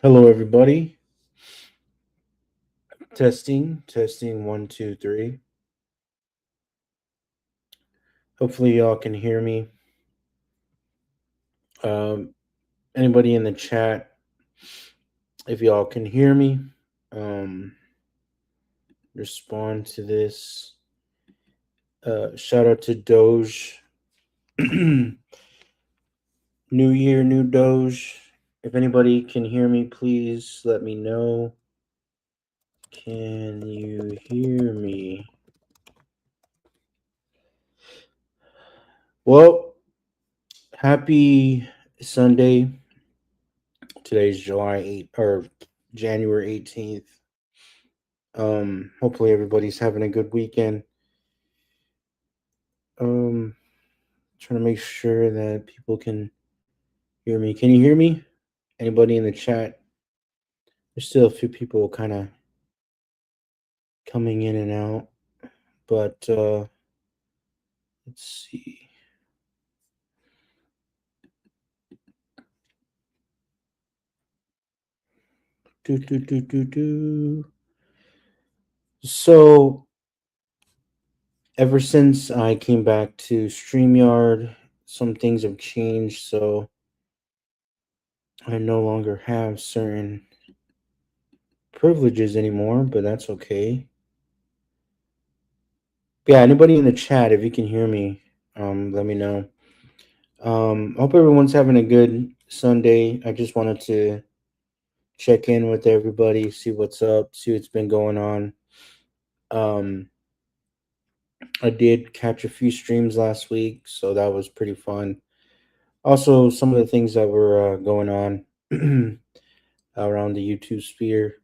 Hello, everybody. Testing, 1, 2, 3. Hopefully, y'all can hear me. Um, Anybody in the chat, if y'all can hear me, um, respond to this. Shout out to Doge. New year, new Doge. If anybody can hear me, please let me know. Can you hear me? Well, happy Sunday. Today's July 8th or January 18th. Hopefully everybody's having a good weekend. Um, Trying to make sure that people can hear me. Can you hear me? Anybody in the chat? There's still a few people kind of coming in and out, but let's see. Do. So ever since I came back to StreamYard, some things have changed. So I no longer have certain privileges anymore, but that's okay. Yeah, anybody in the chat, if you can hear me, let me know. Hope everyone's having a good Sunday. I just wanted to check in with everybody, see what's up, see what's been going on. Um, I did catch a few streams last week, so that was pretty fun. Also, some of the things that were going on around the YouTube sphere.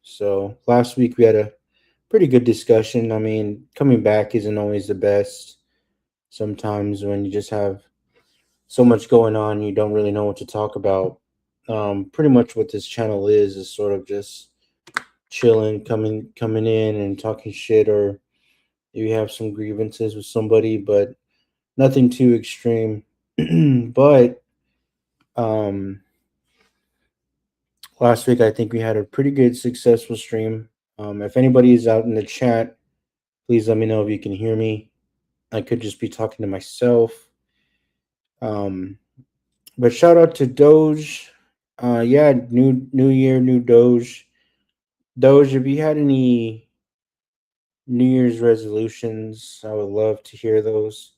So last week we had a pretty good discussion. I mean, coming back isn't always the best. Sometimes when you just have so much going on, you don't really know what to talk about. Pretty much what this channel is sort of just chilling, coming in and talking shit, or you have some grievances with somebody, but nothing too extreme. But um, last week I think we had a pretty good, successful stream. If anybody is out in the chat, please let me know if you can hear me. I could just be talking to myself. Um, but shout out to Doge. Yeah, new year, new Doge. Doge, if you had any New Year's resolutions, I would love to hear those.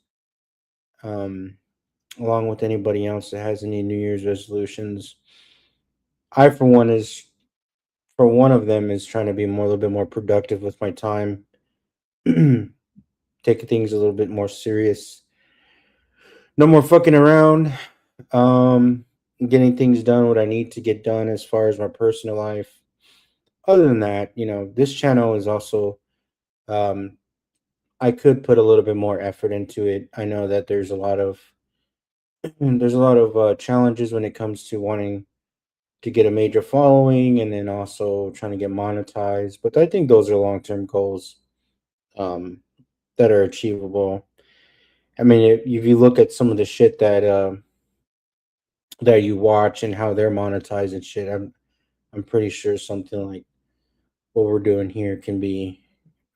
Um, Along with anybody else that has any New Year's resolutions. I, for one of them, is trying to be more, a little bit more productive with my time, taking things a little bit more serious. No more fucking around. Um, Getting things done what I need to get done as far as my personal life. Other than that, this channel is also um, I could put a little bit more effort into it. I know that there's a lot of challenges when it comes to wanting to get a major following and then also trying to get monetized. But I think those are long-term goals um, that are achievable. I mean, if you look at some of the shit that you watch and how they're monetized and shit, I'm pretty sure something like what we're doing here can be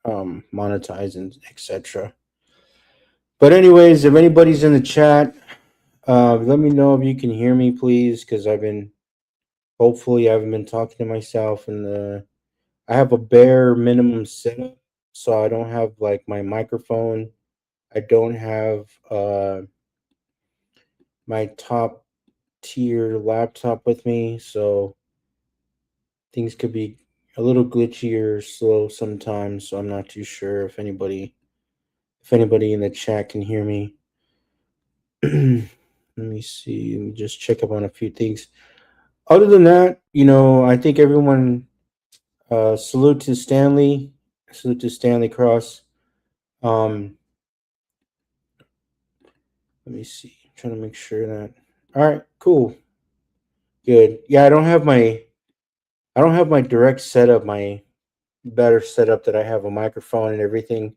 monetized and etc. But anyways, if anybody's in the chat, let me know if you can hear me, please, because hopefully, I haven't been talking to myself, and I have a bare minimum setup, so I don't have like my microphone. I don't have my top tier laptop with me, so things could be a little glitchy or slow sometimes. So I'm not too sure if anybody in the chat can hear me. Let me see. Let me just check up on a few things. Other than that, I think everyone salute to Stanley. Salute to Stanley Cross. Um, Let me see. I'm trying to make sure that. All right, cool, good. Yeah, I don't have my direct setup, my better setup that I have a microphone and everything.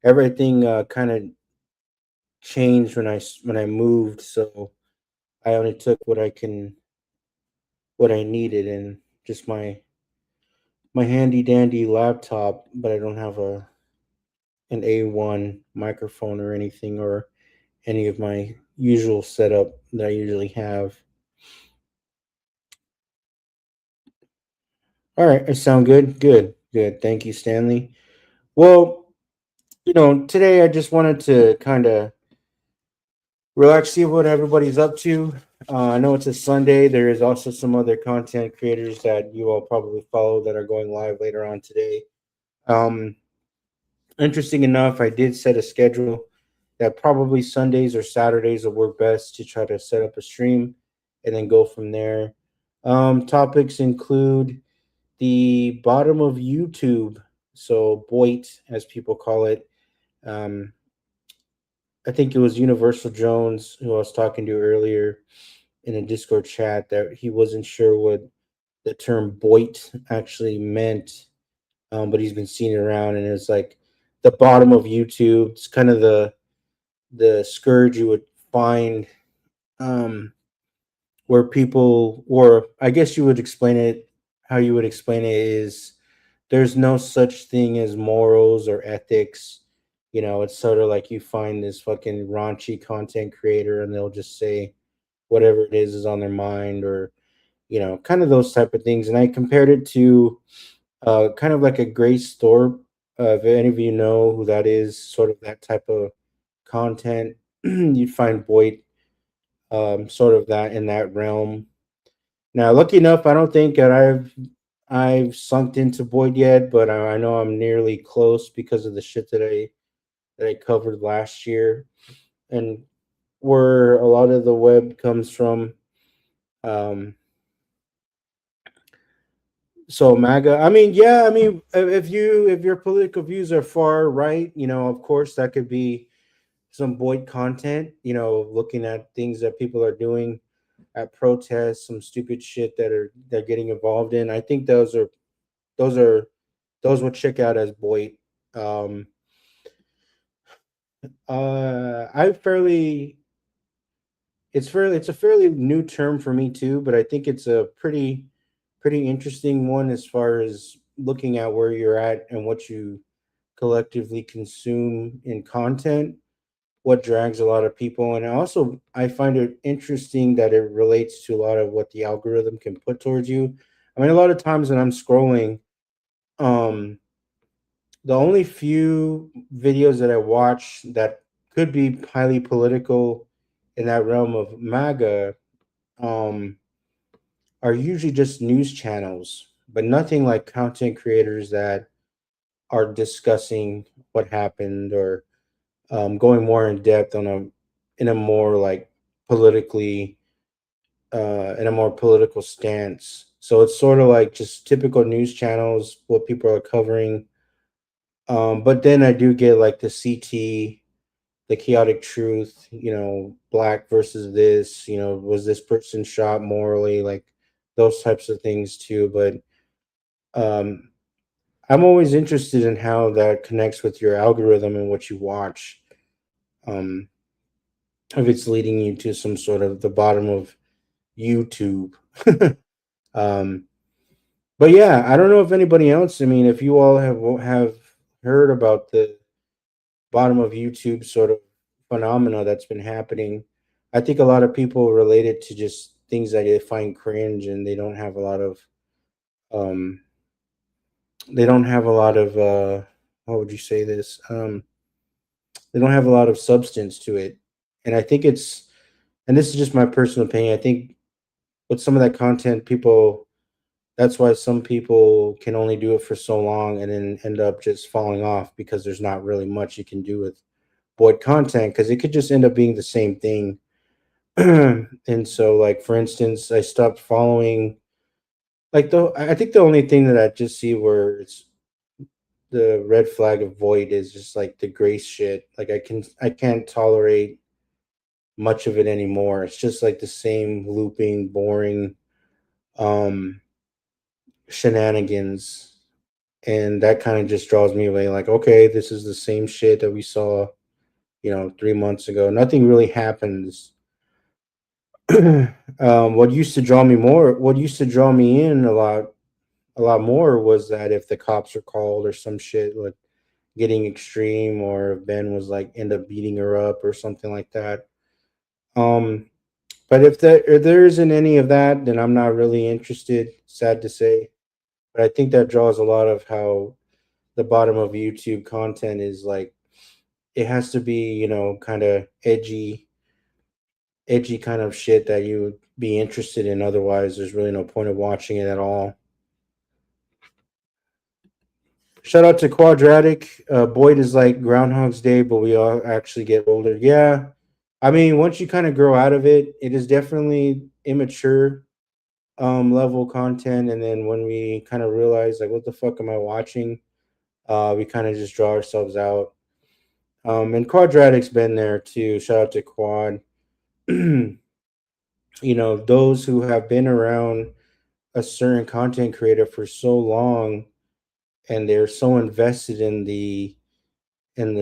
Everything kind of changed when I moved, so I only took what I can what I needed and just my handy dandy laptop, but I don't have a an A1 microphone or anything or any of my usual setup that I usually have. All right, I sound good. Good. Good. Thank you, Stanley. Well, today I just wanted to kind of relax, see what everybody's up to. I know it's a Sunday. There is also some other content creators that you all probably follow that are going live later on today. Um, Interesting enough, I did set a schedule that probably Sundays or Saturdays will work best to try to set up a stream and then go from there. Topics include the bottom of YouTube, so Boit, as people call it. Um, I think it was Universal Jones who I was talking to earlier in a Discord chat that he wasn't sure what the term Boit actually meant, but he's been seeing it around, and it's like the bottom of YouTube. It's kind of the scourge you would find, um, where people, or I guess you would explain it, how you would explain it is there's no such thing as morals or ethics. It's sort of like you find this fucking raunchy content creator and they'll just say whatever it is on their mind, or kind of those type of things. And I compared it to kind of like a Grace Thorpe. If any of you know who that is, sort of that type of content, you'd find Boyd, sort of that in that realm. Now, lucky enough, I don't think that I've sunk into Boyd yet, but I know I'm nearly close because of the shit that I covered last year, and where a lot of the web comes from. Um, so MAGA, I mean, yeah, I mean, if your political views are far right, of course that could be some Boyd content. Looking at things that people are doing at protests, some stupid shit they're getting involved in. I think those are those would check out as Boyd. Um, I fairly it's a fairly new term for me too, but I think it's a pretty interesting one as far as looking at where you're at and what you collectively consume in content, what drags a lot of people. And also I find it interesting that it relates to a lot of what the algorithm can put towards you. I mean, a lot of times when I'm scrolling, um the only few videos that I watch that could be highly political in that realm of MAGA, um, are usually just news channels, but nothing like content creators that are discussing what happened, or going more in depth in a more like politically in a more political stance. So it's sort of like just typical news channels, what people are covering. But then I do get like the CT, the chaotic truth, black versus this, was this person shot morally, like those types of things too. But um, I'm always interested in how that connects with your algorithm and what you watch. Um, if it's leading you to some sort of the bottom of YouTube. um, but yeah, I don't know if anybody else. I mean, if you all have heard about the bottom of YouTube sort of phenomena that's been happening. I think a lot of people relate it to just things that they find cringe, and um they don't have a lot of how would you say this? They don't have a lot of substance to it. And I think it's and this is just my personal opinion. I think with some of that content, people that's why some people can only do it for so long and then end up just falling off because there's not really much you can do with void content, because it could just end up being the same thing. And so, like, for instance, I stopped following, like, I think the only thing that I just see where it's the red flag of void is just like the grace shit. Like, I can't tolerate much of it anymore. It's just like the same looping, boring um shenanigans, and that kind of just draws me away. Like, okay, this is the same shit that we saw 3 months ago. Nothing really happens. what used to draw me in a lot more was that if the cops were called or some shit like getting extreme, or if Ben was like end up beating her up or something like that. Um, but if there isn't any of that, then I'm not really interested. Sad to say, but I think that draws a lot of how the bottom of YouTube content is like. It has to be, kind of edgy kind of shit that you would be interested in. Otherwise, there's really no point of watching it at all. Shout out to Quadratic. Boyd is like Groundhog's Day, but we all actually get older. Yeah. I mean, once you kind of grow out of it, it is definitely immature level content. And then when we kind of realize, like, what the fuck am I watching? We kind of just draw ourselves out. And Quadratic's been there too. Shout out to Quad. Those who have been around a certain content creator for so long, and they're so invested in the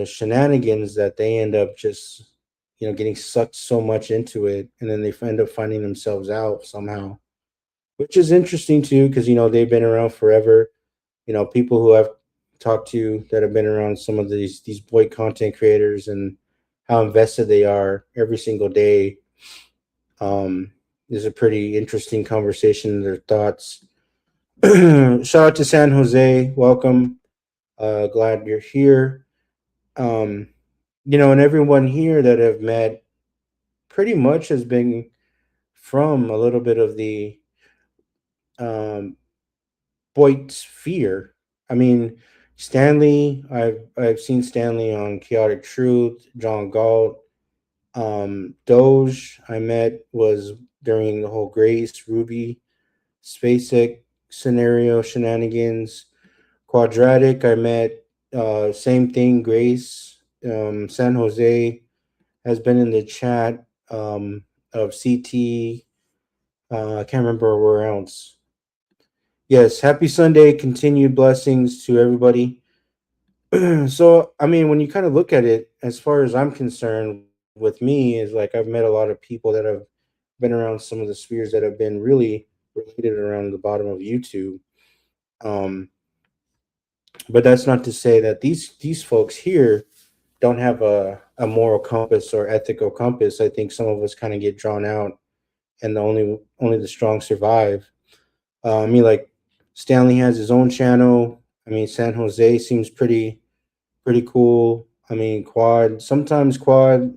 shenanigans that they end up just getting sucked so much into it, and then they end up finding themselves out somehow, which is interesting too, because they've been around forever. People who I've talked to that have been around some of these boy content creators, and how invested they are every single day. um is a pretty interesting conversation, their thoughts. Shout out to San Jose, welcome. Glad you're here. um and everyone here that I've met pretty much has been from a little bit of the um Boyd sphere. I mean, Stanley, I've seen Stanley on Chaotic Truth, John Galt. Doge I met was during the whole Grace Ruby SpaceX scenario shenanigans. Quadratic I met, same thing, Grace. San Jose has been in the chat, of CT. I can't remember where else. Yes, happy Sunday, continued blessings to everybody. So, I mean, when you kind of look at it, as far as I'm concerned, with me, is like I've met a lot of people that have been around some of the spheres that have been really related around the bottom of YouTube. Um, but that's not to say that these folks here don't have a moral compass or ethical compass. I think some of us kind of get drawn out, and only the strong survive. I mean, like Stanley has his own channel. I mean, San Jose seems pretty cool. I mean, Quad, sometimes Quad,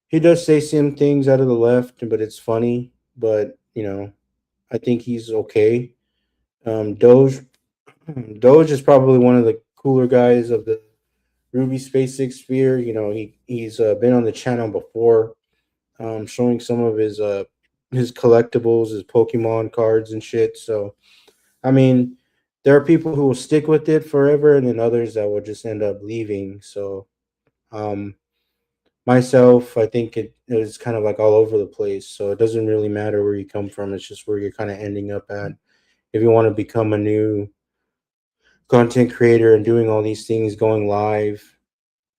he does say some things out of the left, but it's funny. But I think he's okay. Doge, Doge is probably one of the cooler guys of the Ruby SpaceX sphere. He's been on the channel before, showing some of his collectibles, his Pokemon cards and shit. So I mean, there are people who will stick with it forever, and then others that will just end up leaving. So um, myself, I think it is kind of like all over the place. So it doesn't really matter where you come from. It's just where you're kind of ending up at. If you want to become a new content creator and doing all these things, going live,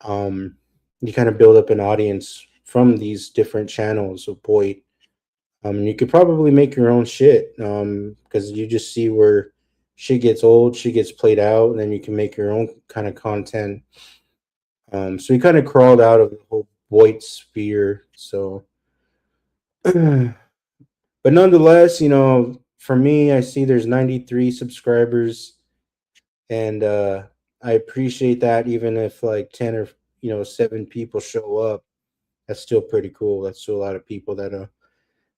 um, you kind of build up an audience from these different channels of Boyd. You could probably make your own shit, because you just see where shit gets old, shit gets played out, and then you can make your own kind of content. So we kind of crawled out of the whole Boyd sphere. So, but nonetheless, for me, I see there's 93 subscribers, and I appreciate that. Even if like 10 or 7 people show up, that's still pretty cool. That's still a lot of people that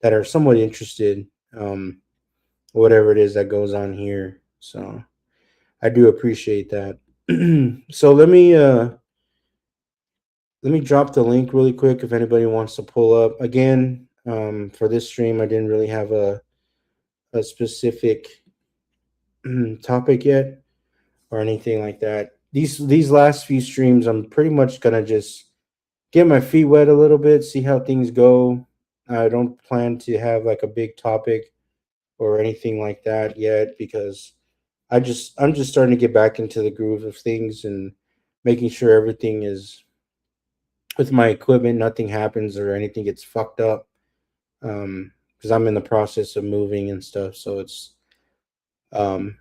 are somewhat interested. Whatever it is that goes on here. So I do appreciate that. So let me drop the link really quick if anybody wants to pull up. Again, for this stream, I didn't really have a specific topic yet or anything like that. These last few streams, I'm pretty much gonna just get my feet wet a little bit, see how things go. I don't plan to have like a big topic or anything like that yet, because I'm just starting to get back into the groove of things, and making sure everything is with my equipment, nothing happens or anything gets fucked up. Because I'm in the process of moving and stuff, so it's um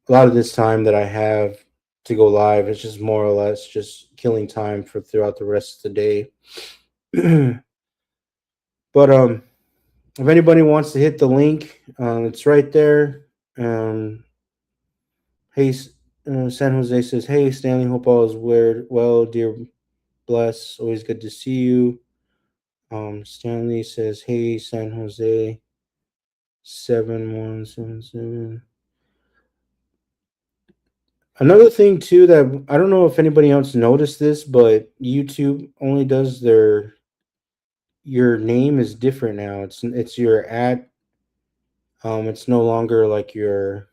a lot of this time that I have to go live. It's just more or less just killing time for throughout the rest of the day. But if anybody wants to hit the link, it's right there. Um, hey, San Jose says, "Hey Stanley, hope all is well, dear. Bless, always good to see you." Stanley says, "Hey San Jose, 7177." Another thing too that I don't know if anybody else noticed this, but YouTube only does their your name is different now. It's your at it's no longer like your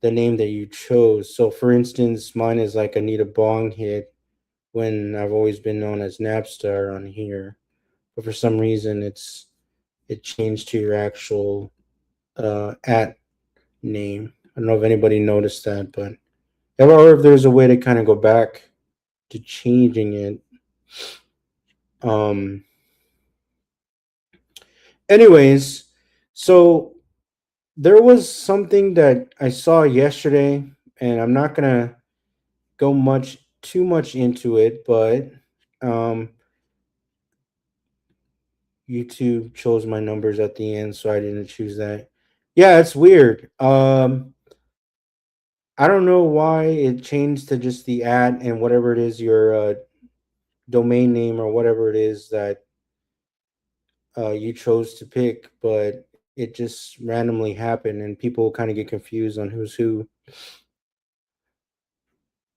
the name that you chose. So for instance, mine is like Anita Bong hit when I've always been known as Napstar on here. But for some reason it changed to your actual at name. I don't know if anybody noticed that, but or if there's a way to kind of go back to changing it. Um anyways, so there was something that I saw yesterday, and I'm not gonna go too much into it, but um YouTube chose my numbers at the end, so I didn't choose that. Yeah, it's weird. I don't know why it changed to just the at and whatever it is your domain name or whatever it is that you chose to pick, but it just randomly happened, and people kind of get confused on who's who.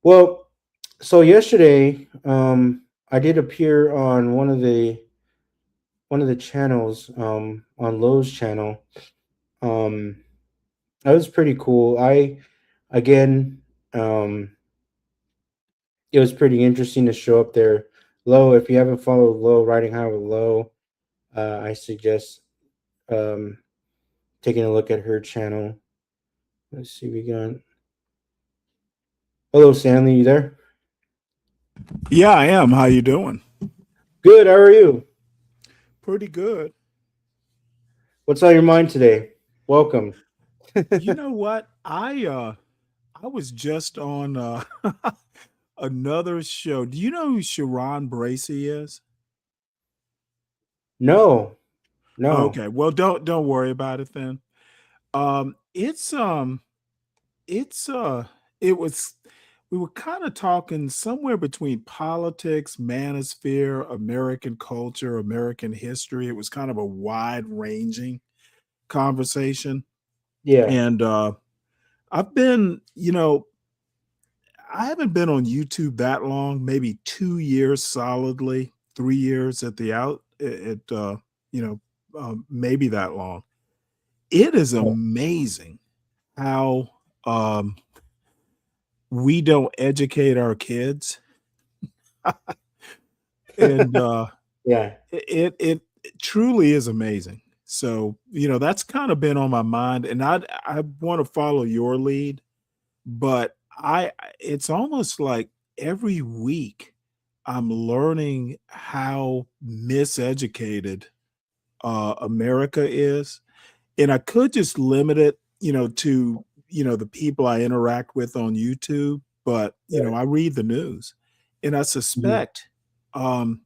Well, so yesterday, I did appear on one of the channels, on Lowe's channel. Um, that was pretty cool. Again, um, it was pretty interesting to show up there. Low, if you haven't followed Low Riding High with Low, I suggest um taking a look at her channel. Let's see, we got hello Stanley, you there? Yeah, I am. How you doing? Good. How are you? Pretty good. What's on your mind today? Welcome. You know what? I was just on another show. Do you know who Sharon Bracey is? No, no. Okay, well don't worry about it then. Um it's um it's it was we were kind of talking somewhere between politics, manosphere, American culture, American history. It was kind of a wide-ranging conversation. Yeah. And I've been, I haven't been on YouTube that long, maybe 2 years solidly, 3 years at the out, you know, maybe that long. It is Oh, amazing how um, we don't educate our kids, and yeah. it truly is amazing. So that's kind of been on my mind, and I want to follow your lead. But it's almost like every week I'm learning how miseducated America is. And I could just limit it, to, the people I interact with on YouTube, but Right. I read the news. And I Mhm. suspect um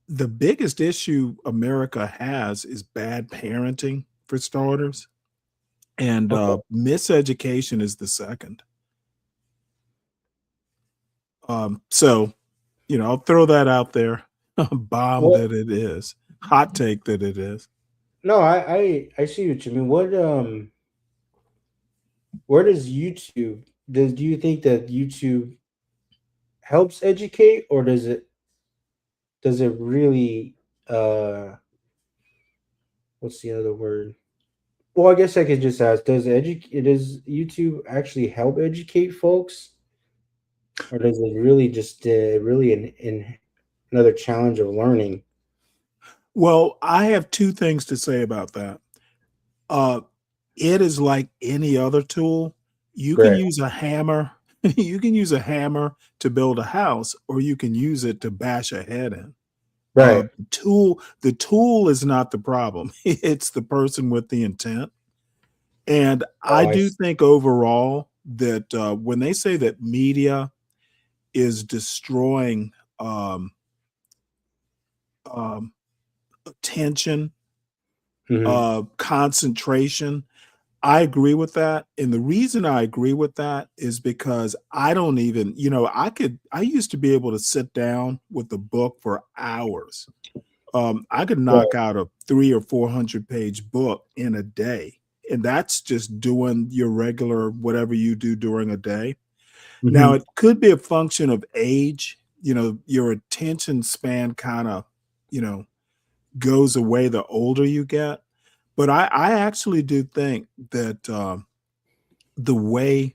the biggest issue America has is bad parenting for starters. And Okay. miseducation is the second. So, I'll throw that out there. Bomb Well, that it is. Hot take that it is. no, I see what you mean. Where does YouTube do you think that YouTube helps educate, or does it really uh what's the other word? Well, I guess I could just ask, does YouTube actually help educate folks, or does it really just really in another challenge of learning? Well, I have two things to say about that. Uh, it is like any other tool. You can Right. use a hammer. You can use a hammer to build a house, or you can use it to bash a head in. Right. The tool is not the problem. It's the person with the intent. And I Oh, I do see. think overall that when they say that media is destroying um, um, attention, Hmm. concentration, I agree with that. And the reason I agree with that is because I don't even, I used to be able to sit down with a book for hours. I could knock Right. out a 3 or 400 page book in a day. And that's just doing your regular whatever you do during a day. Now, Hmm. it could be a function of age. Your attention span kind of, you know, goes away the older you get. But I actually do think that the way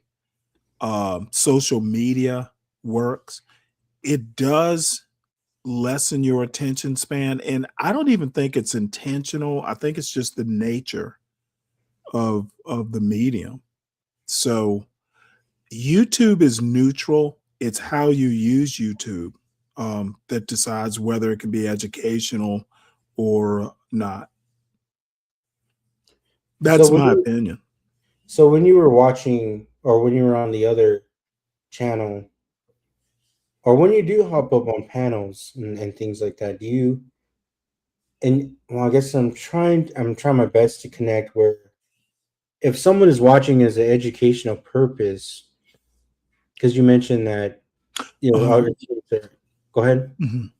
social media works, it does lessen your attention span. And I don't even think it's intentional. I think it's just the nature of the medium. So YouTube is neutral. It's how you use YouTube that decides whether it can be educational or not. So That's my opinion. when you were watching, or when you were on the other channel, or when you do hop up on panels and things like that, do you? And well, I guess I'm trying my best to connect where if someone is watching as an educational purpose, because you mentioned that Uh-huh. other teams are. Go ahead. Mhm.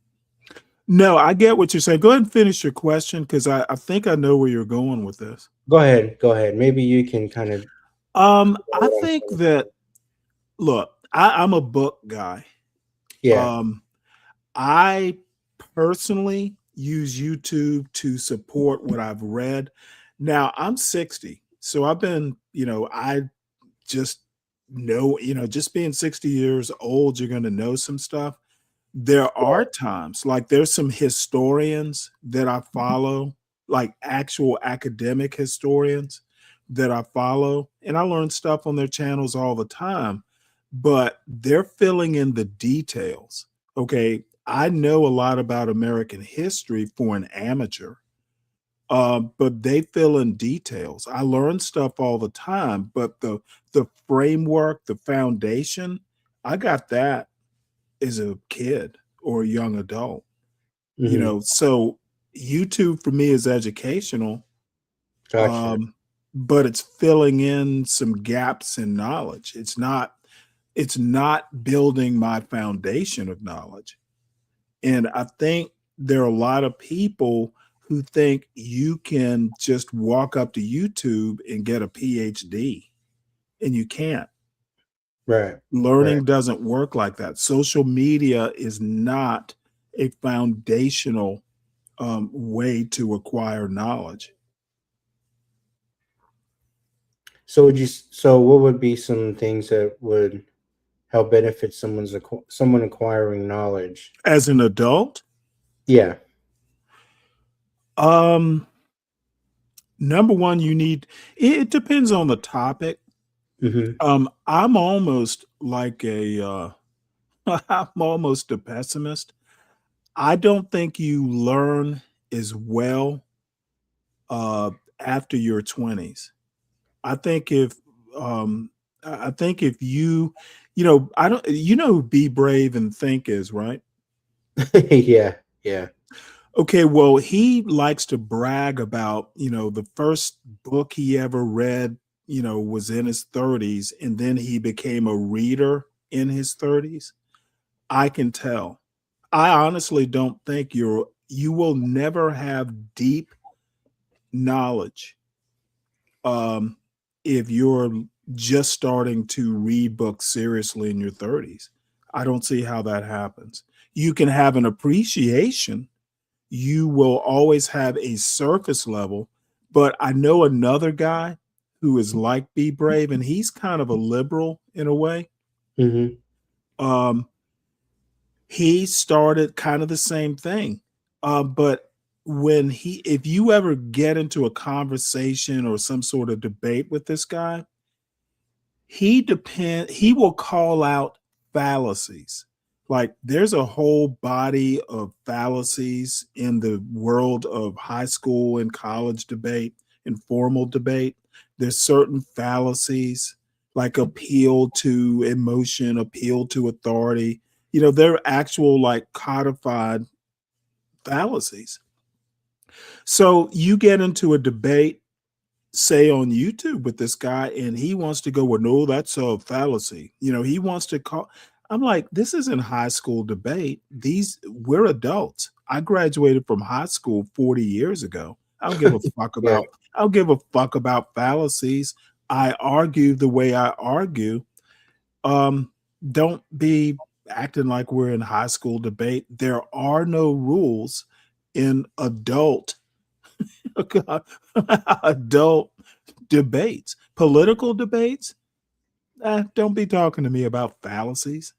No, I get what you're saying. Go ahead and finish your question because I think I know where you're going with this. Go ahead. Go ahead. Maybe you can kind of I what I'm think trying to that say. look, I'm a book guy. Yeah. Um, I personally use YouTube to support what I've read. Now I'm 60, so I've been, I just know, just being 60 years old, you're going to know some stuff. There are times, like there's some historians that I follow, like actual academic historians that I follow, and I learn stuff on their channels all the time, but they're filling in the details. Okay, I know a lot about American history for an amateur, but they fill in details. I learn stuff all the time, but the framework, the foundation, I got that as a kid or a young adult, Hmm. so YouTube for me is educational, Gotcha. um, but it's filling in some gaps in knowledge. It's not building my foundation of knowledge. And I think there are a lot of people who think you can just walk up to YouTube and get a PhD, and you can't. Right. Right. Learning doesn't work like that. Social media is not a foundational way to acquire knowledge. So what would be some things that would help benefit someone acquiring knowledge? As an adult, Yeah. um, number one, it depends on the topic. Hmm. I'm almost like I'm almost a pessimist. I don't think you learn as well uh, after your 20s. I think if I think if I don't who Be Brave and Think is, right? Yeah. Yeah. Okay, well, he likes to brag about, the first book he ever read, was in his 30s, and then he became a reader in his 30s. I can tell. I honestly don't think you will never have deep knowledge um, if you're just starting to read books seriously in your 30s. I don't see how that happens. You can have an appreciation. You will always have a surface level. But I know another guy who is like Be Brave, and he's kind of a liberal in a way. Hmm. Um, he started kind of the same thing. But if you ever get into a conversation or some sort of debate with this guy, He will call out fallacies. Like there's a whole body of fallacies in the world of high school and college debate and formal debate. There's certain fallacies like appeal to emotion, appeal to authority. They're actual like codified fallacies. So you get into a debate, say on YouTube with this guy, and he wants to go, well, no, that's a fallacy. He wants to call. I'm like, this isn't high school debate. We're adults. I graduated from high school 40 years ago. I don't give a fuck Yeah, about I don't give a fuck about fallacies. I argue the way I argue. Um, don't be acting like we're in high school debate. There are no rules in adult debates, political debates. Don't be talking to me about fallacies.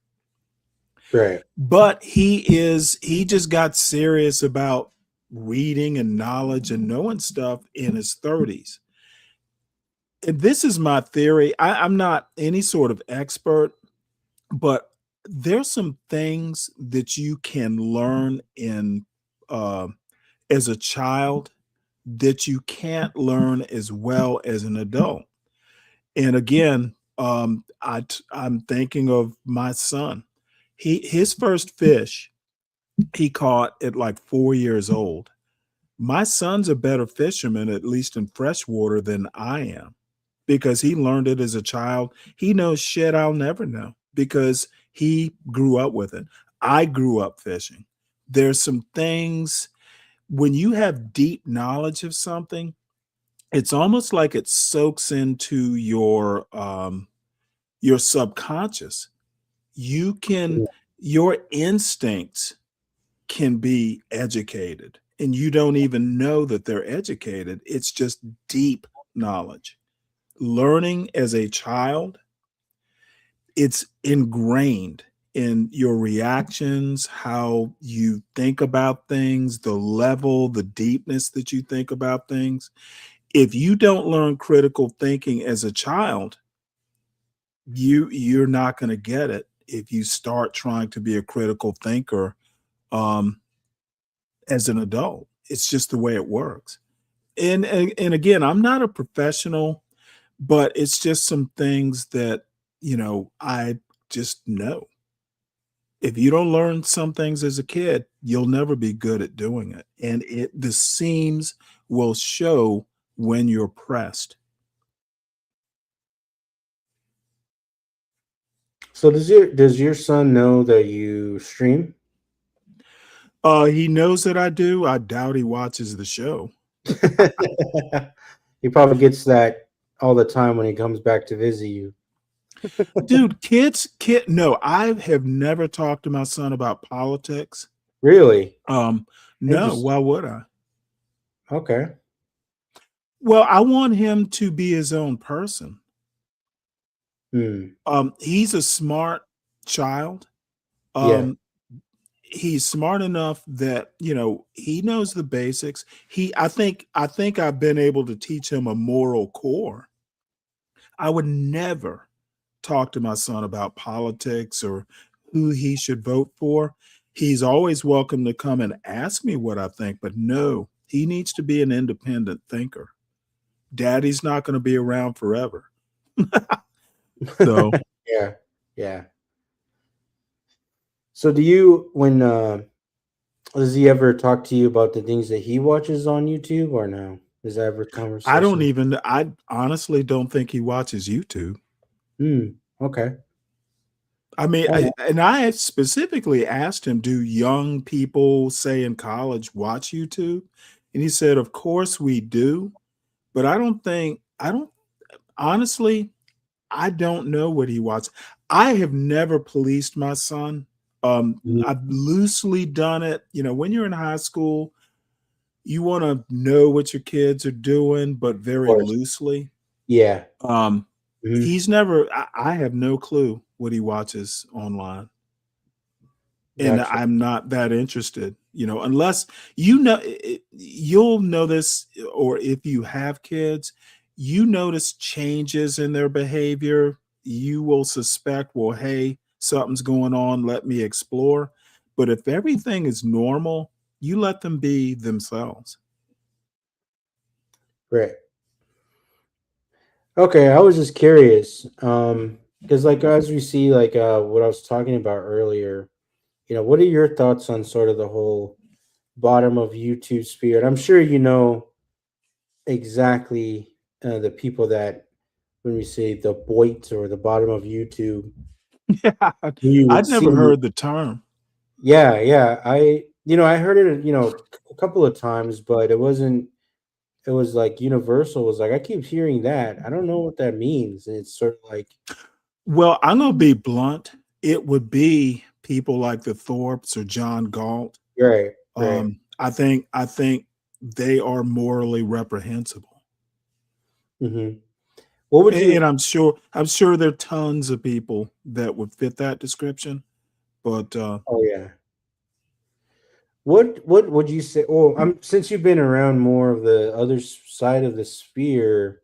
right. But he just got serious about reading and knowledge and knowing stuff in his 30s. And this is my theory. I'm not any sort of expert, but there's some things that you can learn in uh, as a child that you can't learn as well as an adult. And again, I'm thinking of my son. His first fish he caught at like 4 years old. My son's a better fisherman, at least in freshwater, than I am because he learned it as a child. He knows shit I'll never know because he grew up with it. I grew up fishing. There's some things when you have deep knowledge of something, it's almost like it soaks into your subconscious. You can your instincts can be educated and you don't even know that they're educated. It's just deep knowledge. Learning as a child, it's ingrained in your reactions, how you think about things, the level, the deepness that you think about things. If you don't learn critical thinking as a child, you're not going to get it if you start trying to be a critical thinker um, as an adult. It's just the way it works. And again, I'm not a professional, but it's just some things that I just know. If you don't learn some things as a kid, you'll never be good at doing it. And the seams will show when you're pressed. So does your son know that you stream? He knows that I do. I doubt he watches the show. He probably gets that all the time when he comes back to visit you. Dude, no, I have never talked to my son about politics. Really Um, no, interesting. why would I? Okay. Well, I want him to be his own person. Hmm. He's a smart child. Yeah. Um, he's smart enough that he knows the basics. I think I've been able to teach him a moral core. I would never talk to my son about politics or who he should vote for. He's always welcome to come and ask me what I think, but no, he needs to be an independent thinker. Daddy's not going to be around forever. So Yeah. Yeah. So do you when does he ever talk to you about the things that he watches on YouTube or no? Is that ever conversation? I honestly don't think he watches YouTube. Hmm. Okay. I mean, All right. and I specifically asked him, do young people, say in college, watch YouTube? And he said, of course we do. But I don't, honestly, I don't know what he watches. I have never policed my son. Mhm. I've loosely done it. When you're in high school, you want to know what your kids are doing, but Of very course. loosely. Yeah. Um, Hmm. he's never, I have no clue what he watches online. And Gotcha. I'm not that interested, unless you'll know this, or if you have kids, you notice changes in their behavior, you will suspect, well, hey, something's going on, let me explore. But if everything is normal, you let them be themselves. Right. Okay, I was just curious. Because like as we see, like what I was talking about earlier, what are your thoughts on sort of the whole bottom of YouTube sphere? And I'm sure you know exactly the people that when we say the boits or the bottom of YouTube, Yeah, you would I'd never see. heard the term. Yeah, yeah. I heard it, a couple of times, but it wasn't. It was like Universal was like, I keep hearing that. I don't know what that means. And it's sort of like, Well, I'm gonna be blunt. It would be people like the Thorpes or John Galt. right, right. I think they are morally reprehensible. Hmm. What would And you? I'm sure there are tons of people that would fit that description, but Oh yeah. What would you say? Well, since you've been around more of the other side of the sphere,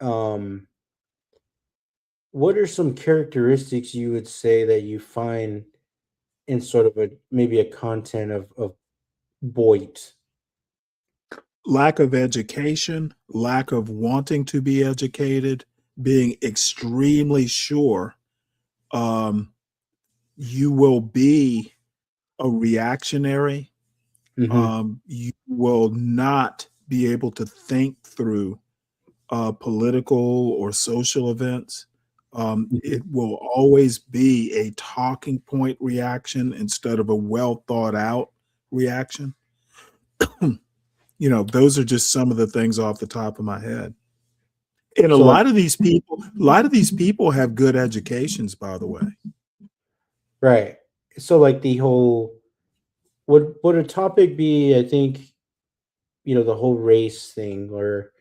um, what are some characteristics you would say that you find in sort of a maybe a content of Boyd? lack of education, lack of wanting to be educated, being extremely sure you will be a reactionary. Hmm. You will not be able to think through political or social events. Hmm. It will always be a talking point reaction instead of a well thought out reaction. Those are just some of the things off the top of my head. And a So like, lot of these people, a lot of these people have good educations, by the way. right. So like the whole would a topic be? I think the whole race thing, or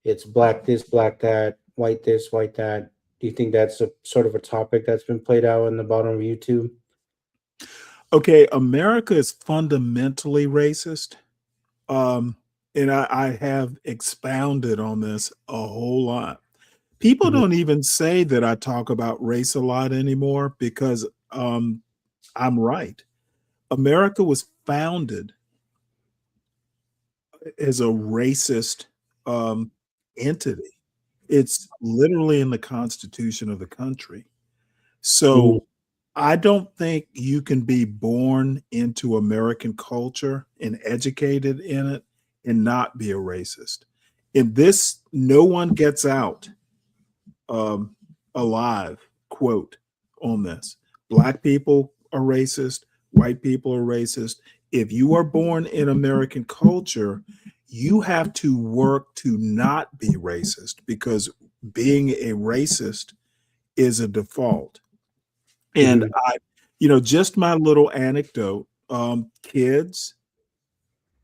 it's black this, black that, white this, white that. Do you think that's a sort of a topic that's been played out in the bottom of YouTube? Okay, America is fundamentally racist. Um, and I have expounded on this a whole lot. People Hmm. don't even say that I talk about race a lot anymore because I'm right. America was founded as a racist um, entity. It's literally in the Constitution of the country. Hmm. So I don't think you can be born into American culture and educated in it and not be a racist. In this, no one gets out um, alive quote on this. Black people are racist, white people are racist. If you are born in American culture, you have to work to not be racist because being a racist is a default. And Hmm. just my little anecdote, kids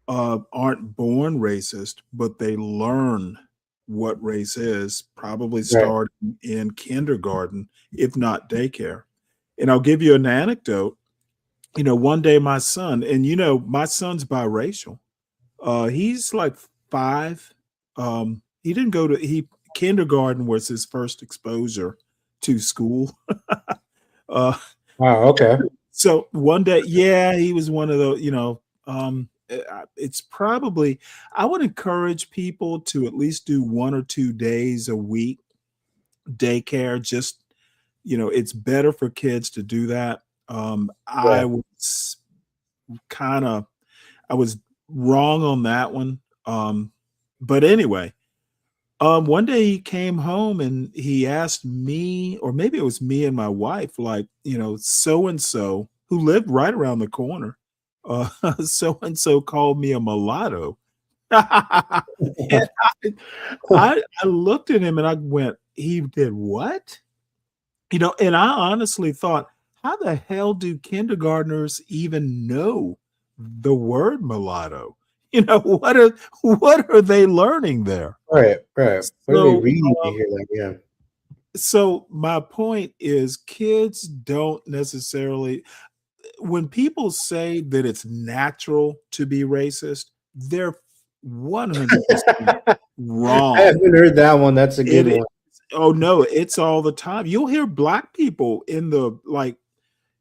aren't born racist, but they learn what race is, probably Right. starting in kindergarten, if not daycare. And I'll give you an anecdote. One day my son, and my son's biracial. He's like 5. He didn't go to he kindergarten was his first exposure to school. Uh, Wow. Okay. So one day, yeah, he was one of the, it's probably, I would encourage people to at least do 1 or 2 days a week daycare. Just, it's better for kids to do that. Yeah. I was kind of, I was wrong on that one. But anyway, one day he came home and he asked me, or maybe it was me and my wife, like, so and so who lived right around the corner, so and so called me a mulatto. And I looked at him and I went, he did what? And I honestly thought, how the hell do kindergartners even know the word mulatto? What are they learning there? Right. Right. What are they So, reading to hear that? Yeah. so my point is kids don't necessarily when people say that it's natural to be racist, they're 100% I wrong. haven't heard that one. That's a good It is one. Oh no, it's all the time. You'll hear black people in the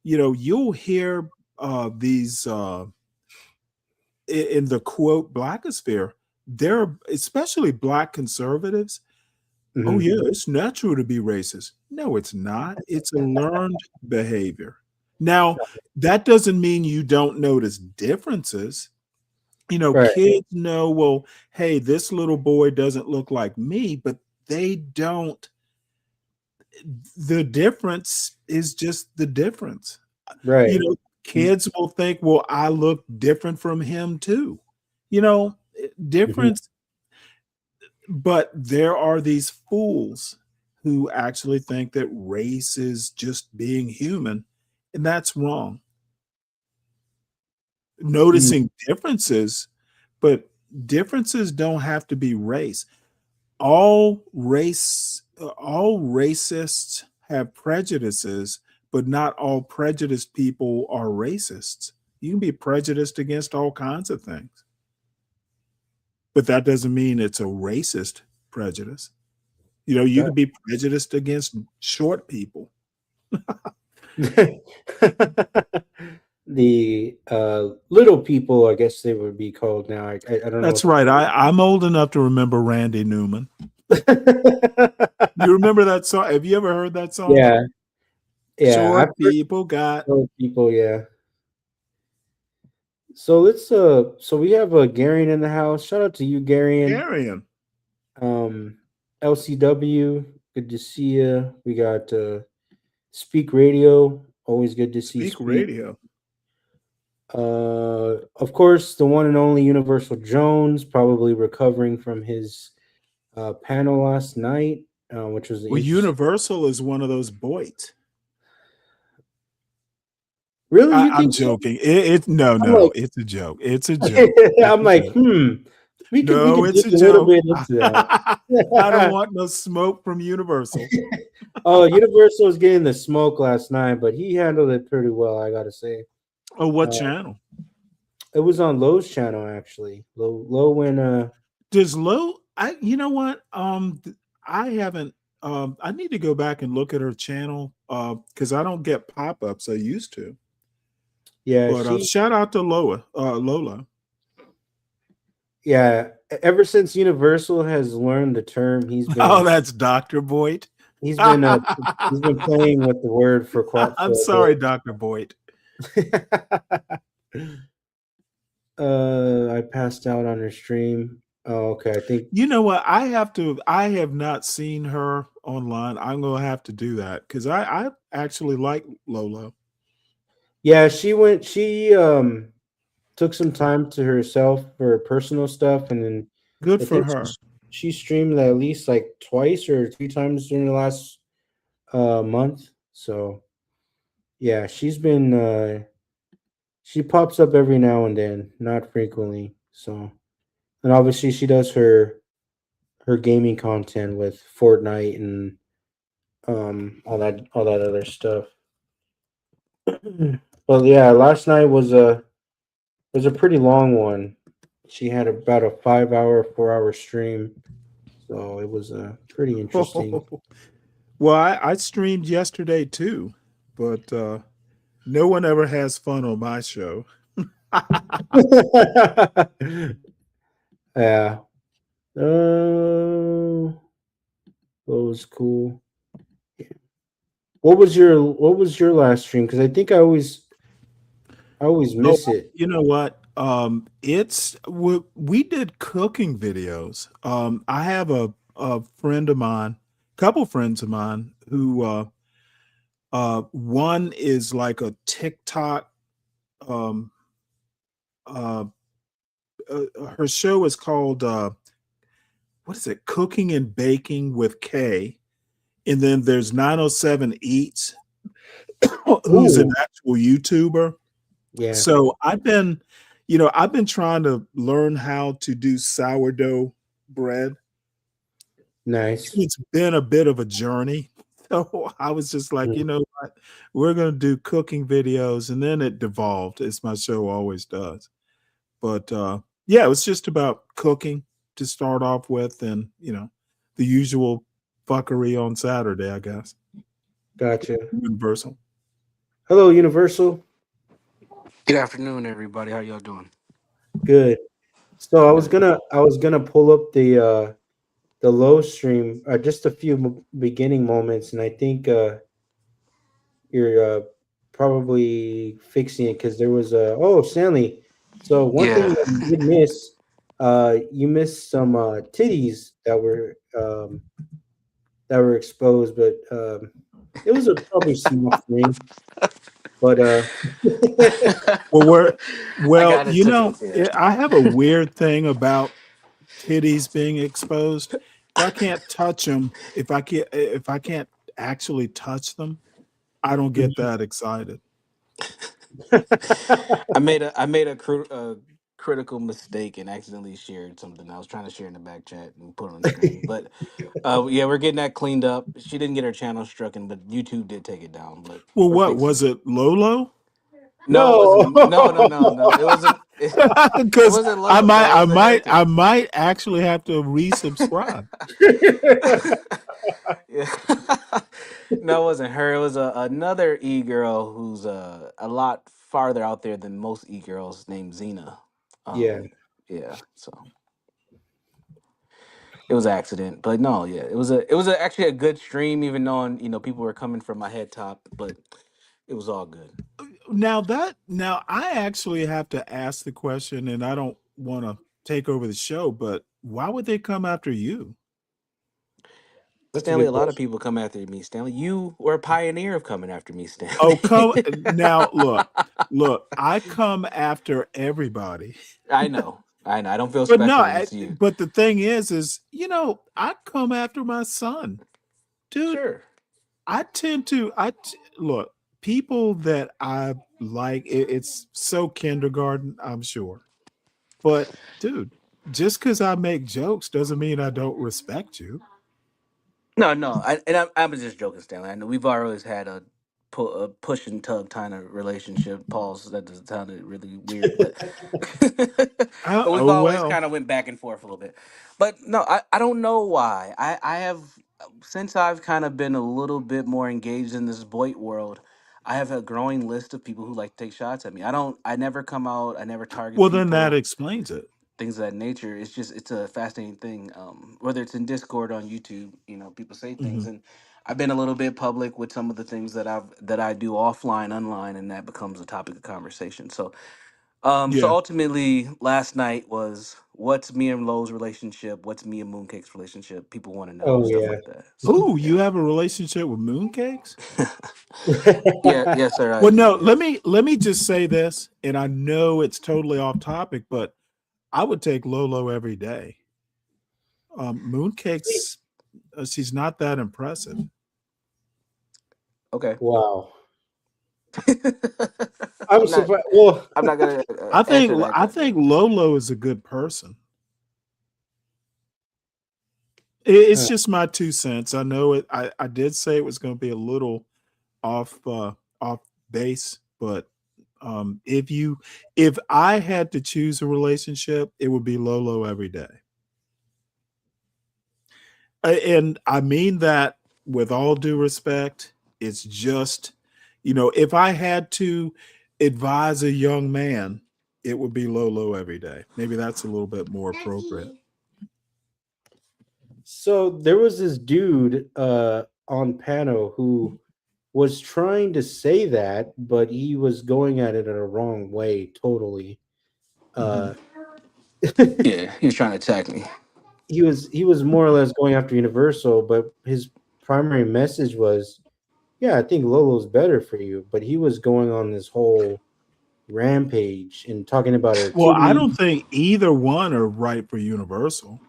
you'll hear these in the quote blackosphere. They're especially black conservatives. Oh Hmm. yeah, it's natural to be racist. No, it's not. It's a learned behavior. Now, that doesn't mean you don't notice differences. Right, Kids know, well, hey, this little boy doesn't look like me, but they don't. The difference is just the difference. You right. know, kids will think, well, I look different from him too. Hmm. Difference, but there are these fools who actually think that race is just being human, and that's wrong. Noticing differences, but differences don't have to be race. All racists have prejudices, but not all prejudiced people are racists. You can be prejudiced against all kinds of things, but that doesn't mean it's a racist prejudice. You Right. could be prejudiced against short people. The little people, I guess they would be called now. I don't know That's right. I'm old enough to remember Randy Newman. if You remember that song? Have you ever heard that song? yeah, yeah. I've Short heard people got little people, yeah. So let's so we have Garion in the house. Shout out to you, Garion. carrying. Um LCW, good to see you. We got Speak Radio, always good to see Speak Speak. radio. Of course, the one and only Universal Jones, probably recovering from his panel last night, which was Well, interesting. Universal is one of those boys. Really, you I'm think so? joking. It no, I'm no, like, it's a joke. It's a joke. It's I'm a like, joke. we No, could it's dig a a little joke. bit into I don't that. want no smoke from Universal. Oh, Universal was getting the smoke last night, but he handled it pretty well, I gotta say. Oh, what Uh, channel? it was on Lowe's channel actually. Low went Does Low you know what? I haven't I need to go back and look at her channel because I don't get pop-ups I used to. yeah, But she shout out to Lola. yeah, ever since Universal has learned the term, Oh, that's Dr. Boyd. he's been uh he's been playing with the word for quite I'm for sorry, Dr. Boyd. a bit. I passed out on her stream. Oh, okay. I think You know what? I have not seen her online. I'm gonna have to do that because I actually like Lola. yeah, she took some time to herself for personal stuff, and then Good I for think her. she streamed at least like twice or three times during the last month. So yeah, she pops up every now and then, not frequently. So and obviously she does her gaming content with Fortnite and all that other stuff. Well, yeah, last night was a pretty long one. She had about a 5 hour, 4 hour stream, so it was pretty interesting. Well, I streamed yesterday too, but no one ever has fun on my show. Yeah. Uh, that was cool. What was your last stream? Because I think I always Oh, miss it. you know what? We did cooking videos. I have a friend of mine, couple friends of mine who one is like a TikTok. Um, uh, her show is called what is it? Cooking and Baking with K. And then there's 907 Eats, who's an Ooh, actual YouTuber. yeah, So I've been trying to learn how to do sourdough bread. nice. It's been a bit of a journey. So I was just like, you Mhm. know what? We're going to do cooking videos. And then it devolved, as my show always does. But yeah, it was just about cooking to start off with and, the usual fuckery on Saturday, I guess. Gotcha. Universal. Hello, Universal. Good afternoon, everybody. How y'all doing? Good. So Good. I was gonna pull up the low stream, just a few beginning moments, and I think you're probably fixing it because there was a oh Stanley. So one thing Yeah. that you did miss, you missed some titties that were exposed, but it was a probably small stream, but Well, we're I well, got it took it there. I have a weird thing about titties being exposed. If I can't touch them, if I can't actually touch them, I don't get that excited. I made a critical mistake and accidentally shared something. I was trying to share in the back chat and put on the screen, but yeah, we're getting that cleaned up. She didn't get her channel struck, but YouTube did take it down. But Well, we're what fixing was it. it, Lolo? No, it no. wasn't. No, no, no, no. It wasn't. It Because wasn't low. No, it was a hair I tip. might actually have to resubscribe. Yeah. No, it wasn't her. It was another e girl who's a lot farther out there than most e girls, named Xena. Yeah. Yeah. So it was an accident, but no, yeah, actually a good stream, even though people were coming from my head top, but it was all good. Now I actually have to ask the question, and I don't want to take over the show, but why would they come after you? That's a Stanley, good a lot of question. people come after me. Stanley, you were a pioneer of coming after me, Oh, Stanley. come now, look, I come after everybody. I know, I know. I don't feel But no, special when it's you. but the thing is, I come after my son, dude. Sure. Look, people that I like. It's so kindergarten, I'm sure. But dude, just because I make jokes doesn't mean I don't respect you. No, no, I was just joking, Stanley. I know we've always had a push and tug kind of relationship. Pause. That doesn't sound really weird, but but we've Oh always well. kind of went back and forth a little bit. But no, I don't know why. I have since I've kind of been a little bit more engaged in this Voight world. I have a growing list of people who like to take shots at me. I don't. I never come out. I never target Well, then that people, explains it. things of that nature. It's a fascinating thing. Whether it's in Discord on YouTube, people say things, Hmm. and I've been a little bit public with some of the things that I do offline, online, and that becomes a topic of conversation. So Yeah. ultimately, last night was what's me and Lowe's relationship, what's me and Mooncake's relationship. People want to know Oh stuff yeah. like that. So Ooh, yeah, you have a relationship with mooncakes? yeah, yes, sir, I Well, do. no. Let Yes. me let me just say this, and I know it's totally off topic, but I would take Lolo every day. Mooncakes, she's not that impressive. Okay. Wow. I'm I'm not. surprised. Well, I'm not gonna I answer that I question. think Lolo is a good person. It's uh, just my 2 cents. I know it. I did say it was going to be a little off off base, but if I had to choose a relationship, it would be Lolo every day. And I mean that with all due respect. It's just, if I had to advise a young man, it would be Lolo every day. Maybe that's a little bit more appropriate. so there was this dude on panel who was trying to say that, but he was going at it in a wrong way totally. Mhm. Uh Yeah, he was trying to attack me. he was more or less going after Universal, but his primary message was, yeah, I think Lolo's better for you, but he was going on this whole rampage and talking about her Well, I titties. don't think either one are right for Universal.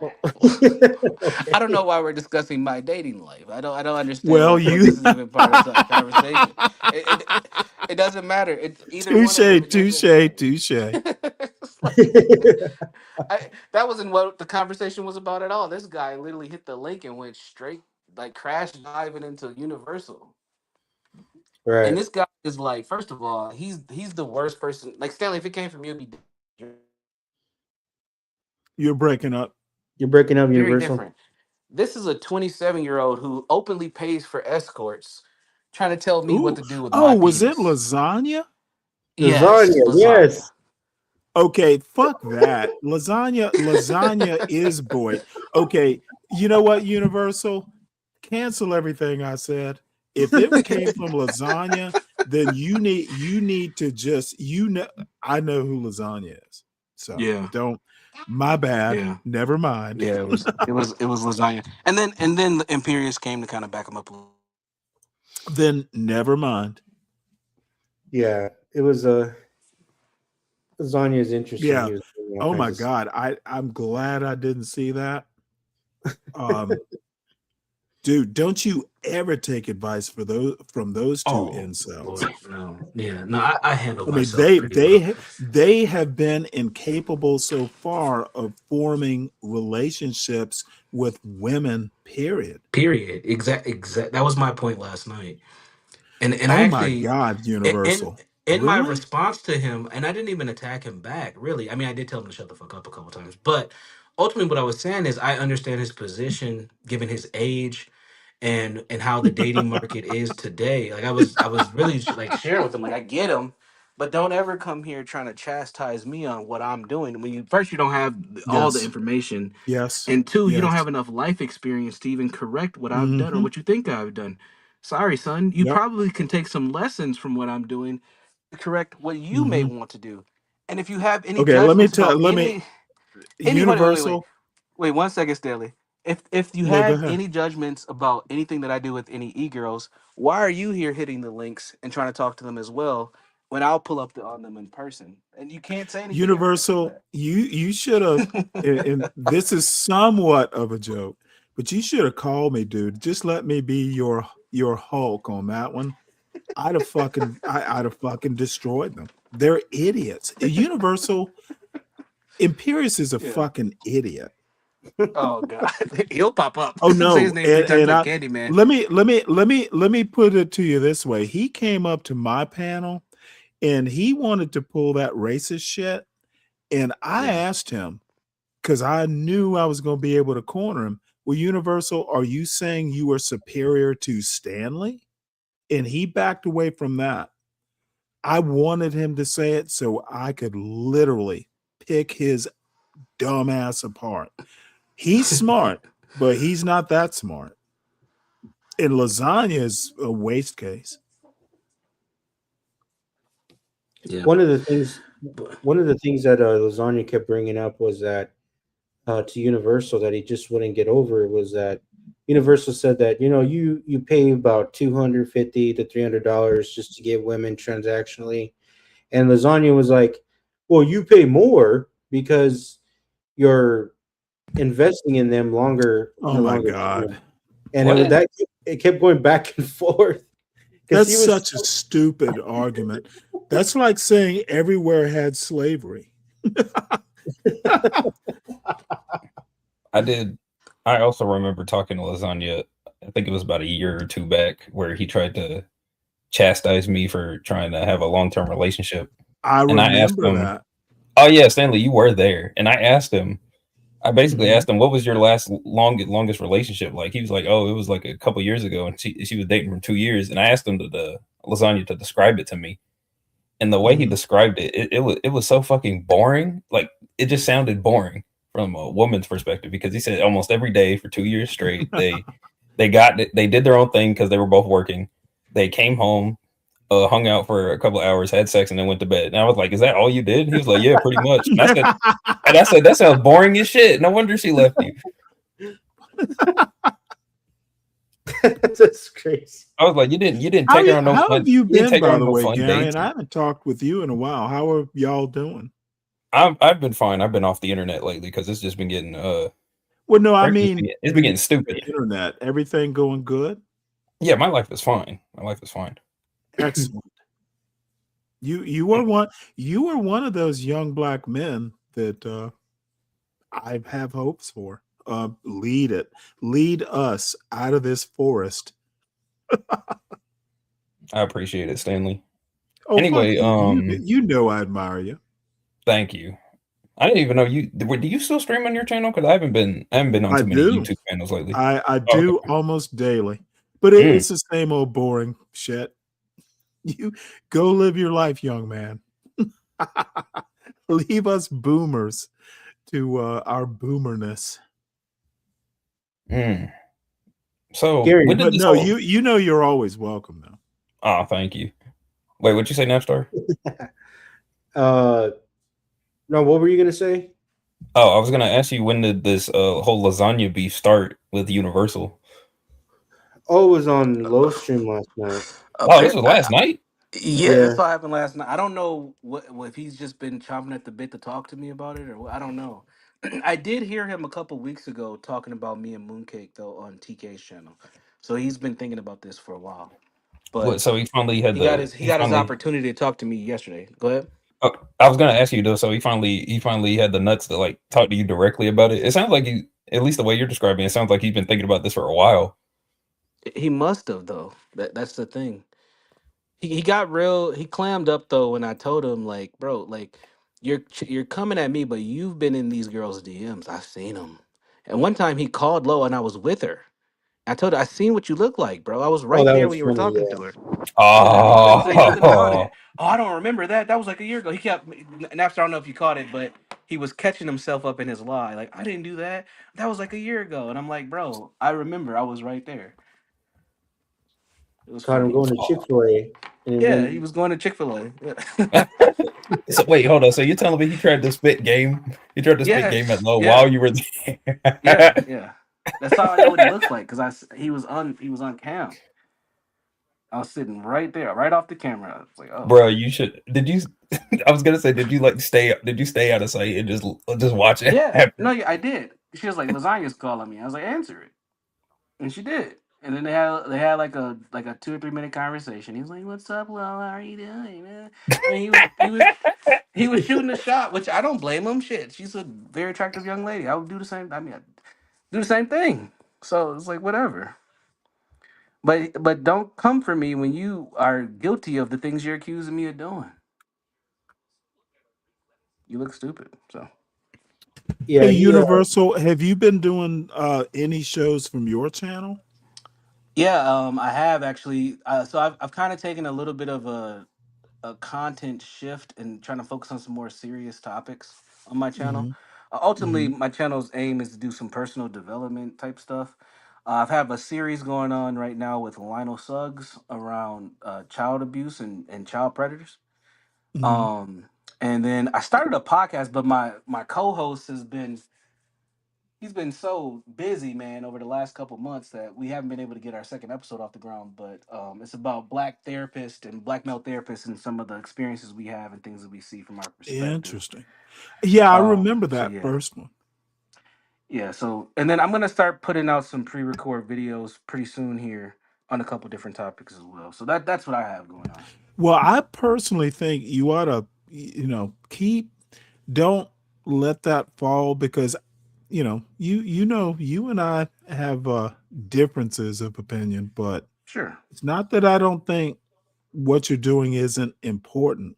Well, I don't okay. know why we're discussing my dating life. I don't understand Well, what you this is even part of the conversation. It doesn't matter. Either one of them. touche, It doesn't touche, matter. touche. It's like, that wasn't what the conversation was about at all. This guy literally hit the link and went straight, like crash diving into Universal. And Right. this guy is like, first of all, he's the worst person. Like Stanley, if it came from you, it'd be You're breaking up. You're breaking up very Universal. different. This is a 27-year-old who openly pays for escorts, trying to tell me what Ooh. to do with Oh, my was it penis. lasagna? Yes, Lasagna, lasagna. yes. Okay, fuck that. Lasagna is boy. Okay, you know what, Universal? Cancel everything I said. If it came from lasagna, then you need to just I know who lasagna is. So Yeah, don't my bad. yeah, Never mind. yeah. It was lasagna, and then the Imperius came to kind of back him up a little. Then never mind. Yeah, it was lasagna is interesting. Yeah. He was doing all Oh kinds my of stuff. god. I'm glad I didn't see that. Um Dude, don't you ever take advice from those two Oh incels. boy, no, yeah, no. I handled I mean, myself pretty well. they have been incapable so far of forming relationships with women. Period. Period. Exact. That was my point last night. And I Oh my actually God, in Universal. in my Really? response to him, and I didn't even attack him back, really. I mean, I did tell him to shut the fuck up a couple times, but ultimately what I was saying is I understand his position given his age and how the dating market is today. Like I was really like sharing with him, like I get him, but don't ever come here trying to chastise me on what I'm doing. When you first, you don't have all the Yes. information, Yes. and two, you don't Yes. have enough life experience to even correct what I've done or Hmm. what you think I've done. Sorry, son. You Yep. probably can take some lessons from what I'm doing to correct what you may Hmm. want to do. And if you have any Okay, judgments about let me anybody, wait. Universal. Wait 1 second, Stanley. If you No, go have ahead. any judgments about anything that I do with any e-girls, why are you here hitting the links and trying to talk to them as well when I'll pull up on them in person? And you can't say anything in reference Universal, to you should have, and this is somewhat of a joke, but you should have called me, dude. Just let me be your Hulk on that one. I'd have fucking destroyed them. They're idiots. Universal Imperius is a that. Yeah. fucking idiot. Oh God, he'll pop up. Oh Say his no, name three times and like I Candyman. let me put it to you this way. He came up to my panel and he wanted to pull that racist shit, and I Yeah. asked him because I knew I was going to be able to corner him. Well, Universal, are you saying you are superior to Stanley? And he backed away from that. I wanted him to say it so I could literally pick his dumb ass apart. He's smart, but he's not that smart. And lasagna is a waste case. Yeah. One of the things, But one of the things that lasagna kept bringing up was that to Universal that he just wouldn't get over was that Universal said that you pay about $250 to $300 just to get women transactionally, and Lasagna was like, well, you pay more because you're investing in them longer in Oh the my longer God. term, and what? it kept going back and forth because That's he was such a stupid argument. That's like saying everywhere had slavery. I did. I also remember talking to Lasagna. I think it was about a year or two back, where he tried to chastise me for trying to have a long term relationship, I and I asked remember him, that. "Oh yeah, Stanley, you were there." And I asked him, I basically Mhm. asked him, "What was your longest relationship like?" He was like, "Oh, it was like a couple years ago, and she was dating for 2 years." And I asked him the Lasagna to describe it to me, and the way he Mhm. described it was so fucking boring. Like it just sounded boring from a woman's perspective because he said almost every day for 2 years straight they did their own thing because they were both working. They came home, hung out for a couple of hours, had sex, and then went to bed. And I was like, "Is that all you did?" He was like, "Yeah, pretty much." And I said, "That sounds boring as shit. No wonder she left you." that's crazy. I was like, "You didn't take her on no How have fun. you You didn't been, take her by on the no way, fun Gary? dates." And I haven't talked with you in a while. How are y'all doing? I've been fine. I've been off the internet lately because it's just been getting Well, no, I frankly mean it's been the getting stupid. internet. Everything going good? Yeah, my life is fine. My life is fine. Excellent. You are one of those young black men that I have hopes for. Lead us out of this forest. I appreciate it, Stanley. Oh, fuck Anyway, you. You know I admire you. thank you. I didn't even know you. Do you still stream on your channel? Because I haven't been on I too many do. YouTube channels lately. I Oh, okay. do almost daily, but Mm. it's the same old boring shit. You go live your life, young man. Leave us boomers to our boomerness. Mm. So when Gary, did But this no, whole? you know you're always welcome though. Oh, thank you. Wait, what'd you say, Napstar? uh, no, what were you gonna say? Oh, I was gonna ask you when did this whole lasagna beef start with Universal? Oh, it was on low stream last night. Oh, this was last night. Yeah, Yeah, that's what happened last night. I don't know if he's just been chomping at the bit to talk to me about it, or what. I don't know. I did hear him a couple weeks ago talking about me and Mooncake though on TK's channel, so he's been thinking about this for a while. What? But So he finally had he he got his finally. opportunity to talk to me yesterday. Go ahead. Oh, I was gonna ask you though. So he finally had the nuts to like talk to you directly about it. It sounds like he, at least the way you're describing it, sounds like he's been thinking about this for a while. He must have though. That's the thing. He got real. He clammed up though when I told him like, bro, like you're coming at me, but you've been in these girls' DMs. I've seen them. And one time he called low, and I was with her. I told her I seen what you look like, bro. I was oh, right that there was when you were funny. talking Yeah, to her. He couldn't say nothing about it. Oh, Oh, I don't remember that. That was like a year ago. He kept Napster. I don't know if you caught it, but he was catching himself up in his lie. Like I didn't do that. That was like a year ago. And I'm like, bro, I remember. I was right there. It was caught him funny. going to Chick-fil-A, and Yeah, he then was going to Chick-fil-A. oh. Yeah. So wait, hold on. So you're telling me he tried to spit game? He tried to spit game at Yes. low Yeah. while you were Yeah. there. Yeah. That's how I know what he looks like because he was on cam. I was sitting right there, right off the camera. I was like, oh. Bro, you should. Did you? I was gonna say, did you like stay? Did you stay out of sight and just watch it Yeah. happen? No, yeah, I did. She was like, lasagna's calling me. I was like, answer it. And she did. And then they had like a 2 or 3 minute conversation. He was like, "What's up, Lo? How are you doing?" I mean, he was shooting a shot, which I don't blame him. Shit, she's a very attractive young lady. I would do the same. I mean, I'd do the same thing. So it's like whatever. But don't come for me when you are guilty of the things you're accusing me of doing. You look stupid. So Hey, yeah, he Universal, have you been doing any shows from your channel? yeah, I have actually. So I've kind of taken a little bit of a content shift and trying to focus on some more serious topics on my channel. Hmm. Ultimately, Hmm. my channel's aim is to do some personal development type stuff. I've have a series going on right now with Lionel Suggs around child abuse and child predators. Hmm. Um, and then I started a podcast, but my co-host has been he's been so busy, man, over the last couple months that we haven't been able to get our second episode off the ground. But it's about black therapists and black male therapists and some of the experiences we have and things that we see from our perspective. Interesting. Yeah, I remember So that yeah, first one. yeah. So and then I'm gonna start putting out some pre-record videos pretty soon here on a couple different topics as well. So that's what I have going on. Well, I personally think you ought to, don't let that fall because, you and I have differences of opinion, but Sure. it's not that I don't think what you're doing isn't important.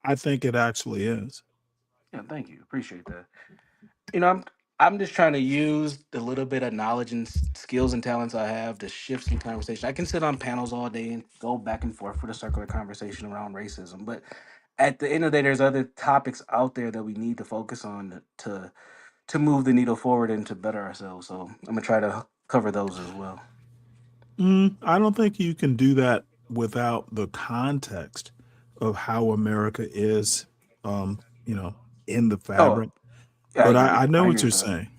I think it actually is. Yeah. Thank you. Appreciate that. You know, I'm just trying to use the little bit of knowledge and skills and talents I have to shift some conversation. I can sit on panels all day and go back and forth with a circular conversation around racism, but at the end of the day, there's other topics out there that we need to focus on to move the needle forward and to better ourselves. So I'm gonna try to cover those as well. I don't think you can do that without the context of how America is, um, you know, in the Oh, fabric. yeah, I But agree. I know I what agree you're with that. saying.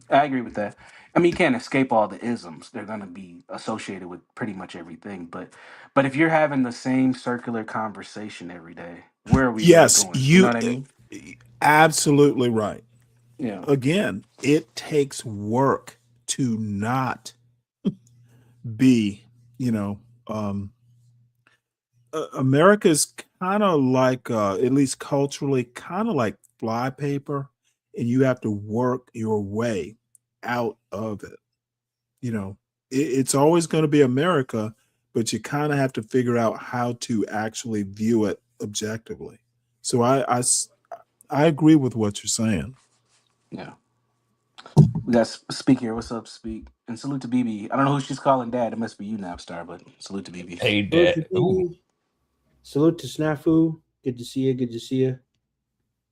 I agree with that. I mean, you can't escape all the isms. They're going to be associated with pretty much everything. But if you're having the same circular conversation every day, where are we really Yes, going? You know what I mean? absolutely right. Yeah. Again, it takes work to not be, you know, um, America's kind of like, at least culturally, kind of like flypaper, and you have to work your way out of it. It's always going to be America, but you kind of have to figure out how to actually view it objectively. So I agree with what you're saying. Yeah. We got Speak here. What's up, Speak? And salute to BB. I don't know who she's calling dad. It must be you, Napstar, but salute to BB. Hey, Salute to Dad. Ooh, BB. Salute to Snafu. Good to see you. Good to see you.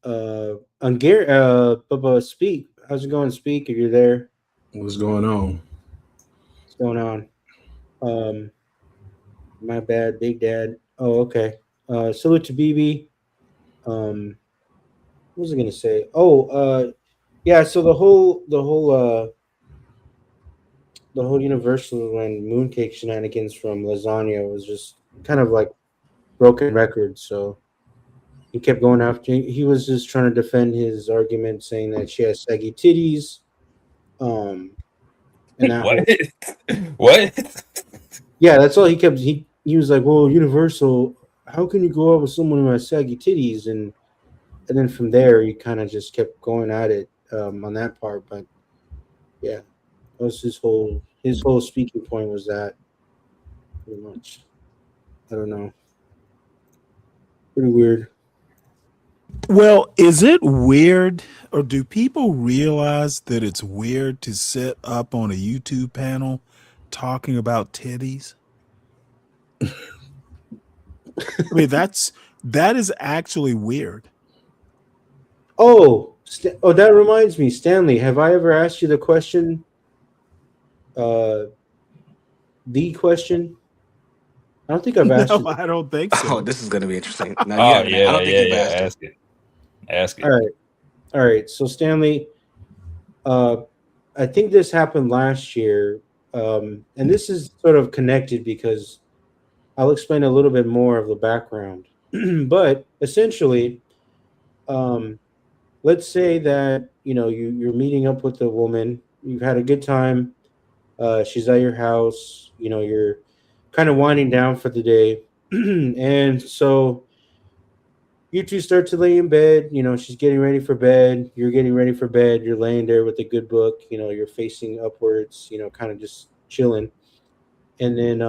Bubba, Speak. How's it going, Speak? If you're there, What's going on? what's going on? Um, my bad, Big Dad. Oh, okay. Salute to BB. What was I gonna say? Yeah. So the whole Universal and Mooncake shenanigans from Lasagna was just kind of like broken record. So he kept going after. He was just trying to defend his argument, saying that she has saggy titties. Um, and that what? whole What? yeah, that's all he kept. He was like, well, Universal, how can you go out with someone who has saggy titties? And then from there, he kind of just kept going at it on that part. But yeah, that was his whole speaking point was that pretty much. I don't know. Pretty weird. Well, is it weird, or do people realize that it's weird to sit up on a YouTube panel talking about titties? I mean, that is actually weird. That reminds me, Stanley. Have I ever asked you the question? Uh, the question. I don't think I've asked No, you. I don't think Oh, so. this is gonna be interesting. No, you Oh haven't. I yeah, don't think yeah, you've yeah. asked it. Ask it. Ask All it. right, all right. So Stanley, uh, I think this happened last year, and this is sort of connected because I'll explain a little bit more of the background. But essentially, um, let's say that you're meeting up with a woman. You've had a good time. She's at your house. You're kind of winding down for the day, and so you two start to lay in bed. She's getting ready for bed. You're getting ready for bed. You're laying there with a good book. You're facing upwards. Kind of just chilling. And then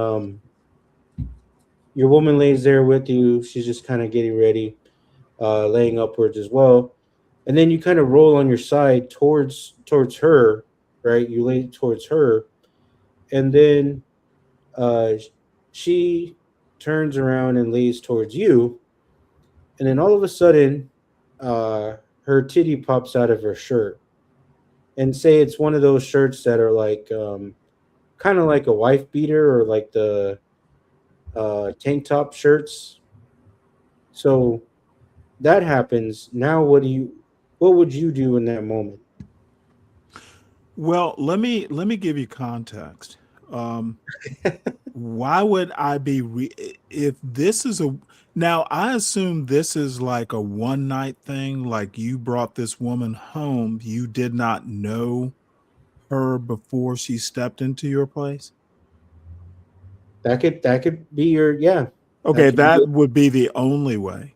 your woman lays there with you. She's just kind of getting ready, laying upwards as well. And then you kind of roll on your side towards her, right? You lay towards her, and then uh, she turns around and lays towards you, and then all of a sudden, her titty pops out of her shirt, and say it's one of those shirts that are like kind of like a wife beater or like the tank top shirts. So that happens. Now, what would you do in that moment? Well, let me give you context. Um, why would I be if this is a now I assume this is like a one night thing, like you brought this woman home, you did not know her before she stepped into your place? That could be your yeah. That Okay, could be that it. would be the only way.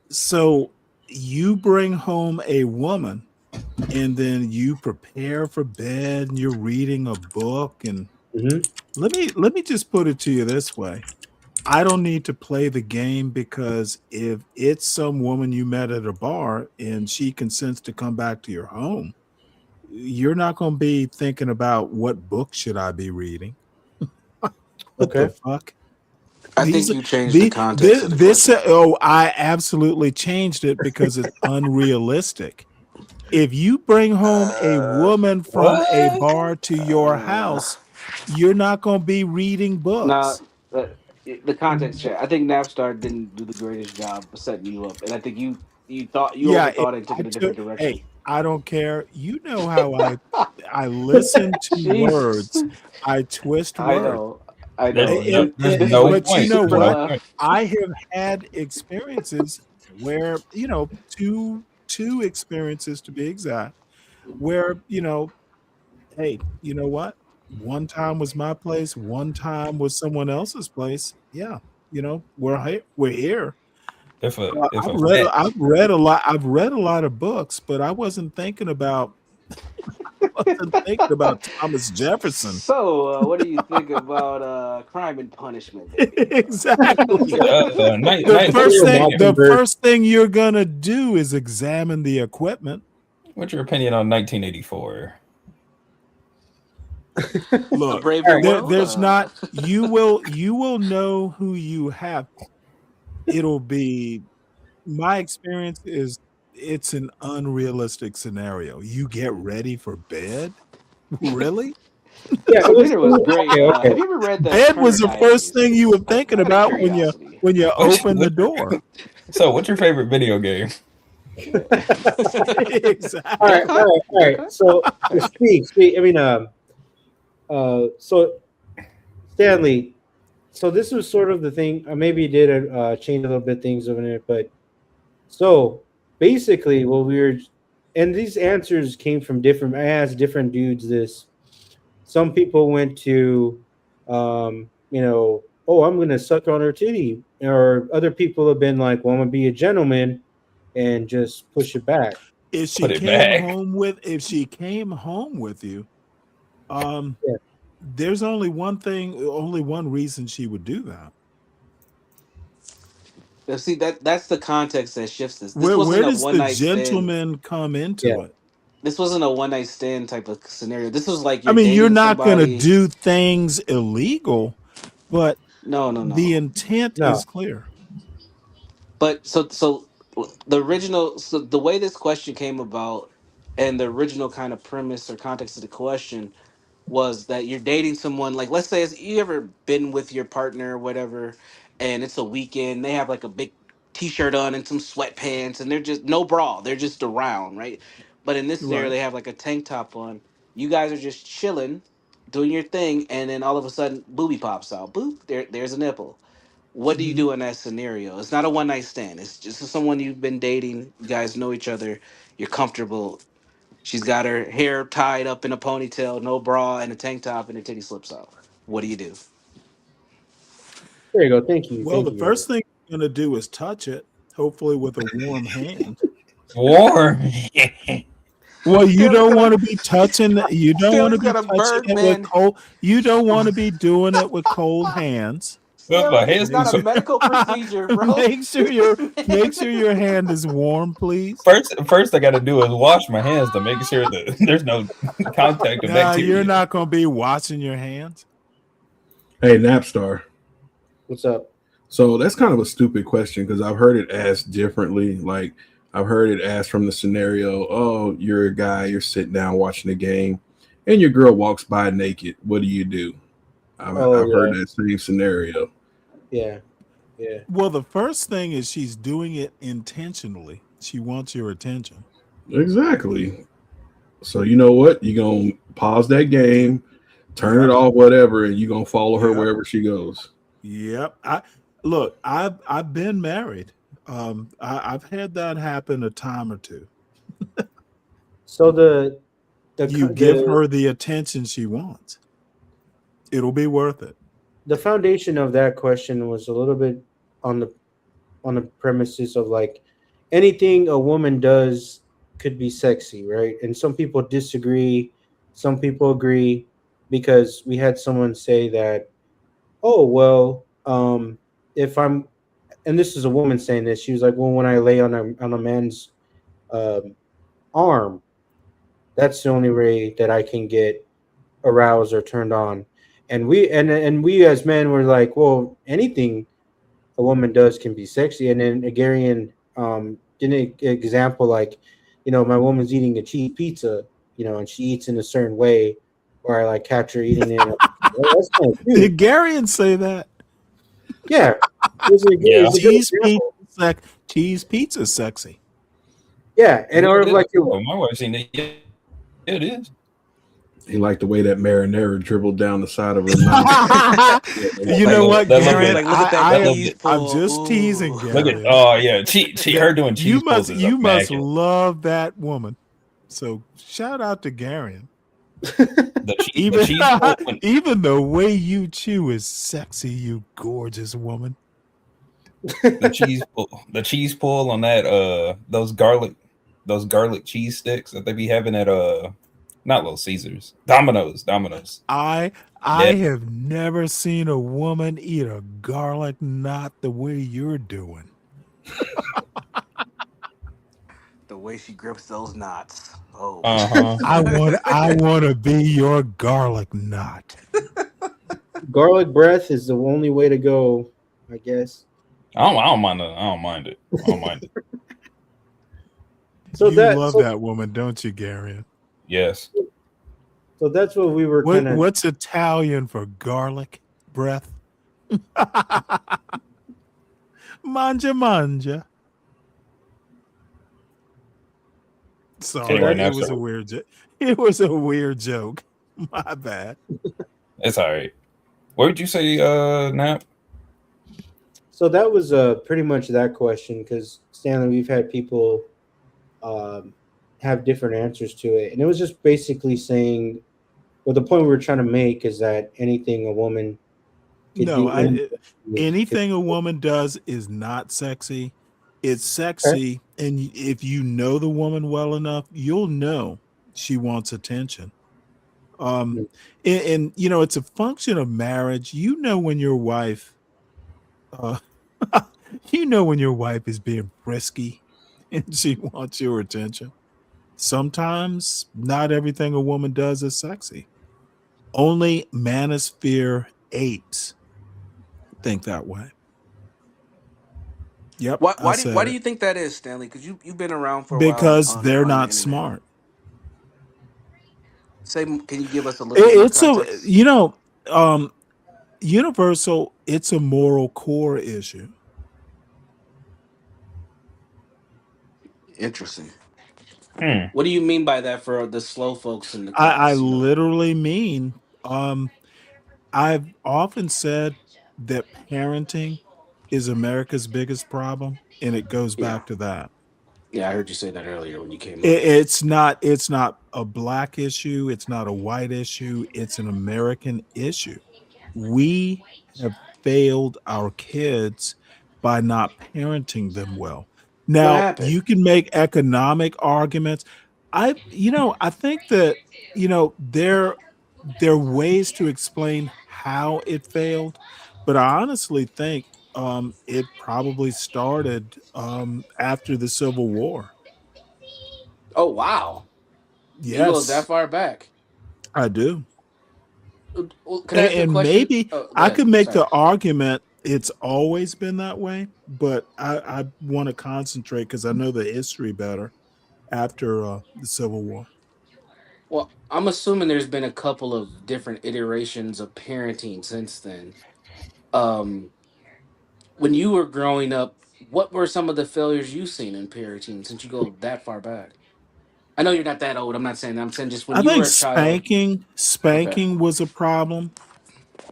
So you bring home a woman and then you prepare for bed and you're reading a book, and Hmm. let me just put it to you this way. I don't need to play the game, because if it's some woman you met at a bar and she consents to come back to your home, you're not going to be thinking about what book should I be reading. What the Okay. fuck? I These think you changed the the context this, of the this question. oh, I absolutely changed it because it's unrealistic. If you bring home a Uh, woman from a What? bar to your uh, house, you're not going to be reading nah, books. uh, the context check. I think Napstar didn't do the greatest job of setting you up, and I think you thought you Yeah, if overthought it and took I it a different took direction. hey, I don't care. You know how I listen to Jesus, words. I twist I words. know, I There's know. no. And, You There's this is no like but you point. know super No what? point. left. I have had experiences where, two experiences to be exact, where, hey, you know what? One time was my place, one time was someone else's place. Yeah, we're here. If a if I've a read fat I've read a lot. I've read a lot of books, but I wasn't thinking about wasn't thinking about Thomas Jefferson. So, what do you think about Crime and Punishment, baby? Exactly. Night, The night, what's first your thing, opinion? the Mockingbird. first thing you're gonna do is examine the equipment. What's your opinion on 1984? A Look, Brave New World. there's not. You will know who you have. It'll be. My experience is it's an unrealistic scenario. You get ready for bed. Really? Yeah, it was. Sabrina was great. Okay, okay. Have you ever read the Bed Turner was the first Diaries? thing you were Out thinking of about curiosity. when you What's, open the what's your, door. so, what's your favorite video game? All Exactly. right, Okay. all right, all right. Okay. So Okay. speak. I mean, so Stanley. So this was sort of the thing. Maybe you did change a little bit things over there, but so basically, what we were, and these answers came from different. I asked different dudes this. Some people went to, oh, I'm gonna suck on her titty, or other people have been like, well, I'm gonna be a gentleman and just push it back. If she Put it came back. home with you, um, Yeah. there's only one reason she would do that. Now, see that's the context that shifts this. This Where wasn't a does one the night stand. gentleman come Yeah. into it? This wasn't a one night stand type of scenario. This was like I you're mean, you're dating not going to somebody. do things illegal, but No, no, the no. intent No. is clear. But so the original, so the way this question came about, and the original kind of premise or context of the question was that you're dating someone, like, let's say you ever been with your partner or whatever, and it's a weekend, they have like a big t-shirt on and some sweatpants, and they're just no bra, they're just around, right? But in this scenario Right. they have like a tank top on. You guys are just chilling, doing your thing, and then all of a sudden booby pops out. Boop, there's a nipple. What do you Mhm. do in that scenario? It's not a one night stand. It's just someone you've been dating. You guys know each other. You're comfortable. She's got her hair tied up in a ponytail, no bra, and a tank top, and her titty slips out. What do you do? There you go. Thank you. Well, Thank the you. first thing you're going to do is touch it, hopefully with a warm hand. War. Well, you Stanley's don't got want a to be touching it. You don't want to Stanley's be got a touching it with Birdman. cold. You don't want to be doing it with cold hands. Well, my Stanley's head's too got a cold. medical procedure, bro. Make sure your hand is warm, please. First, I got to do is wash my hands to make sure that there's no contact of Nah, you're bacteria. not going to be washing your hands. Hey, Napstar. What's up? So that's kind of a stupid question because I've heard it asked differently. Like I've heard it asked from the scenario, oh, you're a guy, you're sitting down watching the game, and your girl walks by naked. What do you do? Oh I've heard yeah, that same scenario. yeah, yeah. Well, the first thing is she's doing it intentionally. She wants your attention. Exactly. So you know what? You're gonna pause that game, turn it Yep. off, whatever, and you're gonna follow her Yep. wherever she goes. Yep. I've been married. I've had that happen a time or two. So the You co- give the her the attention she wants. It'll be worth it. the foundation of that question was a little bit on the premises of like anything a woman does could be sexy, right? And some people disagree, some people agree, because we had someone say that, oh well, if I'm, and this is a woman saying this, she was like, well, when I lay on a man's um, arm, that's the only way that I can get aroused or turned on. And we as men were like, well, anything a woman does can be sexy. And then Agarian did an example like, my woman's eating a cheese pizza, and she eats in a certain way, or I like catch her eating it. Well, that's kind of cute. Did Garian say that? Yeah, it's a Yeah. good Cheese pizza, example. cheese pizza, sexy. Yeah, and Yeah, or it is. like Oh, my wife's seen it. Yeah, it is. He liked the way that marinara dribbled down the side of her mouth. You know what, That little Garian? bit- Like, look at that I am. cheese I'm pull. just teasing, Ooh. Look at Garian. oh yeah, her doing cheese You pulls is must immaculate. love that woman. So shout out to Garian. The Even cheese pull, when, even the way you chew is sexy, you gorgeous woman. the cheese pull on that those garlic cheese sticks that they be having at Not Little Caesars. Domino's. I Yeah. have never seen a woman eat a garlic knot the way you're doing. The way she grips those knots. Oh Uh boy. huh. I want to be your garlic knot. Garlic breath is the only way to go, I guess. I don't mind it. I don't mind it. I don't mind it. So You that love so, that woman, don't you, Gary? Yes. so that's what we were kind of. What's Italian for garlic breath? Manja manja. Sorry, Anyway, it now was a start. weird joke. It was a weird joke. My bad. It's all right. What would you say, Nap? So that was pretty much that question because Stanley, we've had people um, have different answers to it, and it was just basically saying, well, the point we were trying to make is that anything a woman could No, do, could, anything a woman does is not sexy. It's okay. sexy, and if you know the woman well enough, you'll know she wants attention. Um, and you know, it's a function of marriage. You know when your wife, uh, you know when your wife is being frisky, and she wants your attention. Sometimes not everything a woman does is sexy. Only manosphere apes think that way. Yep, I Why said do it. you think that is, Stanley? Because you've been around for a while Because they're on the not internet. smart. Can you give us a little bit more It's a context? um universal, it's a moral core issue. Interesting. Hmm. What do you mean by that for the slow folks in the I class? literally mean I've often said that parenting is America's biggest problem, and it goes Yeah, back to that. yeah. I heard you say that earlier when you came up. It's not a black issue, it's not a white issue, it's an American issue. We have failed our kids by not parenting them well. What Now, happened? you can make economic arguments. I think that, there are ways to explain how it failed, but I honestly think it probably started after the Civil War. Oh wow, it goes that Yes, far back. I do. Well, could I ask you a And question? maybe Oh, go I ahead. could make Sorry. the argument it's always been that way, but I want to concentrate because I know the history better after the Civil War. Well, I'm assuming there's been a couple of different iterations of parenting since then. Um, when you were growing up, what were some of the failures you've seen in parenting since you go that far back? I know you're not that old. I'm not saying that. I'm saying just when I you were think a child. Okay. spanking was a problem.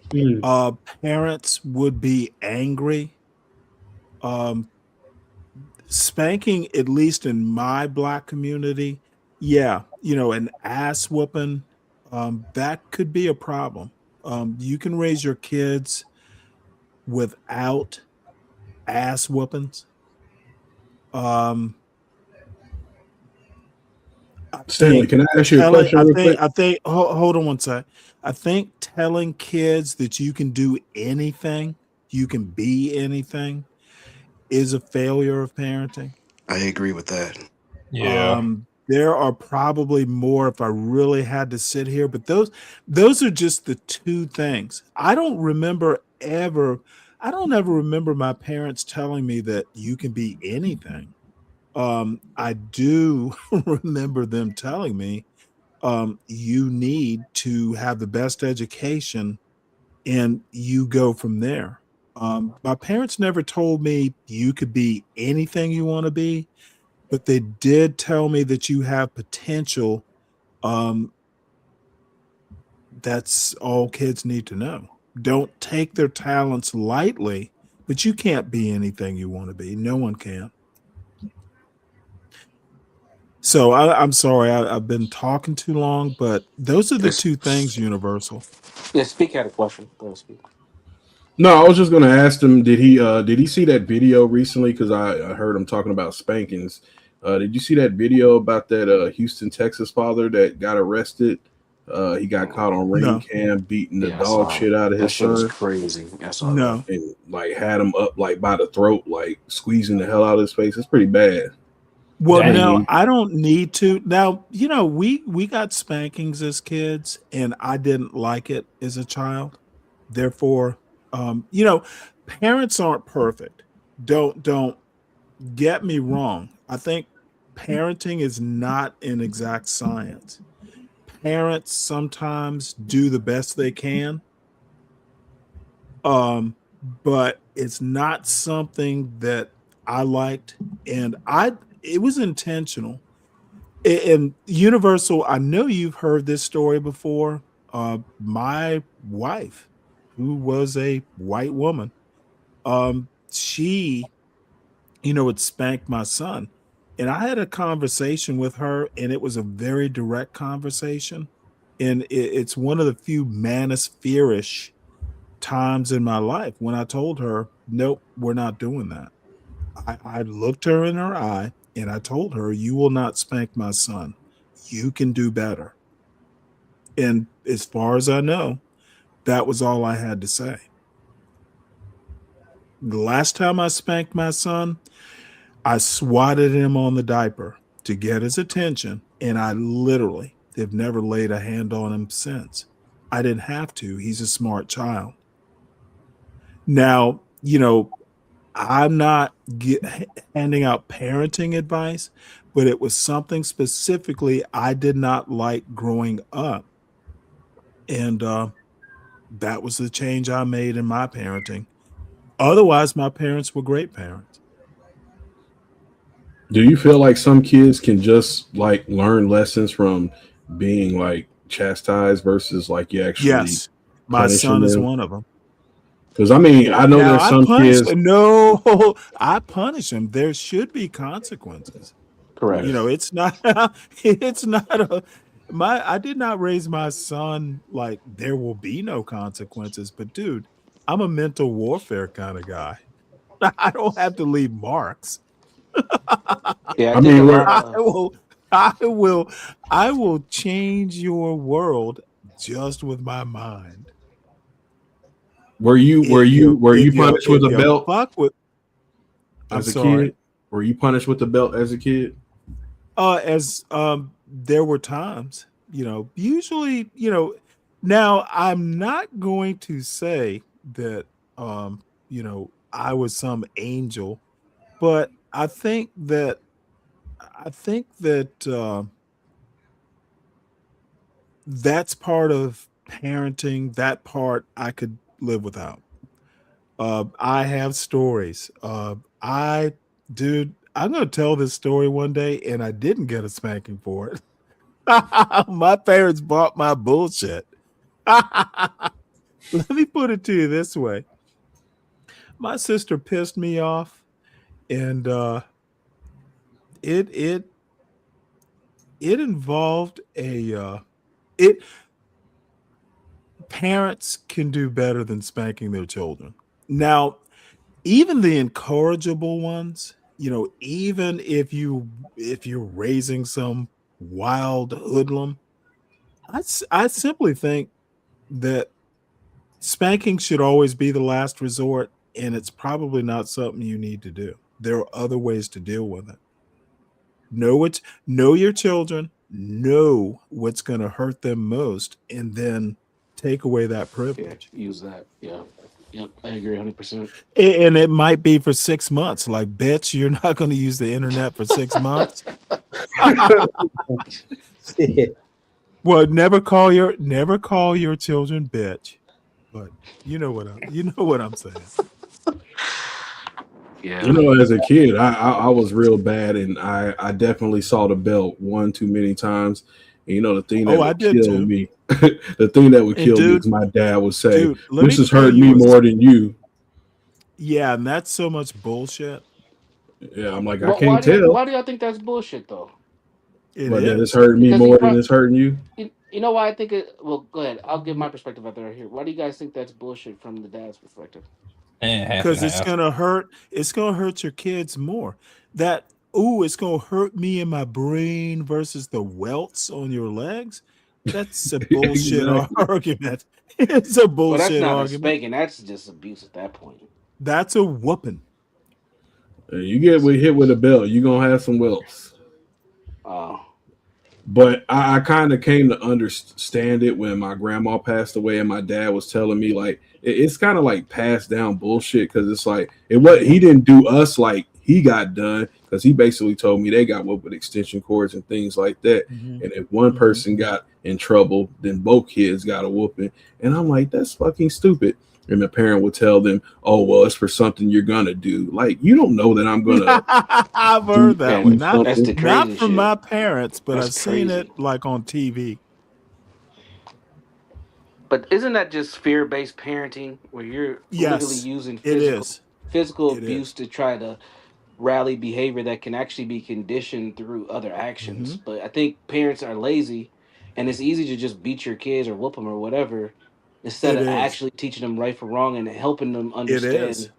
Mm, Parents would be angry. Um, Spanking, at least in my black community, yeah, an ass whooping, that could be a problem. You can raise your kids without ass whoopings. Um, I Stanley, think can I ask you a question real quick? hold on one sec. I think telling kids that you can do anything, you can be anything, is a failure of parenting. I agree with that. Yeah. There are probably more if I really had to sit here, but those are just the two things. I don't ever remember my parents telling me that you can be anything. I do remember them telling me you need to have the best education and you go from there. My parents never told me you could be anything you want to be, but they did tell me that you have potential. Um, that's all kids need to know. Don't take their talents lightly, but you can't be anything you want to be. No one can. So I'm sorry, I've been talking too long, but those are the Yes. two things universal. Yeah, speak had a question. Go ahead, speak. No, I was just going to ask him, did he see that video recently? Because I heard him talking about spankings. Did you see that video about that Houston, Texas father that got arrested? He got caught on ring No, cam beating the Yeah, I dog saw it. shit out of That his shit was son crazy. I saw that. no. and like had him up like by the throat, like squeezing the hell out of his face. It's pretty bad. It's Well, pretty Dang. no, mean. I don't need to. Now, we got spankings as kids, and I didn't like it as a child. Therefore, you know, parents aren't perfect. Don't get me wrong. I think parenting is not an exact science. Parents sometimes do the best they can, um, but it's not something that I liked, and I it was intentional. And Universal, I know you've heard this story before. My wife, who was a white woman, she, would spank my son. And I had a conversation with her, and it was a very direct conversation. And it's one of the few manosphere-ish times in my life when I told her, nope, we're not doing that. I looked her in her eye and I told her, you will not spank my son. You can do better. And as far as I know, that was all I had to say. The last time I spanked my son, I swatted him on the diaper to get his attention, and I literally have never laid a hand on him since. I didn't have to. He's a smart child. Now, I'm not handing out parenting advice, but it was something specifically I did not like growing up. And that was the change I made in my parenting. Otherwise, my parents were great parents. Do you feel like some kids can just like learn lessons from being like chastised versus like you actually Yes, my punishing son is them? one of them. Because I mean, Yeah. I know Now there's I some punish kids. them. No, I punish them. There should be consequences. Correct. It's not. It's not a. I did not raise my son like there will be no consequences. But dude, I'm a mental warfare kind of guy. I don't have to leave marks. Yeah, I I think a mean, lot where I of will. I will. I will change your world just with my mind. were you were If you you were if you you punished with if a you belt fuck with. I'm as a sorry. kid? Were you punished with a belt as a kid? As there were times, usually, now I'm not going to say that I was some angel, but I think that that's part of parenting. That part I could live without. I have stories. Dude, I'm gonna tell this story one day, and I didn't get a spanking for it. My parents bought my bullshit. Let me put it to you this way. My sister pissed me off, and it it it involved a it parents can do better than spanking their children. Now, even the incorrigible ones, even if you're raising some wild hoodlum, I simply think that spanking should always be the last resort, and it's probably not something you need to do. There are other ways to deal with it. Know your children, know what's going to hurt them most, and then take away that yeah, privilege. use that. Yeah. Yep. I agree 100%. And it might be for 6 months. Like, bitch, you're not going to use the internet for 6 months. Shit. Well, never call your children bitch. But you know what I'm saying. You Yeah. know, as a kid, I was real bad, and I definitely saw the belt one too many times. And you know, the thing Oh, that I would did kill too. me, the thing that would And kill me dude, is my dad would say, dude, let me "This has tell hurt you me a more than you." yeah, and that's so much bullshit. Yeah, I'm like, I Why, can't tell, why do y'all think that's bullshit though? It but that it's is. hurting me Because more than it's hurting you. you know why I think it. Well, go ahead. I'll give my perspective out there here. Why do you guys think that's bullshit from the dad's perspective? Half and Because it's half. gonna hurt. It's gonna hurt your kids more. That ooh, it's gonna hurt me in my brain versus the welts on your legs. That's a bullshit Exactly. argument. It's a Well, that's bullshit not a argument. spanking. That's just abuse at that point. That's a whooping. You get hit with a belt, you're gonna have some welts. Oh, But I kind of came to understand it when my grandma passed away, and my dad was telling me like it's kind of like passed down bullshit because it's like it what he didn't do us like he got done because he basically told me they got whooped with extension cords and things like that. Mhm. And if one Mhm. person got in trouble, then both kids got a whooping. And I'm like, that's fucking stupid. And the parent would tell them, "Oh well, it's for something you're gonna do." Like you don't know that I'm gonna I've do heard that yeah, one. do Not that's something. the not crazy from shit. my parents, but That's I've seen it crazy. like on TV. But isn't that just fear-based parenting, where you're literally Yes, using it physical is. physical It is. abuse to try to rally behavior that can actually be conditioned through other actions? Hmm. But I think parents are lazy, and it's easy to just beat your kids or whoop them or whatever, instead It of is. actually teaching them right from wrong and helping them It is. understand,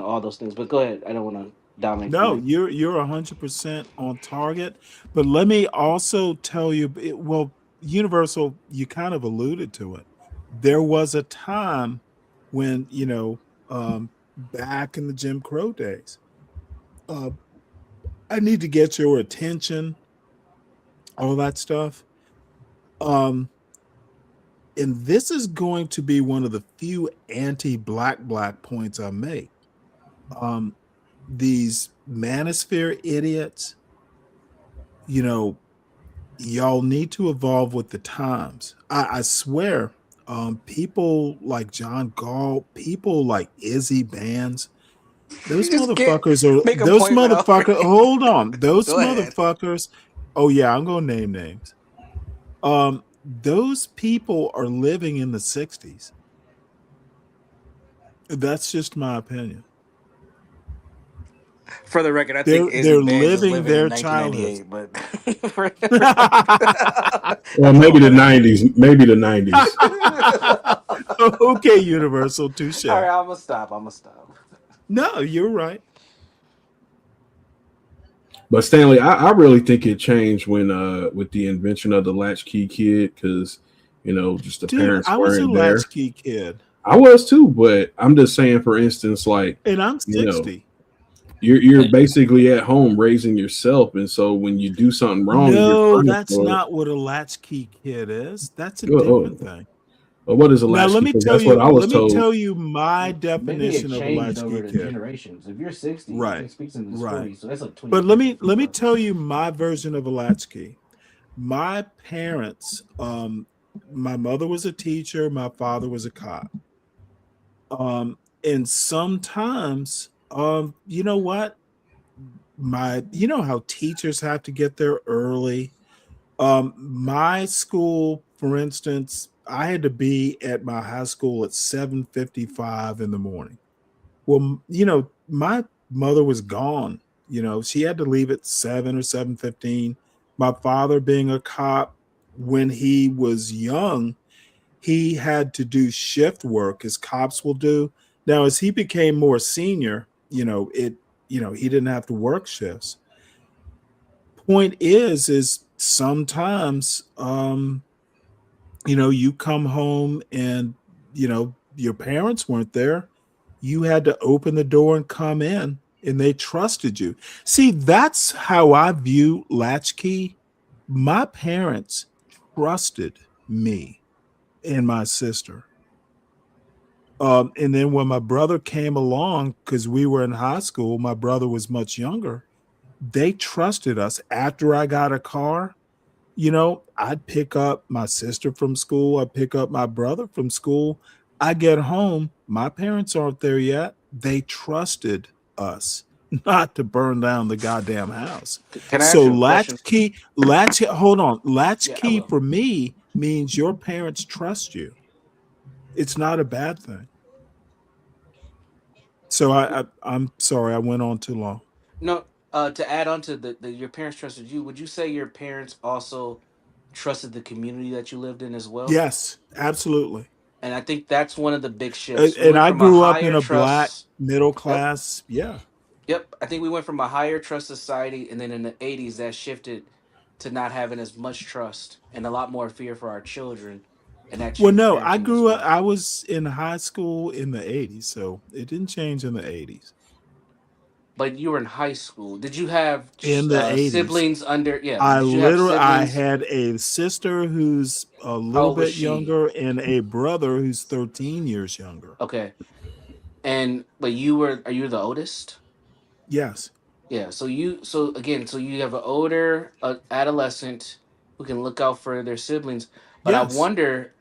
all those things. But go ahead. I don't want to dominate the No, mic. you're 100% on target. But let me also tell you, well, Universal, you kind of alluded to it. There was a time when, back in the Jim Crow days, uh, I need to get your attention, all that stuff. Um, and this is going to be one of the few anti-black points I make. Um, these manosphere idiots, you know, y'all need to evolve with the times. I swear, people like John Gall, people like Izzy Bands, You just can't make a those point without. motherfuckers. Hold on, those Go ahead. motherfuckers. Oh yeah, I'm gonna name names. Those people are living in the '60s. That's just my opinion. For the record, I think Izzy They're Bands is living living in their childhoods. 1998, but Well, that's maybe all the right. '90s, maybe the '90s. Okay, Universal, touche. All right, I'm gonna stop. I'm gonna stop. No, you're right. But Stanley, I really think it changed when with the invention of the latchkey kid because just the Dude, parents I was a weren't there. latchkey kid, I was too, but I'm just saying, for instance, like and I'm you know, 60. you're basically at home raising yourself, and so when you do something wrong and you're No, punished that's for it, not what a latchkey kid is. That's a oh, different oh, thing. well, what is a Now latchkey? Because that's what I was let me told. tell you my Maybe it definition of a changed over latchkey the kid. generations. If you're 60, I Right, think speaks in his right. 40s, so that's like 20 But years difference. let me tell you my version of a latchkey. My parents, my mother was a teacher, my father was a cop. And sometimes, you know what? You know how teachers have to get there early. My school, for instance, I had to be at my high school at 7:55 in the morning. Well, my mother was gone. She had to leave at 7 or 7:15. My father, being a cop, when he was young, he had to do shift work as cops will do. Now, as he became more senior, he didn't have to work shifts. Point is sometimes, you come home and, your parents weren't there. You had to open the door and come in, and they trusted you. See, that's how I view latchkey. My parents trusted me and my sister. And then when my brother came along, because we were in high school, my brother was much younger. They trusted us. After I got a car, I'd pick up my sister from school. I'd pick up my brother from school. I get home. My parents aren't there yet. They trusted us not to burn down the goddamn house. Can I ask So you a question? hold on. Yeah, I Latchkey will. for me means your parents trust you. It's not a bad thing. So I'm sorry, I went on too long. No, to add on to the your parents trusted you, would you say your parents also trusted the community that you lived in as well? Yes, absolutely. And I think that's one of the big shifts. We And went I from a grew up in higher a black trust. middle Yep. class. Yeah. Yep, I think we went from a higher trust society, and then in the '80s that shifted to not having as much trust and a lot more fear for our children, and that Well, changed no, I parenting as grew up. well. I was in high school in the '80s, so it didn't change in the '80s. But you were in high school. Did you have In the '80s, siblings under? Yeah, but I did you have literally I siblings? had a sister who's a How little old was bit she? younger and a brother who's 13 years younger. Okay, and but you were are you the oldest? Yes. Yeah. So you have an older adolescent who can look out for their siblings. But Yes.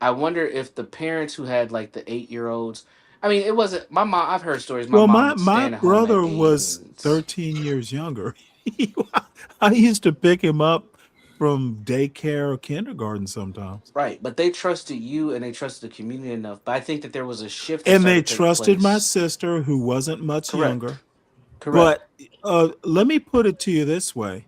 I wonder if the parents who had like the 8 year olds. I mean, it wasn't my mom. I've heard stories. My Well, mom my would stay my in the home at brother 8, was and 13 years younger. I used to pick him up from daycare or kindergarten sometimes. right. But they trusted you and they trusted the community enough. But I think that there was a shift that And they started to take trusted my place. sister who wasn't much Correct. younger. Correct. But let me put it to you this way.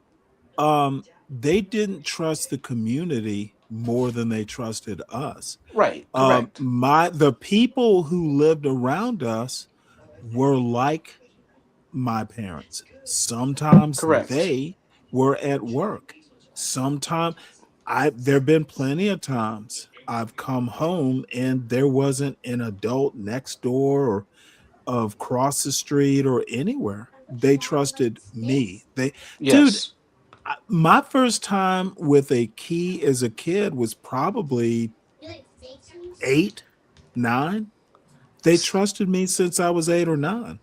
They didn't trust the community more than they trusted us. Right. Correct. My the people who lived around us were like my parents. Sometimes Correct. they were at work. Sometimes I there've been plenty of times I've come home and there wasn't an adult next door or of cross the street or anywhere. They trusted me. Dude, Yes. my first time with a key as a kid was probably 8, 9. They trusted me since I was 8 or 9.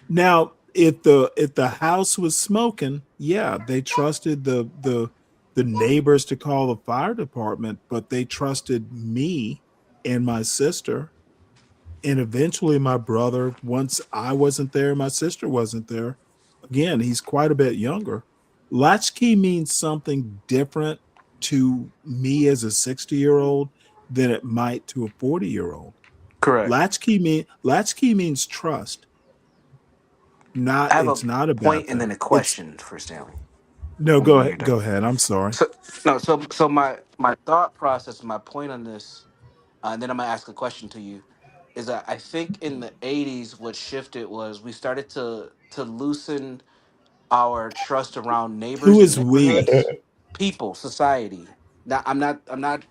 Now, if the house was smoking, yeah, they trusted the neighbors to call the fire department, but they trusted me and my sister and eventually my brother. Once I wasn't there, my sister wasn't there. Again, he's quite a bit younger. Latchkey means something different to me as a 60-year-old than it might to a 40-year-old. Correct. Latchkey means trust. I Not have a It's not a bad point and then thing. a It's question for Stanley no, when go you're ahead. done. Go ahead. I'm sorry. So no, so my thought process, my point on this, and then I'm gonna ask a question to you, is that I think in the '80s what shifted was we started to loosen our trust around Who neighbors and is we? neighborhoods, people, society. Now I'm not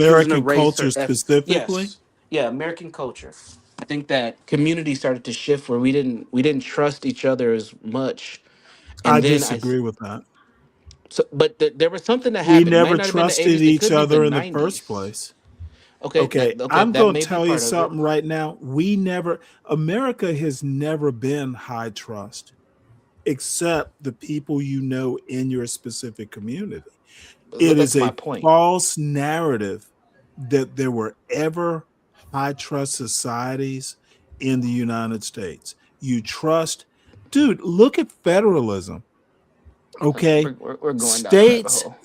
choosing a American race culture or F. specifically? Yes, yeah, American culture. I think that community started to shift where we didn't trust each other as much, I and then disagree with that. but there was something that We happened. It might never not have been the trusted '80s. It each could be the other in the first '90s. place. Okay, Okay, okay, I'm that going may to be tell you part of it. something right now. America has never been high trust except the people you know in your specific community. But It is that's my a point. false narrative that there were ever high trust societies in the United States. You trust, dude, look at federalism. Okay. We're going down a rabbit hole.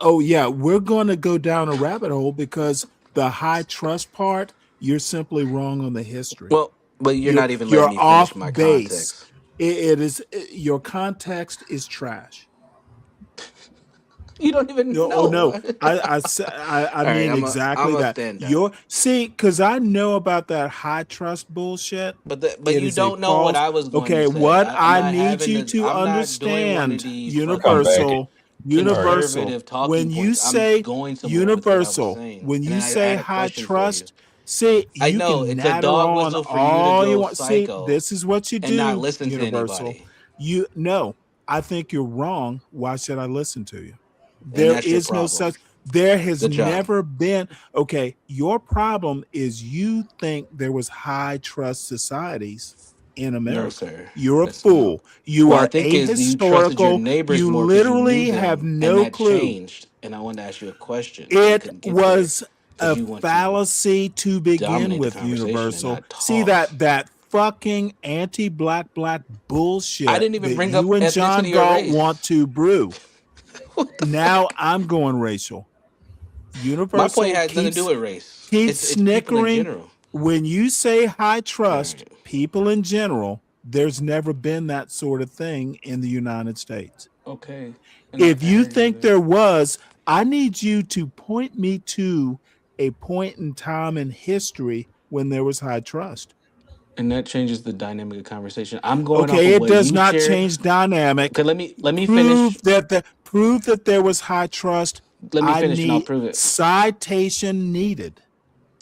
Oh, yeah, we're going to go down a rabbit hole because the high trust part, you're simply wrong on the history. Well, but you're You're not even letting you're me finish off my base. context. Your context is trash. You don't even No, oh know. no, I All right, mean I'm exactly a that. stand down. Your see, because I know about that high trust bullshit. But It you is a don't know what false. I was going to Okay, say. what I'm I not need having you this. to I'm not doing one of understand, these We'll come fucking back. All right. Universal. conservative talking When you points. I'm say going somewhere with what I was universal, saying, when and you then I say had a high question for you. trust, see, I you know can it's a natter dog on whistle for you to all you go want. See, psycho this is what you and not do, listen to Universal. anybody, You no, I think you're wrong. Why should I listen to you? and There that's your is no problem. such, there has Good job. never been. Okay, your problem is you think there was high trust societies in No, America. sir. You're a That's no. fool. You What I are think is you trusted your ahistorical. neighbors You more because you knew literally have them, and no that clue. changed. And I wanted to ask you a question, and you It couldn't get there was because a you want to fallacy to begin dominate the with, conversation and Universal. not See talk. that fucking anti-black I bullshit didn't even that bring up you and John ethnicity or Galt want race. to brew. What the Now fuck? I'm going racial. My point Universal has nothing to do with race. keeps It's people in snickering. general. When you say high All trust, right. people in general, there's never been that sort of thing in the United States. Okay. And If I you heard you think there. there was, I need you to point me to a point in time in history when there was high trust. And that changes the dynamic of conversation. I'm going off Okay, of it what does you not shared. change dynamic. Okay, let me finish. Prove that there was high trust. Let me I finish, and I'll need prove it. citation needed.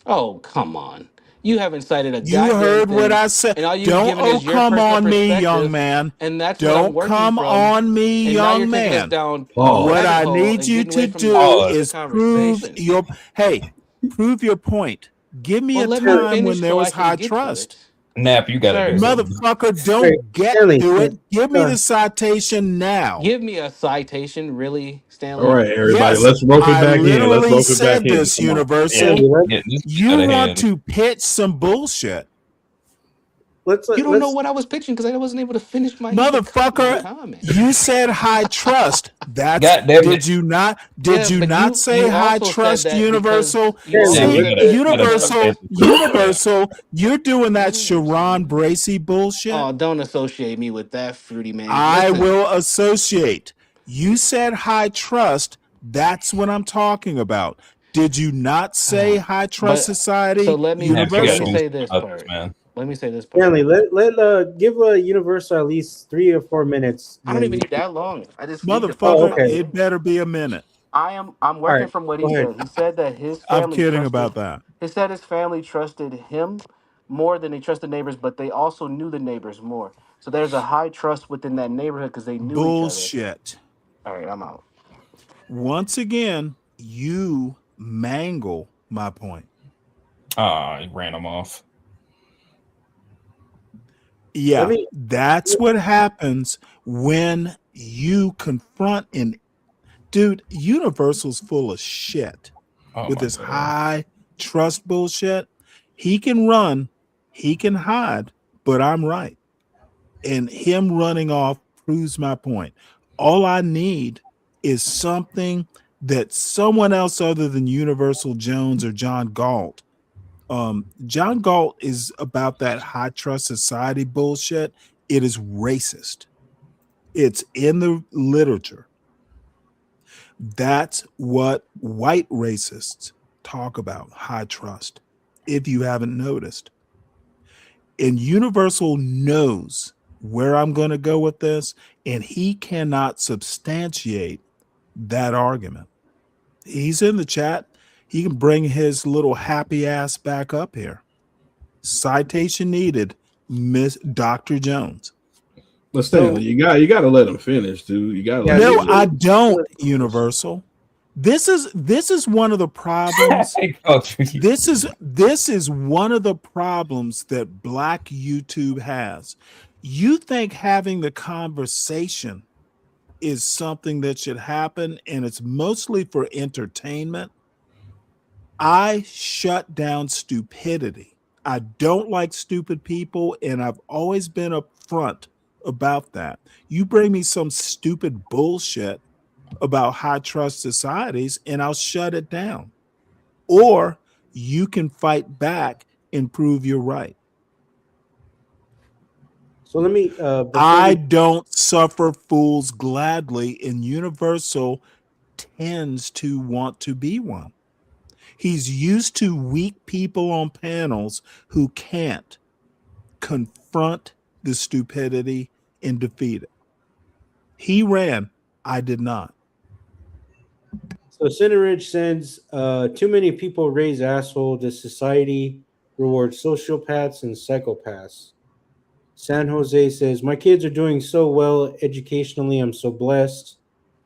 Oh, come on. You haven't cited a You goddamn heard what thing, I said. and all you've Don't given is your come personal on me, young perspective, man. and that's what I'm Don't working come from. on me, And now you're young taking us man. down a What rabbit I Pause. hole need and you getting away to from the do topic of the is Pause. conversation. prove your point. Give me Well, a let me time when finish there so I was can high get to trust. it. Nap, you got to do Sir, something. Motherfucker, All right, don't get Stanley. to it. Give me Uh, the citation now. give me a citation, really, All Stanley? right, everybody, Yes, let's rope it I back in. Let's literally rope it back said in. this, Come on. Yeah, Universal. Stanley, getting this You out of want hand. to pitch some bullshit. You don't know let's what I was pitching because I wasn't able to finish my Motherfucker, comment. you said high trust. God damn it. Did you not? Yeah, Did you but not say you high also said trust, that because Universal? you Stanley. Yeah, also See, said that we gotta Universal, answer questions, man. Universal, you're doing that Sharon Son. Bracy bullshit. Oh, don't associate me with that fruity man. I Listen, will associate. You said high trust. That's what I'm talking about. Did you not say high trust but so society, Nap, you got to let me do Universal? say something this about this, part. man. Let me say this part. Stanley, give Universal at least 3 or 4 minutes. I don't Then even we. need that long. I just need to finish Oh, Motherfucker, my okay. it point. better be a minute. I'm All working right. from what he Go ahead. said. He said that his I'm family kidding trusted. about that. He said his family trusted him more than they trusted neighbors, but they also knew the neighbors more. So there's a high trust within that neighborhood because they knew each other. Bullshit. All right, I'm out. Once again, you mangle my point. He ran him off. Let Yeah, me. that's what happens when you confront an dude. Universal's full of shit Oh with my this god. high trust bullshit. He can run, he can hide, but I'm right. And him running off proves my point. All I need is something that someone else other than Universal Jones or John Galt. John Galt is about that high trust society bullshit. It is racist. It's in the literature. That's what white racists talk about, high trust, if you haven't noticed. And Universal knows where I'm going to go with this, and he cannot substantiate that argument. He's in the chat. He can bring his little happy ass back up here. Citation needed, Miss Dr. Jones. But Stanley, So you got to let him finish, dude. You got to yeah, let him No, leave. finish. I don't, Universal. This is one of the problems. Hey, coach. This is one of the problems that Black YouTube has. You think having the conversation is something that should happen and it's mostly for entertainment. I shut down stupidity. I don't like stupid people, and I've always been upfront about that. You bring me some stupid bullshit about high trust societies, and I'll shut it down. Or you can fight back and prove you're right. So let me before I we. don't suffer fools gladly, and Universal tends to want to be one. He's used to weak people on panels who can't confront the stupidity and defeat it. He ran. I did not. So Cineridge sends too many people raise asshole. The society rewards sociopaths and psychopaths. San Jose says, my kids are doing so well educationally. I'm so blessed.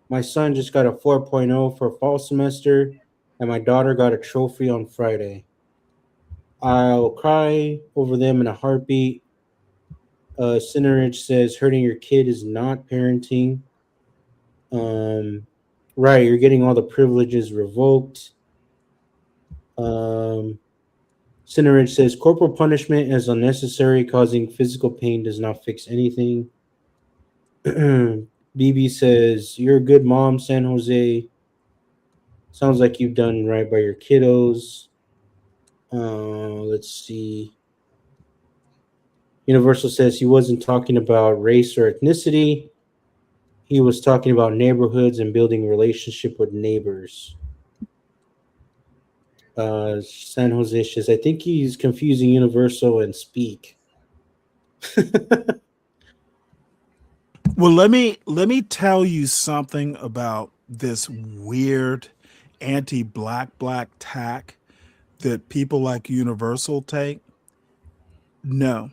My son just got a 4.0 for fall semester, and my daughter got a trophy on Friday. I'll cry over them in a heartbeat. Cineridge says, hurting your kid is not parenting. Um, right, you're getting all the privileges revoked. Um, Cineridge says, corporal punishment is unnecessary, causing physical pain does not fix anything. BB says, you're a good mom, San Jose. Sounds like you've done right by your kiddos. Let's see. Universal says he wasn't talking about race or ethnicity. He was talking about neighborhoods and building relationship with neighbors. San Jose says, I think he's confusing Universal and Speak. Well, let me tell you something about this weird anti-black tack that people like Universal take. No,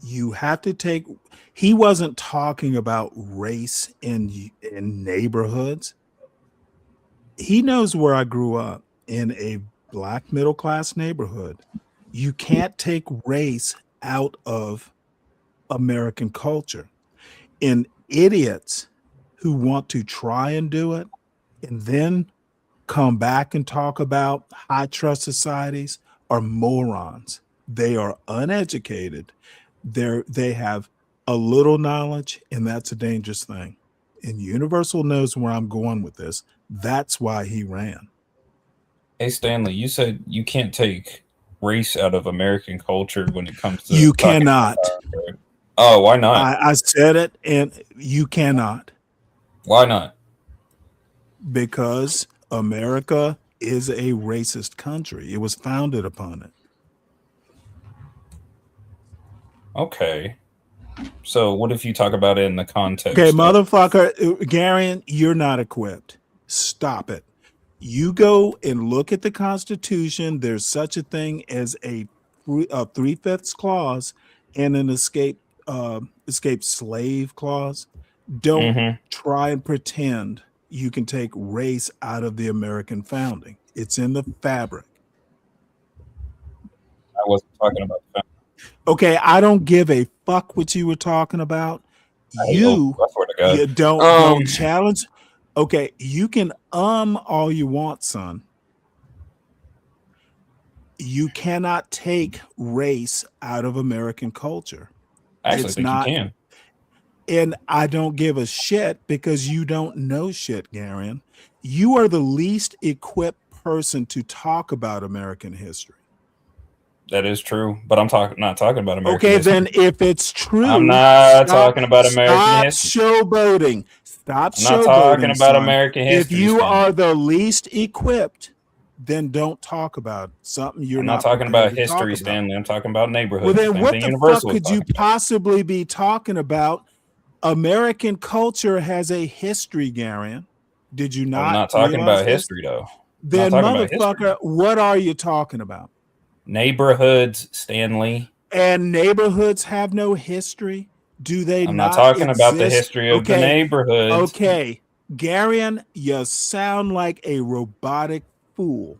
you have to take. He wasn't talking about race in neighborhoods. He knows where I grew up in a black middle class neighborhood. You can't take race out of American culture. And idiots who want to try and do it and then come back and talk about high trust societies are morons. They are uneducated. They have a little knowledge, and that's a dangerous thing. And Universal knows where I'm going with this. That's why he ran. Hey Stanley, you said you can't take race out of American culture when it comes to You talking cannot. about. Oh, why not? I said it, and you cannot, Why not? because America is a racist country. It was founded upon it. Okay. So what if you talk about it in the context? Okay, of- motherfucker, Garion, you're not equipped. Stop it. You go and look at the Constitution. There's such a thing as a 3/5 clause and an escape slave clause. Don't Mhm. try and pretend you can take race out of the American founding. It's in the fabric. I wasn't talking about that. Okay, I don't give a fuck what you were talking about. I You swear to God. you don't challenge. Okay, you can all you want, son. You cannot take race out of American culture. I actually It's think not, you can. and I don't give a shit because you don't know shit, Garion. You are the least equipped person to talk about American history. That is true, but I'm not talking about American Okay, history. then if it's true, I'm not talking about American history. Stop showboating. Stop I'm not showboating, talking about son. American If history. you Stanley. are the least equipped, then don't talk about something you're I'm not talking prepared about to talk history, about. Stanley. I'm talking about neighborhoods. Well, then Same what thing the Universal fuck was could you talking about. possibly be talking about? American culture has a history, Garion. Did you I'm not not talking realize about this? history, though. Then, talking about history. motherfucker, what are you talking about? Neighborhoods, Stanley. And neighborhoods have no history? Do they I'm not not talking about the exist? history of the neighborhoods. Okay, Garion, you sound like a robotic fool.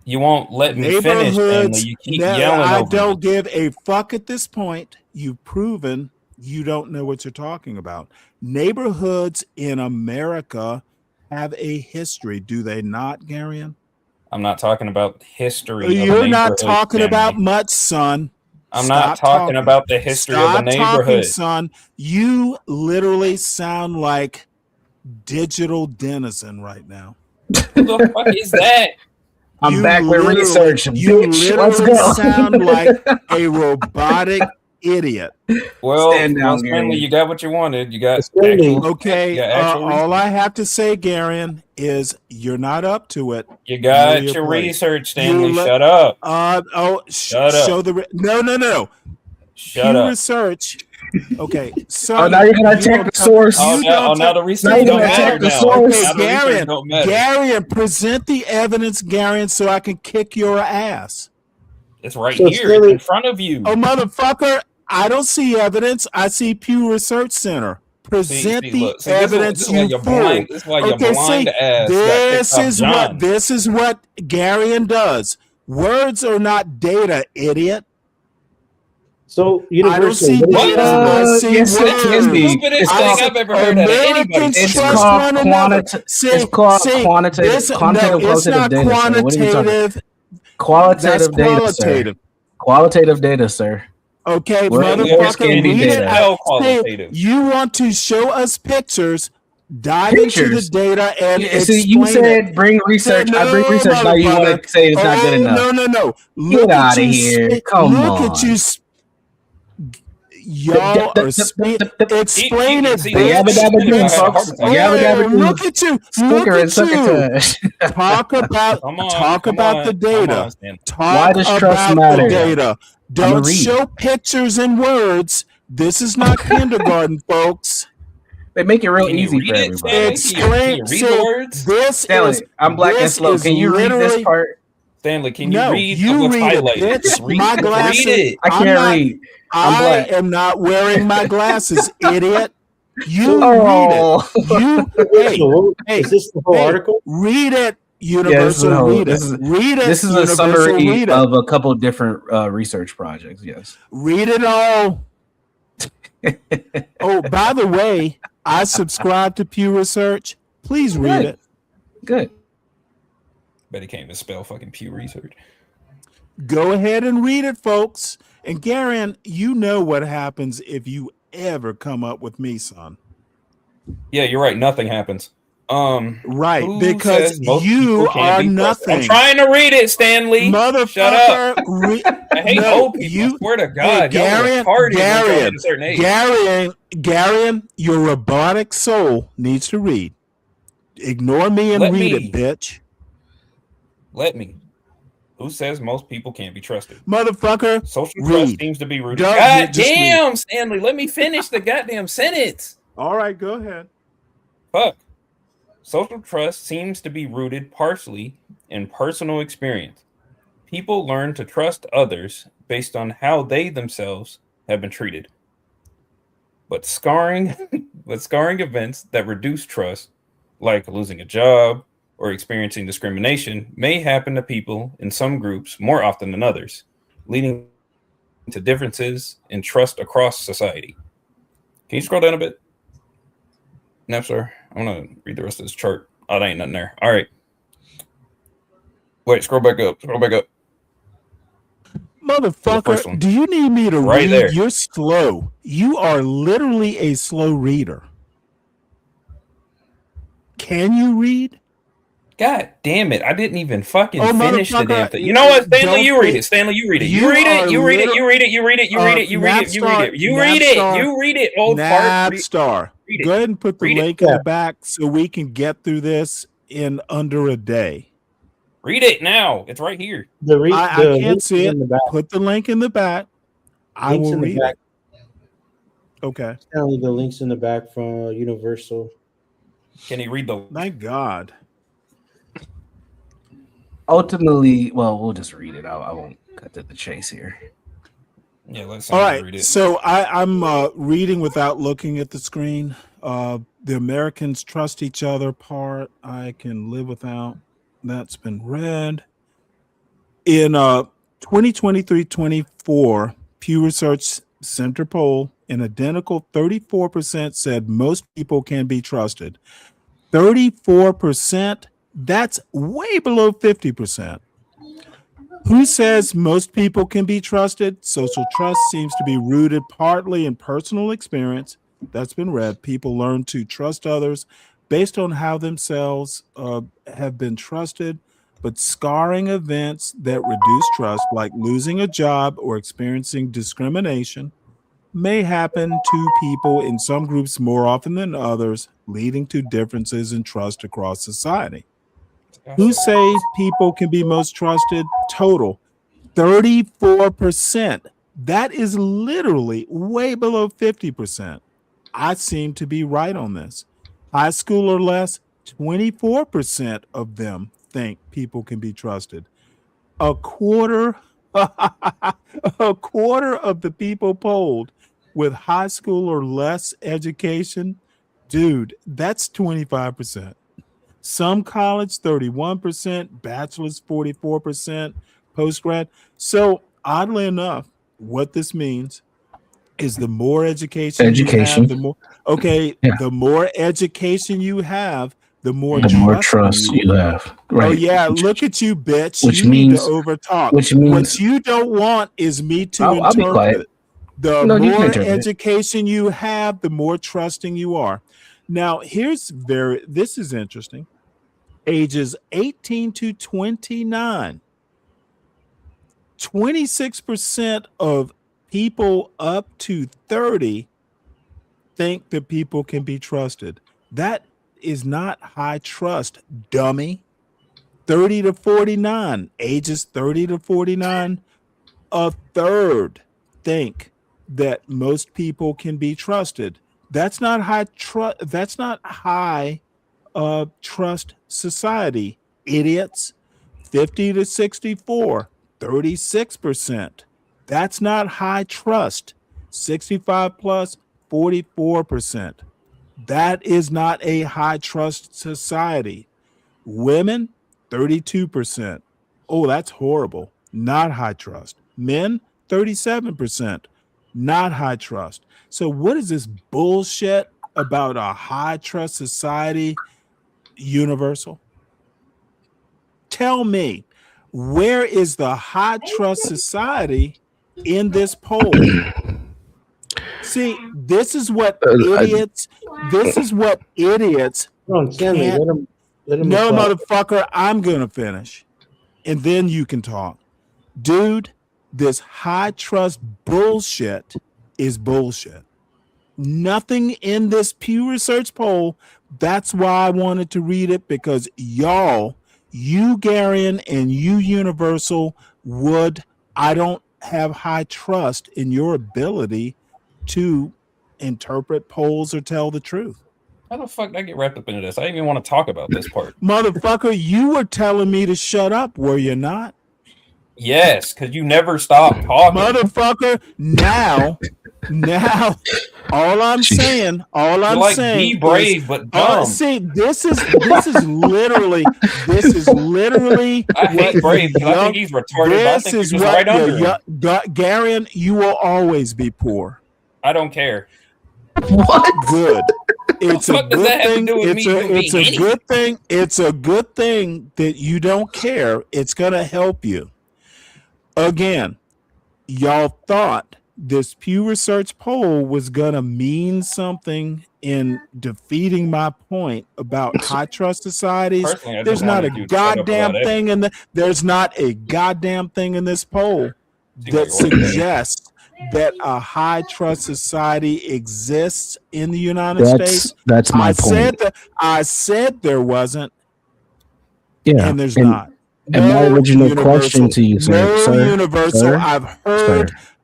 You won't let me finish, Stanley. Neighborhoods, You keep yelling I over don't me. give a fuck at this point. You've proven you don't know what you're talking about. Neighborhoods in America have a history, do they not, Garion? I'm not talking about history of You're not neighborhoods, talking about Stanley. much, son. I'm not talking about the history of a Stop talking, neighborhood. son. You literally sound like Digital Denizen right now. Who the fuck is that? I'm back with research, You bitch. Let's literally go. sound like a robotic idiot. Well, Stand down, Stanley, Gary. you got what you wanted. You got Stanley. actual. Okay, You got actual all I have to say, Garion, is you're not up to it. You got Know your place. research, Stanley. You let- Shut up. Shut up. Show the no. Shut up. Research. Okay, so Oh, now you're gonna check the source. Now the research Now you're don't gonna matter check the now. source. Now the research don't matter. Garion, present the evidence, Garion, so I can kick your ass. It's right So here. Stanley- It's in front of you. Oh, motherfucker, I don't see evidence. I see Pew Research Center. Present the evidence, this is why you you're fool. blind. This is why your blind ass this got is kicked off John. this is what Garion does. Words are not data, idiot. So I don't see Universal, what is data. I see yes, it words. can be. Stupidest It's thing called- I've ever heard out of anybody. Americans It's trust called one another. quantitative. It's called quantitative. It's Quantitative not data. Sir. What are you talking? quantitative. Qualitative That's data, qualitative. sir. Qualitative data, sir. Okay, Words motherfucker, can be read it data. out. Qualitative. You want to show us pictures, dive into the Pictures? data and See, you explain said it. bring research. I bring research. Now you want to say it's not good enough. No. Get out of here. Come look on. at you. Y'all are explain it, Yabba dabba bitch. doo, folks. Yabba dabba doo. Look at you. Look Sticker and at sucker you. touch. Talk about the data. Why does trust about matter? the data. I'ma Don't read. show pictures and words. This is not kindergarten, folks. They make it real Can you easy read for it, everybody. Stanley? Can you read the words? This Stanley, is I'm black and this slow. is Can you read this literally- part? Stanley, can you No, read you what's read it, highlighted? bitch. Just read, My just glasses. read it. I I'm can't not- read. I'm I black. am not wearing my glasses, idiot. You Oh. read it. Hey, hey, is this the whole hey, article? read it. Yeah, Universal, read it. Read it. This is a Universal, summary read it. of a couple different research projects. Yes. Read it all. Oh, by the way, I subscribe to Pew Research. Please read it. Good. Bet he can't even spell fucking Pew Research. Go ahead and read it, folks. And Garen, you know what happens if you ever come up with me, son. Yeah, you're right. Nothing happens. Right, who because says most you people can't are be trusted? nothing. I'm trying to read it, Stanley. Motherfucker. Shut up. I hate old people. I swear to God, y'all are retarded once y'all hit a certain age. Garen, your robotic soul needs to read. Ignore me and read it, bitch. Let me. Who says most people can't be trusted? Motherfucker, Social read. trust seems to be rooted. Don't- God just damn, Stanley, let me finish the goddamn sentence. All right, go ahead. Fuck. Social trust seems to be rooted partially in personal experience. People learn to trust others based on how they themselves have been treated. But scarring events that reduce trust, like losing a job or experiencing discrimination, may happen to people in some groups more often than others, leading to differences in trust across society. Can you scroll down a bit? No, sir. I want to read the rest of this chart. Oh, there ain't nothing there. All right. Wait, scroll back up. Scroll back up. Motherfucker, do you need me to Right read? there. You're slow. You are literally a slow reader. Can you read? God damn it. I didn't even fucking Oh, finish the motherfucker, damn thing. You know what? Stanley, don't you read think- it. Stanley, you read it. you You read are it. You read it. liter- You read it. You read it. You read it. You read it. You read it. You read it. You read it. Old fart. Napstar. Read it. Go ahead and put the Read it. link in the back so we can get through this in under a day. Read it now. It's right here. I can't links see in it. the back. Put the link in the back. I Links will in the read back. it. Okay. Stanley, the links in the back from Universal. Can he read the? Thank God. Ultimately, well, we'll just read it. I won't cut to the chase here. Yeah, let's All read right. it. So I'm reading without looking at the screen. The Americans trust each other part I can live without. That's been read. In 2023-24 Pew Research Center poll, an identical 34% said most people can be trusted. 34%, that's way below 50%. Who says most people can be trusted? Social trust seems to be rooted partly in personal experience. That's been read. People learn to trust others based on how themselves have been trusted, but scarring events that reduce trust, like losing a job or experiencing discrimination, may happen to people in some groups more often than others, leading to differences in trust across society. Who say people can be most trusted? Total 34%. That is literally way below 50%. I seem to be right on this. High school or less, 24% of them think people can be trusted. A quarter of the people polled with high school or less education, dude, that's 25%. Some college, 31%, bachelor's, 44%, postgrad. So oddly enough, what this means is the more education you have, the more the more education you have, the more trust you have. Right. Oh yeah, look at you, bitch. Which you means need to overtalk. Which means what you don't want is me to I'll be quiet. interpret. The No, you can more interpret it. education you have, the more trusting you are. Now, this is interesting. Ages 18 to 29. 26% of people up to 30 think that people can be trusted. That is not high trust, dummy. 30 to 49, ages 30 to 49, a third think that most people can be trusted. That's not high trust. That's not high trust society. Idiots. 50 to 64, 36%. That's not high trust. 65 plus, 44%. That is not a high trust society. Women, 32%. Oh, that's horrible. Not high trust. Men, 37%. Not high trust. So, what is this bullshit about a high trust society universal? Tell me, where is the high trust society in this poll? See, this is what idiots. This is what idiots. Hold on, Stanley, can't. let him No, reply. motherfucker, I'm gonna finish, and then you can talk, dude. This high trust bullshit is bullshit. Nothing in this Pew Research poll. That's why I wanted to read it, because y'all, you Garion and you Universal, I don't have high trust in your ability to interpret polls or tell the truth. How the fuck did I get wrapped up into this? I didn't even want to talk about this part. Motherfucker, you were telling me to shut up, were you not? Yes, because you never stop talking. Motherfucker, now, all I'm saying, be brave, but dumb. See, this is literally. I hate brave because I think he's retarded. I think he's right under him. Garion, you will always be poor. I don't care. What? Good. It's a good thing. It's a good thing. It's a good thing that you don't care. It's gonna help you. Again, y'all thought this Pew Research poll was gonna mean something in defeating my point about high trust societies. There's not a goddamn thing in there's not a goddamn thing in this poll that suggests that a high trust society exists in the United States. That's my point. I said there wasn't. Yeah, and there's not. And my original question to you, sir, Universal. Sir,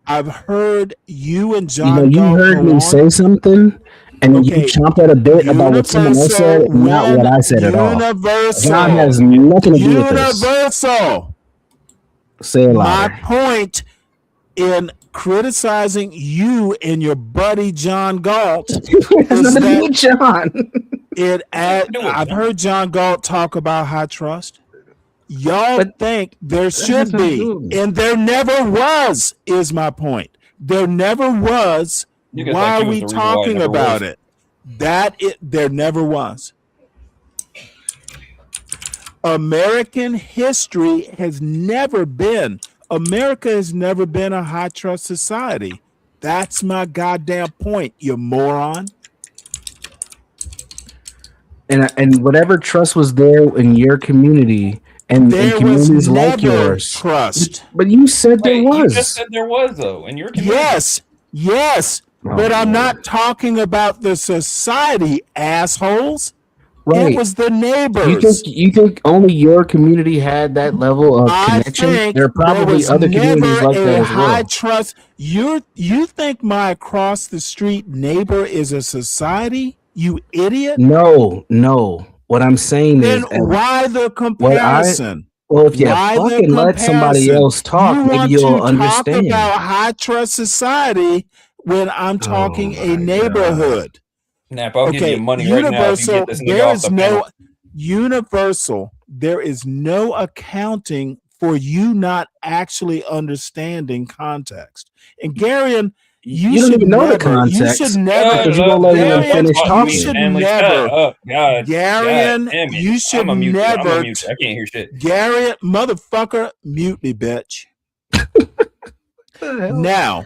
I've heard you and John. You heard me say something, and you chomped at a bit about what someone else said, not what I said at all. John has nothing to do with this. Universal. Say it louder. My point in criticizing you and your buddy John Galt has nothing to do with John. I've heard John Galt talk about high trust. Y'all think there should be, and there never was, is my point. There never was. Why are we talking about it? There never was. American history has never been. America has never been a high trust society. That's my goddamn point, you moron. And whatever trust was there in your community and communities like yours, trust. But you said there was. You just said there was, though, in your community. Yes. But I'm not talking about the society, assholes. Right. It was the neighbors. You think only your community had that level of connection? There are probably other communities like that as well. Trust. You think my across the street neighbor is a society? You idiot. No. What I'm saying then is, why the comparison? If you fucking let somebody else talk, maybe you'll understand. Talk about high trust society when I'm talking a neighborhood. Nap, I'll give you money right now if you get this nigga off the panel. Universal, there is no accounting for you not actually understong context. And Garion, you don't even know the context. You should never. Because you won't let anyone finish talking. You should never. Garion, you should never. I can't hear shit. Garion, motherfucker, mute me, bitch. Now,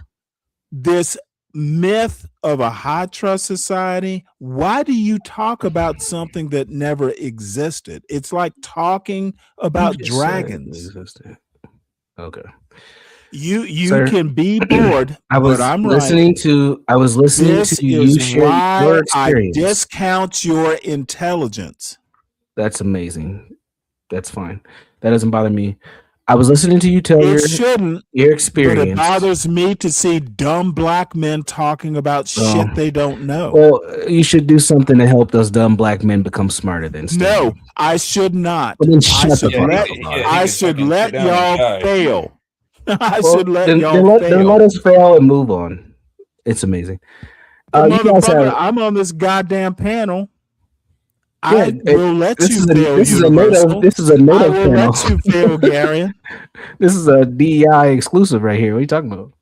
this myth of a high trust society, why do you talk about something that never existed? It's like talking about dragons. Okay. You Sir, can be bored. I was listening to you share your experience. I discount your intelligence. That's amazing. That's fine. That doesn't bother me. I was listening to you tell It your shouldn't, experience. but it bothers me to see dumb black men talking about shit they don't know. Well, you should do something to help those dumb black men become smarter than Stanley. No, I should not. Well, then shut the fuck up. I should let y'all fail. I should let y'all fail. Then let us fail and move on. It's amazing. You guys I'm on this goddamn panel. I will let you fail. This is a native I will panel. let you fail, Gary. This is a DEI exclusive right here. What are you talking about?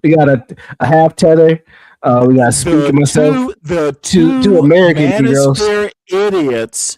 We got a half tether. We got speaking myself. The two American girls. Idiots.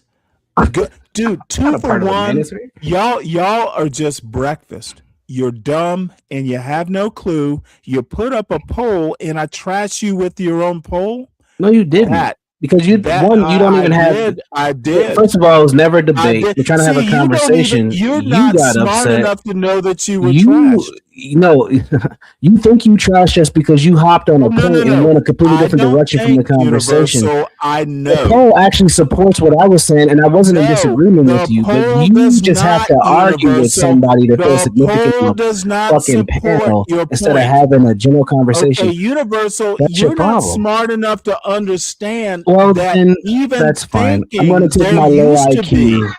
Dude, 2 for 1. Y'all are just breakfast. You're dumb and you have no clue. You put up a poll and I trash you with your own poll. No, you didn't. Because you don't even have. I did. First of all, it was never a debate. We're trying to have a conversation. You're not got smart upset enough to know that you were trashed. No, you think you trashed just because you hopped on a point and went a completely different direction from the conversation. So I know. The poll actually supports what I was saying, and I wasn't in disagreement with you, but you just have to argue with somebody to feel significant on a fucking panel instead of having a general conversation. Okay, Universal, that's you're not smart enough to understand that then even that's fine. I'm going to take my low IQ.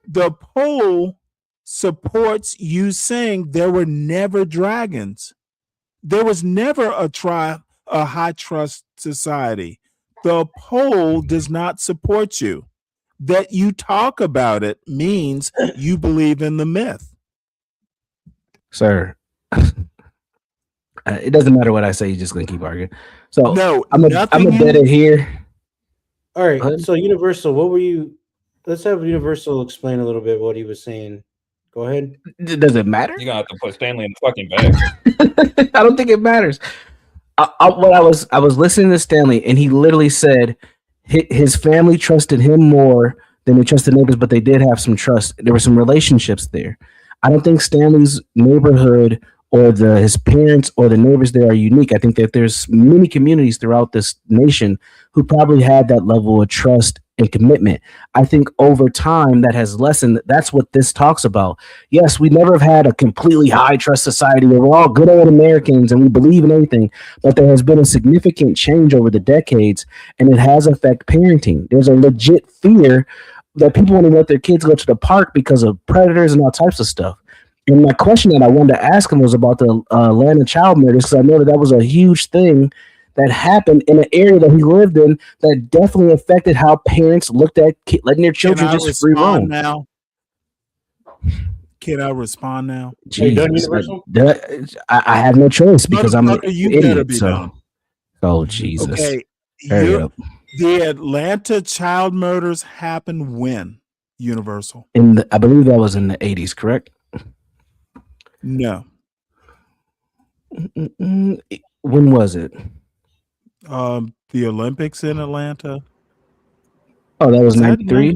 The poll supports you saying there were never dragons. There was never a high trust society. The poll does not support you. That you talk about it means you believe in the myth. Sir, it doesn't matter what I say. You're just going to keep arguing. So no, I'm a bet it here. All right. So Universal, what were you? Let's have Universal explain a little bit what he was saying. Go ahead. Does it matter? You're gonna have to put Stanley in the fucking bag. I don't think it matters. I was listening to Stanley, and he literally said his family trusted him more than they trusted neighbors, but they did have some trust. There were some relationships there. I don't think Stanley's neighborhood or his parents or the neighbors there are unique. I think that there's many communities throughout this nation who probably had that level of trust and commitment. I think over time that has lessened. That's what this talks about. Yes, we never have had a completely high trust society where we're all good old Americans and we believe in anything, but there has been a significant change over the decades, and it has affected parenting. There's a legit fear that people want to let their kids go to the park because of predators and all types of stuff. And my question that I wanted to ask him was about the Atlanta child murders, because I know that was a huge thing that happened in an area that he lived in that definitely affected how parents looked at letting their children just free roam. Can I respond now? Jesus, I have no choice because I'm an idiot. Oh, Jesus. Okay. The Atlanta child murders happened when? Universal? I believe that was in the 80s, correct? No. When was it? The Olympics in Atlanta. Oh, that was 93?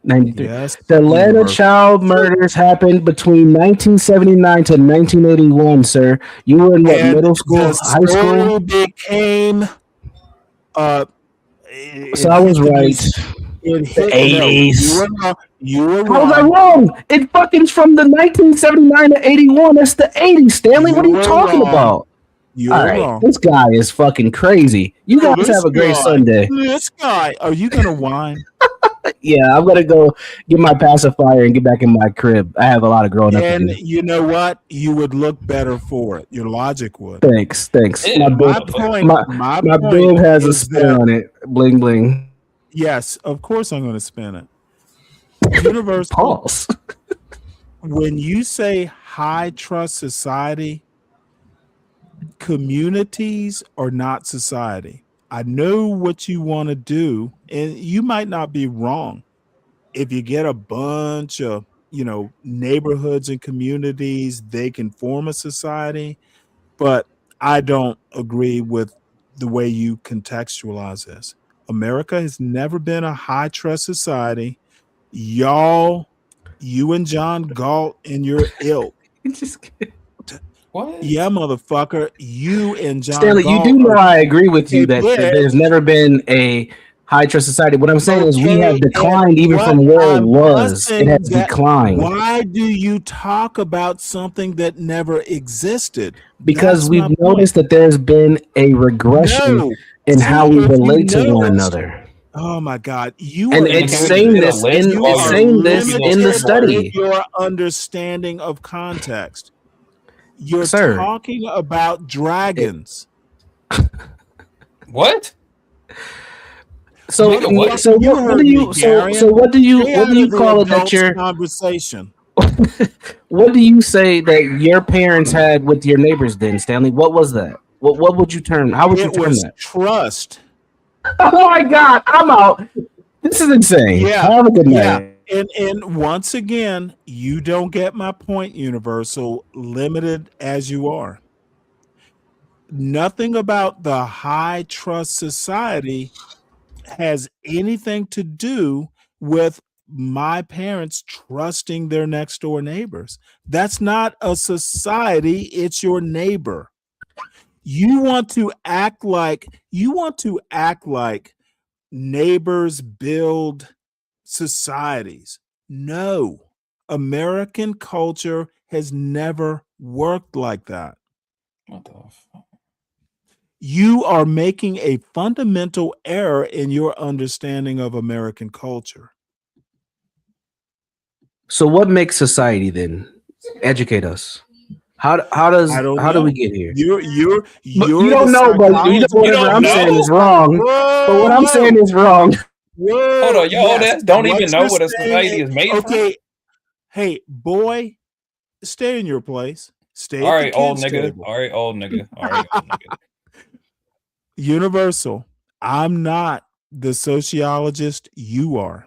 93. Yes. The Atlanta child murders happened between 1979 to 1981, sir. You were in what, middle school, high school? Became so I was right. The 80s. No, you were How was I wrong? It fucking from the 1979 to 81. That's the 80s, Stanley. What are you talking about? You're all right, wrong. This guy is fucking crazy. You guys have a great Sunday. This guy, are you gonna whine? Yeah, I'm gonna go get my pacifier and get back in my crib. I have a lot of growing up to do. And you know what? You would look better for it. Your logic would. Thanks. My boob has a spin on it. Bling bling. Yes, of course I'm going to spin it. Universal. Pulse. When you say high trust society, communities are not society. I know what you want to do, and you might not be wrong. If you get a bunch of, neighborhoods and communities, they can form a society, but I don't agree with the way you contextualize this. America has never been a high trust society. You and John Galt and your ilk. What? Yeah, motherfucker. You and John Stanley, Galt you do know I agree with you that there's never been a high trust society. What I'm saying is we have Okay, and declined even what from where it I'm was. It guessing has that declined why do you talk about something that never existed? because That's we've my point. noticed that there's been a regression No. in how See, we if you relate to one noticed, another. oh my God, you And are Can you, it's can we just saying get a limited. this list in of You all it's are your saying this illegal in the limited trademarks? in study, your understanding of context. You're sir. talking about dragons. What? So Nigga, what? so Motherfucker, you what do heard me, you so Garion. Stay what do out you of the call it that adults' you're conversation. what do you say that your parents had with your neighbors then, Stanley? What was that? What would you term how would you It term was that? trust. Oh my god, I'm out. This is insane. Yeah, Have a good yeah. night. And once again, you don't get my point, Universal, limited as you are. Nothing about the high trust society has anything to do with my parents trusting their next door neighbors. That's not a society, it's your neighbor. You want to act like neighbors build societies. No. American culture has never worked like that. What the fuck? You are making a fundamental error in your understanding of American culture. So what makes society then? Educate us. I don't how do we know. get here? You're But you you're the don't know, but you know psychologist. You whatever don't I'm know? saying is wrong. But Whoa, what I'm saying whoa, is wrong. Hold whoa. on, your old Yes, ass don't what even know you're what a saying society is made from? okay. Hey, boy, stay in your place. Stay All at the right, old kids' nigga. table. All right, old nigga. All right, old nigga. Universal. I'm not the sociologist you are,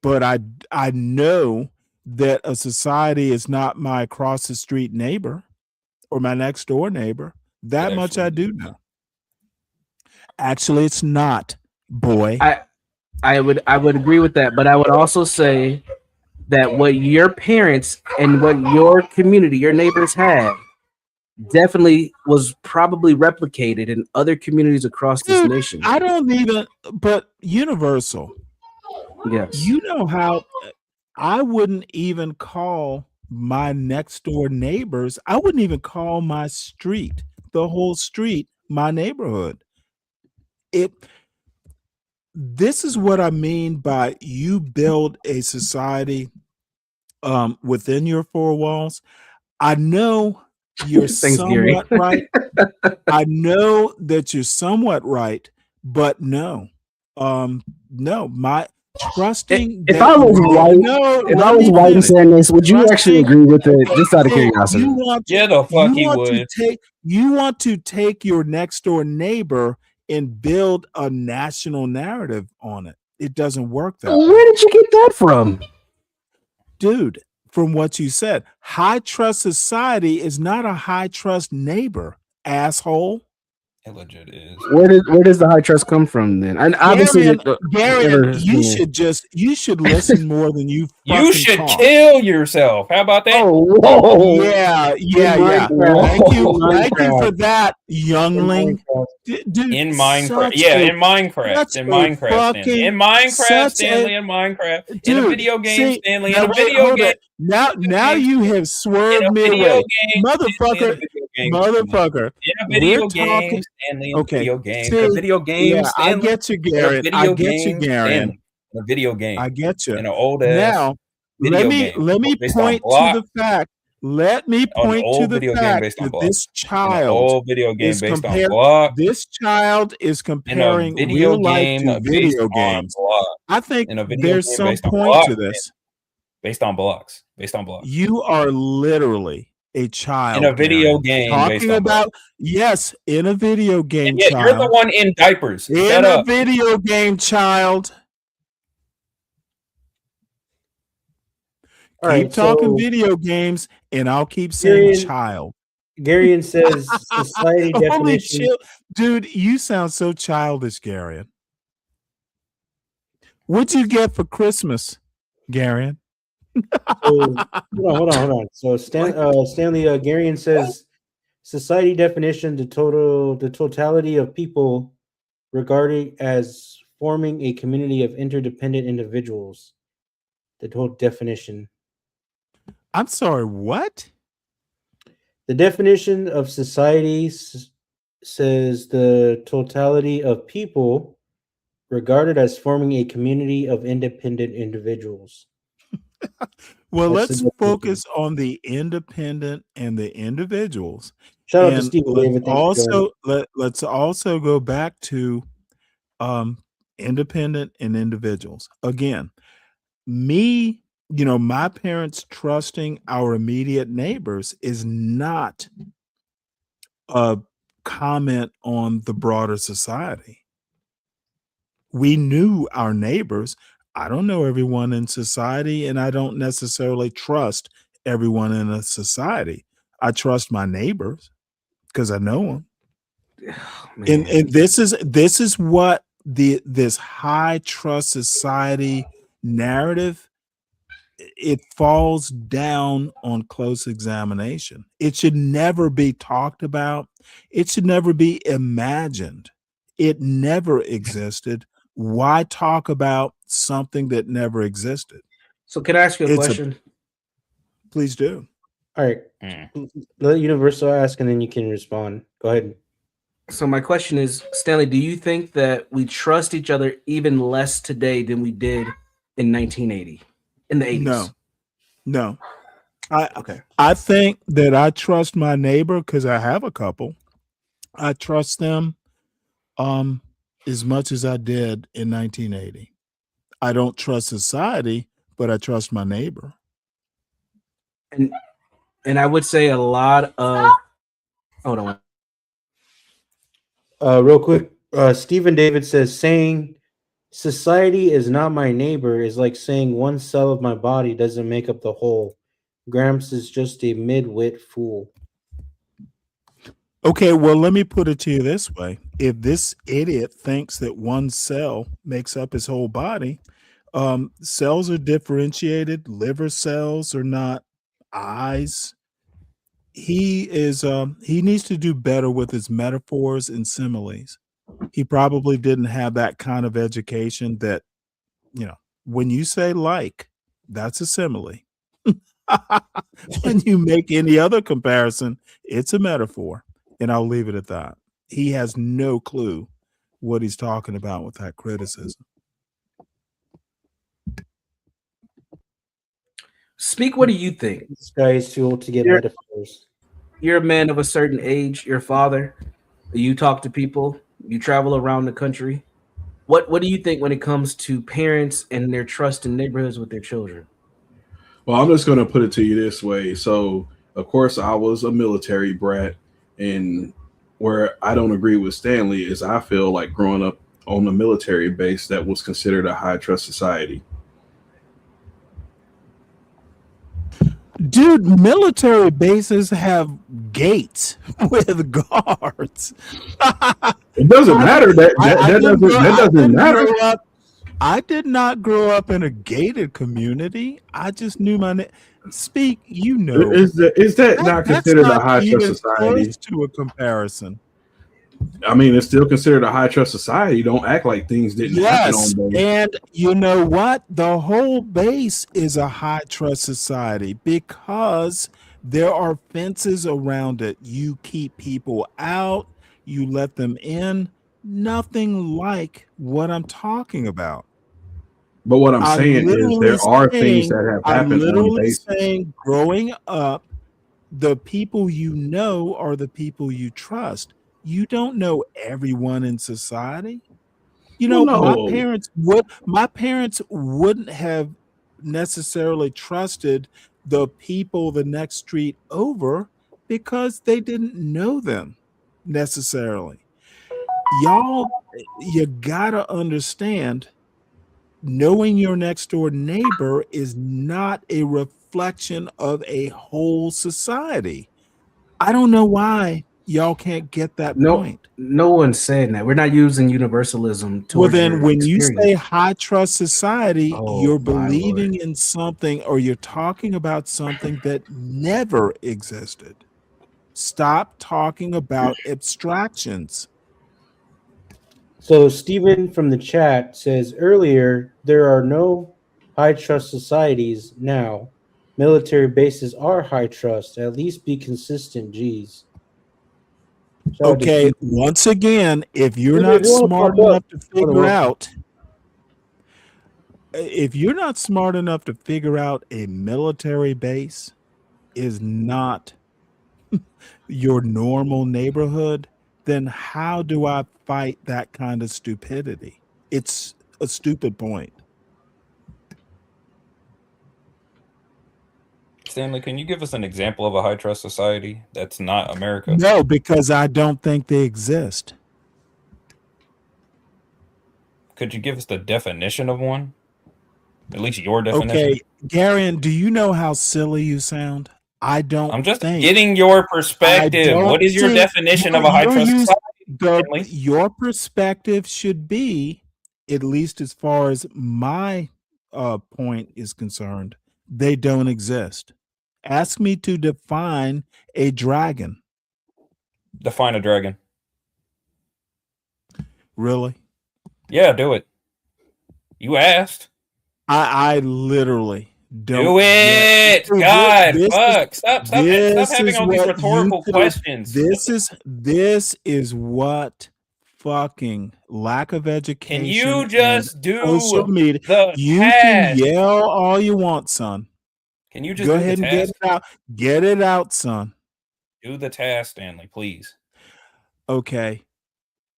but I know that a society is not my across the street neighbor or my next door neighbor. It That much actually I is. do know. Actually, it's not, boy. I would agree with that, but I would also say that what your parents and what your community, your neighbors had definitely was probably replicated in other communities across this Dude, nation. I don't even, but Universal, Yes. you know how I wouldn't even call my next door neighbors, I wouldn't even call my street, the whole street, my neighborhood. It This is what I mean by you build a society within your four walls. I know you're Thanks, Gary. somewhat right. I know that you're somewhat right, but no. No, my trusting If that I was white, no, if I let was me white and finish. saying this, would you actually Trusting agree with it? okay, Just out of see, curiosity. Yeah, the fuck he would. you want to take your next door neighbor and build a national narrative on it. It doesn't work that way. Where did you get that from? Dude, from what you said, high trust society is not a high trust neighbor, asshole. It legit is. Where does the high trust come from then? And obviously, Garion, has been you should listen more than you You fucking should talk. kill yourself. How about that? Oh, whoa! Yeah. Minecraft. Thank you Minecraft. for that, youngling. Minecraft. Dude, In Minecraft. Yeah, in Minecraft. such In a Minecraft, Stanley. In Minecraft, such Stanley. a In Minecraft. In a dude. video game, See, Stanley. In now a wait, video hold game. it. Now Game, you have in swerved a me video away, game, Stanley. In a motherfucker, video game, Stanley. motherfucker. In a We're video game, talking. Stanley. In a Okay, video game. In see, a video game, yeah, I Stanley. get you, In a Garion. I video get you, game, Garion. Stanley. In a video I game. get you. In an old ass Now, video game let me based on point to block. the fact. Let me An point to old the video game fact based on that block. this In an child old video game is based on comparing. block. This child is In a comparing video real life game to based video on games. block. I think In a video there's game some based on point blocks. to this. Based on blocks. Based on blocks. You are literally a child. In a video Garion. game based on blocks. Yes, in a video game, And yet you're the child. one in diapers. In Shut a up. video game, child. All Keep right, talking so video games, and I'll keep saying Garion, child. Garion says society Holy definition. chill, dude! You sound so childish, Garion. What'd you get for Christmas, Garion? So hold on. So Stanley Garion says society definition the totality of people regarded as forming a community of interdependent individuals. The whole definition. I'm sorry, what? The definition of society says the totality of people regarded as forming a community of independent individuals. Well, That's the let's definition. focus on the independent and the individuals. Shout out to And Stephen David. Thanks for joining. let's also go back to um independent and individuals. Again, me, my parents trusting our immediate neighbors is not a comment on the broader society. We knew our neighbors. I don't know everyone in society, and I don't necessarily trust everyone in a society. I trust my neighbors because I know them. Oh, And man. this is what this high trust society narrative, it falls down on close examination. It should never be talked about. It should never be imagined. It never existed. Why talk about something that never existed? So can I ask you a It's a question? please do. All right. Mm. Let Universal ask and then you can respond. Go ahead. So my question is, Stanley, do you think that we trust each other even less today than we did in 1980, in the 80s? No. Okay. I think that I trust my neighbor because I have a couple. I trust them as much as I did in 1980. I don't trust society, but I trust my neighbor. And I would say a lot of hold on. Real quick, Stephen David says saying society is not my neighbor is like saying one cell of my body doesn't make up the whole. Gramps is just a mid-wit fool. Okay, well, let me put it to you this way. If this idiot thinks that one cell makes up his whole body, cells are differentiated. Liver cells are not eyes. He needs to do better with his metaphors and similes. He probably didn't have that kind of education that, when you say like, that's a simile. When you make any other comparison, it's a metaphor. And I'll leave it at that. He has no clue what he's talking about with that criticism. Speak, what do you think? This guy is too old to get You're- metaphors. You're a man of a certain age, your father, you talk to people, you travel around the country. What do you think when it comes to parents and their trust in neighborhoods with their children? Well, I'm just going to put it to you this way. So, of course, I was a military brat, and where I don't agree with Stanley is I feel like growing up on a military base that was considered a high trust society. Dude, military bases have gates with guards. It doesn't matter. That doesn't matter. I did not grow up in a gated community. I just knew my name. Speak, Is that not that's considered a not high trust even society? close to a comparison. I mean, it's still considered a high trust society. Don't act like things didn't happen Yes, on base. and you know what? The whole base is a high trust society because there are fences around it. You keep people out, you let them in. Nothing like what I'm talking about. But what I'm I'm saying is there are things that have I'm happened on literally base. saying, growing up, the people you know are the people you trust. You don't know everyone in society. Well, My no. parents wouldn't have necessarily trusted the people the next street over because they didn't know them necessarily. Y'all, you gotta understand, knowing your next door neighbor is not a reflection of a whole society. I don't know why y'all can't get that point. No one's saying that. We're not using universalism Well, towards then your when you say experience. high trust society, Oh, you're my believing Lord. in something or you're talking about something that never existed. Stop talking about abstractions. So Stephen from the chat says earlier there are no high trust societies now. Military bases are high trust. At least be consistent. Geez. Shout out to Okay, Stephen. once again, if you're Stephen, if not you want to smart pop up, enough to more than figure welcome. out, if you're not smart enough to figure out a military base is not your normal neighborhood, then how do I fight that kind of stupidity? It's a stupid point. Stanley, can you give us an example of a high trust society that's not America? No, because I don't think they exist. Could you give us the definition of one? At least your definition. Okay, Garion, do you know how silly you sound? I don't I'm just think. getting your I perspective. don't What is your think definition of a high you're trust used society, Stanley? your perspective should be, at least as far as my point is concerned, they don't exist. Ask me to define a dragon. Define a dragon. Really? Yeah, do it. You asked. I literally don't Do it. get God, this is fuck. Stop this having is all these what you rhetorical could questions. this is what fucking lack of Can education you and just social do media. the You can task? yell all you want, son. Can you just Go do the ahead and get task? it out. Get it out, son. Do the task, Stanley, please. Okay.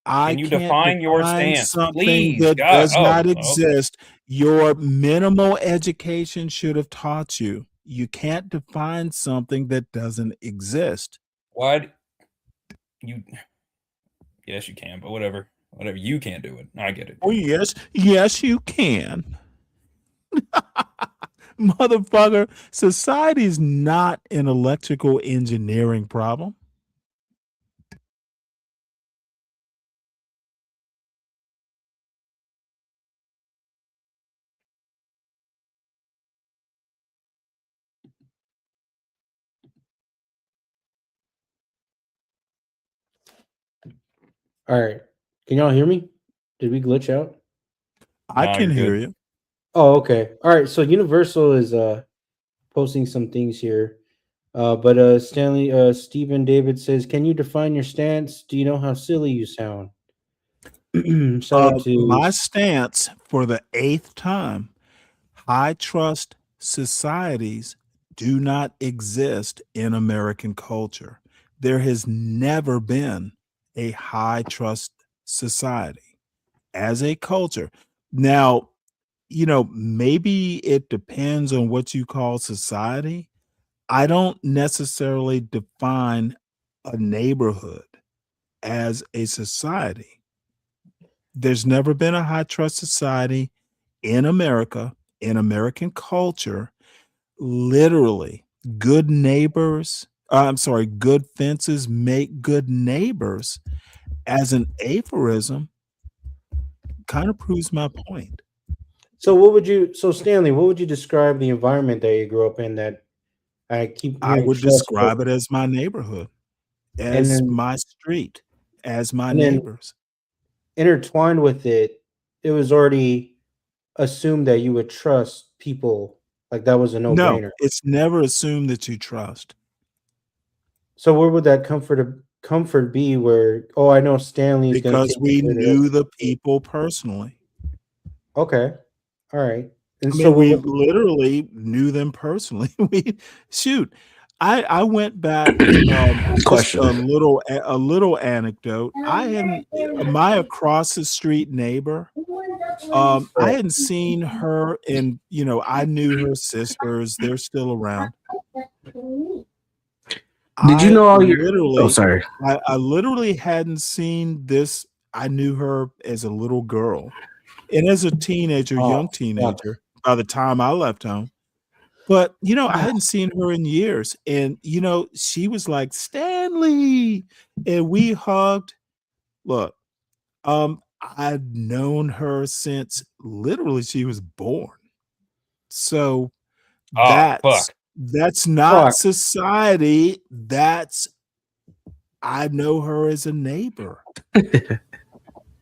I Can you can't define your define stance, something please? that God. does not Okay. exist. Your minimal education should have taught you. You can't define something that doesn't exist. Why you? Yes, you can, but whatever. Whatever. You can't do it. I get it. Oh, yes, you can. Motherfucker, society's not an electrical engineering problem. All right. Can y'all hear me? Did we glitch out? I No, can you're hear good. you. Oh, okay. All right. So Universal is posting some things here. But Stanley, Stephen David says, "Can you define your stance? Do you know how silly you sound?" Shout out to My stance for the 8th time, high trust societies do not exist in American culture. There has never been a high trust society as a culture. Now, maybe it depends on what you call society. I don't necessarily define a neighborhood as a society. There's never been a high trust society in America, in American culture. Literally, good neighbors, good fences make good neighbors as an aphorism kind of proves my point. so Stanley, what would you describe the environment that you grew up in that I keep I hearing would trust, but describe it as my neighborhood, and as then my street, as my and then neighbors. intertwined with it, it was already assumed that you would trust people, like that was a No, no-brainer. it's never assumed that you trust So where would that comfort be where, oh, I know Stanley's gonna because take we care of the rest knew of the the people personally. Okay. All right. And I so mean, what we would literally knew them personally. I went back, just Question. a little anecdote. I hadn't my across the street neighbor, I right. hadn't seen her and, I knew her sisters, they're still around. Did you I know all your? Oh, literally sorry. I literally hadn't seen this. I knew her as a little girl and as a teenager, Oh, young fuck. teenager, by the time I left home. But, I hadn't seen her in years. And, she was like, Stanley. And we hugged. Look, I'd known her since literally she was born. So Oh, fuck. that's not Fuck. society. I know her as a neighbor.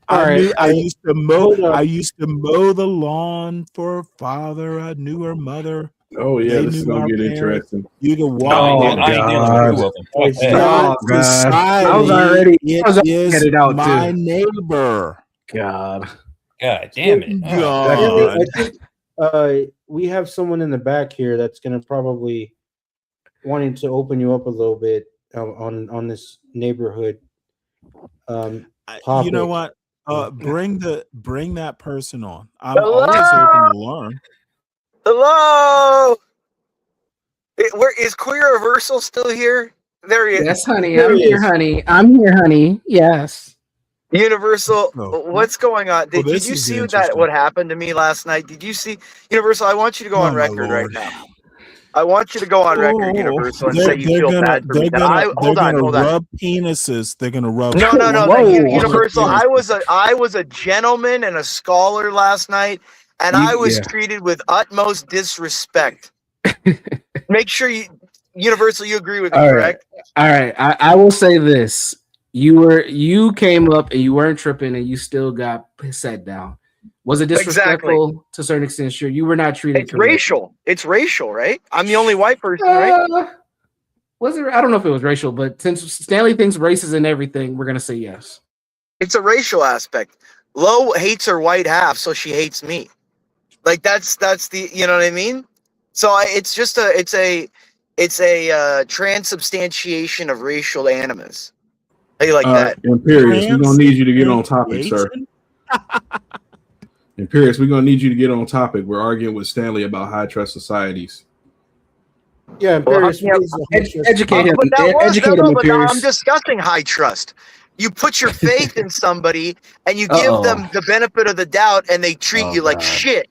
All right, I used to mow. hold up. I used to mow the lawn for her father. I knew her mother. Oh yeah, They this is knew gonna our get parents. interesting. You can No, walk. I ain't dealing with two of them. Hey, Fuck that. Stanley, Oh God! Society, I was already it is headed out my too. neighbor. God, God damn it. Oh, Stanley, God. I think we have someone in the back here that's going to probably wanting to open you up a little bit on this neighborhood You know topic. what? Bring that person on. I'm Hello? always open to learn. Hello? Where is Queer Reversal still here? There he is. yes, honey. There I'm he here, is. honey. I'm here, honey. Yes. Universal, Oh, what's going on? Did this you is see interesting. what happened to me last night? Did you see Universal? I want you to go Oh on my record right Lord. now. I want you to go on record, Universal, and say you They're feel gonna bad for me. they're gonna Hold on. rub penises. They're gonna rub. No. Whoa. Universal. I was a gentleman and a scholar last night, and I was treated with utmost disrespect. Make sure Universal, you agree with me, correct? All right. I will say this: you came up and you weren't tripping, and you still got sat down. Was it disrespectful to a certain extent? Sure, you were not treated It's correctly. racial. It's racial, right? I'm the only white person, right? Was it? I don't know if it was racial, but since Stanley thinks race is in everything, we're gonna say yes. It's a racial aspect. Lo hates her white half, so she hates me. Like that's the, you know what I mean? So it's just it's a transubstantiation of racial animus. How you like All right, that? Imperious, we're gonna need you to get on topic, sir. Transubstantiation? Imperious, we're gonna need you to get on topic. We're arguing with Stanley about high trust societies. Yeah, Imperious, please, Educate him. But Educate him, but now I'm Pierce. discussing high trust. You put your faith in somebody and you give Uh-oh. them the benefit of the doubt, and they treat you like shit.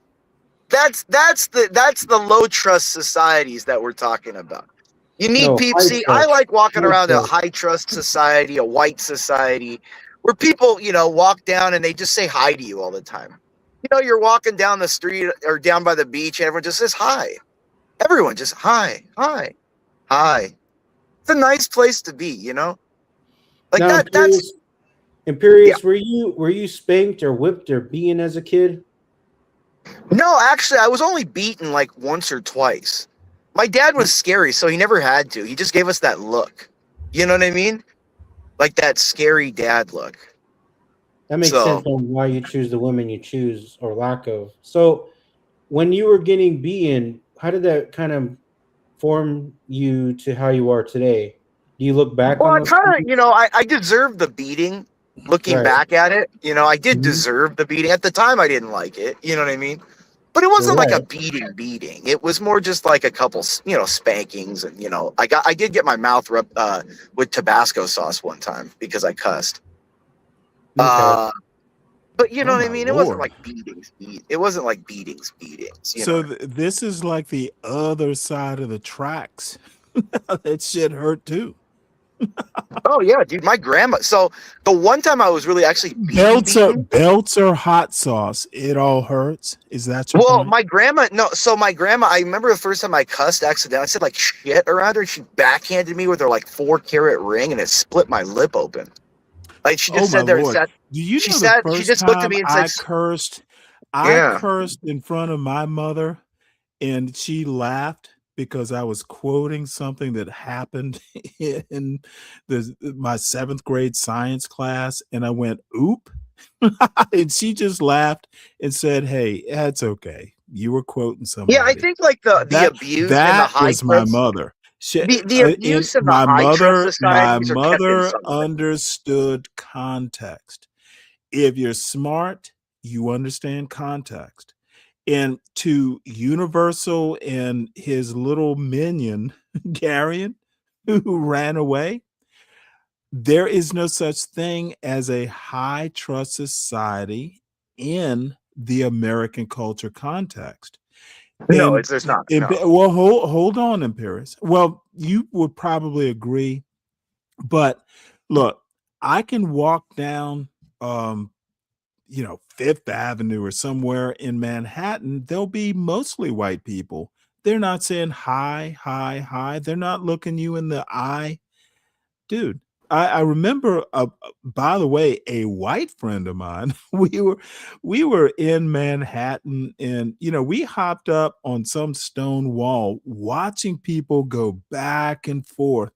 That's the low trust societies that we're talking about. You need No, people. high See, I trust. like walking High around a trust. high trust society, a white society, where people, walk down and they just say hi to you all the time. You're walking down the street or down by the beach, and everyone just says hi. Everyone just hi, hi, hi. It's a nice place to be, like Now, that. That's Imperious, were you spanked or whipped or beaten as a kid? no. Actually, I was only beaten like once or twice. My dad was scary, so he never had to. He just gave us that look. You know what I mean? Like that scary dad look. That makes So- sense on why you choose the women you choose or lack of. So, when you were getting beaten, how did that kind of form you to how you are today? Do you look back Well, on I those kind things? of, I deserved the beating. Looking Right. back at it, I did Mhm. deserve the beating. At the time, I didn't like it. You know what I mean? But it wasn't like a Right. beating. It was more just like a couple, spankings, and I did get my mouth rubbed with Tabasco sauce one time because I cussed. Okay. But you know Oh what I my mean? It wasn't Lord. like beatings. It wasn't like beatings. So this is like the other side of the tracks. That shit hurt too. Oh yeah, dude. My grandma. So the one time I was really actually beaten. Belts or hot sauce. It all hurts. Is that your Well, point? my grandma. No, so my grandma. I remember the first time I cussed accidentally. I said like shit around her. And she backhanded me with her like 4-carat ring, and it split my lip open. Like she just Oh my sat there and Lord. sat. Do you She know the sat. She first just looked at time me and said, I cursed "Yeah." in front of my mother and she laughed because I was quoting something that happened in my 7th grade science class, and I went, "Oop." And she just laughed and said, "Hey, that's okay. You were quoting somebody." Yeah, I think like the abuse and the That high was my trust. mother. The abuse and the My high trust my societies are kept mother inside. understood context. If you're smart, you understand context. And to Universal and his little minion, Garion, who ran away, there is no such thing as a high trust society in the American culture context. No, And there's not. No. well, hold on, Imperius. Well, you would probably agree, but look, I can walk down Fifth Avenue or somewhere in Manhattan, there'll be mostly white people. They're not saying hi, hi, hi. They're not looking you in the eye. Dude, I remember, by the way, a white friend of mine. We were in Manhattan, and we hopped up on some stone wall, watching people go back and forth,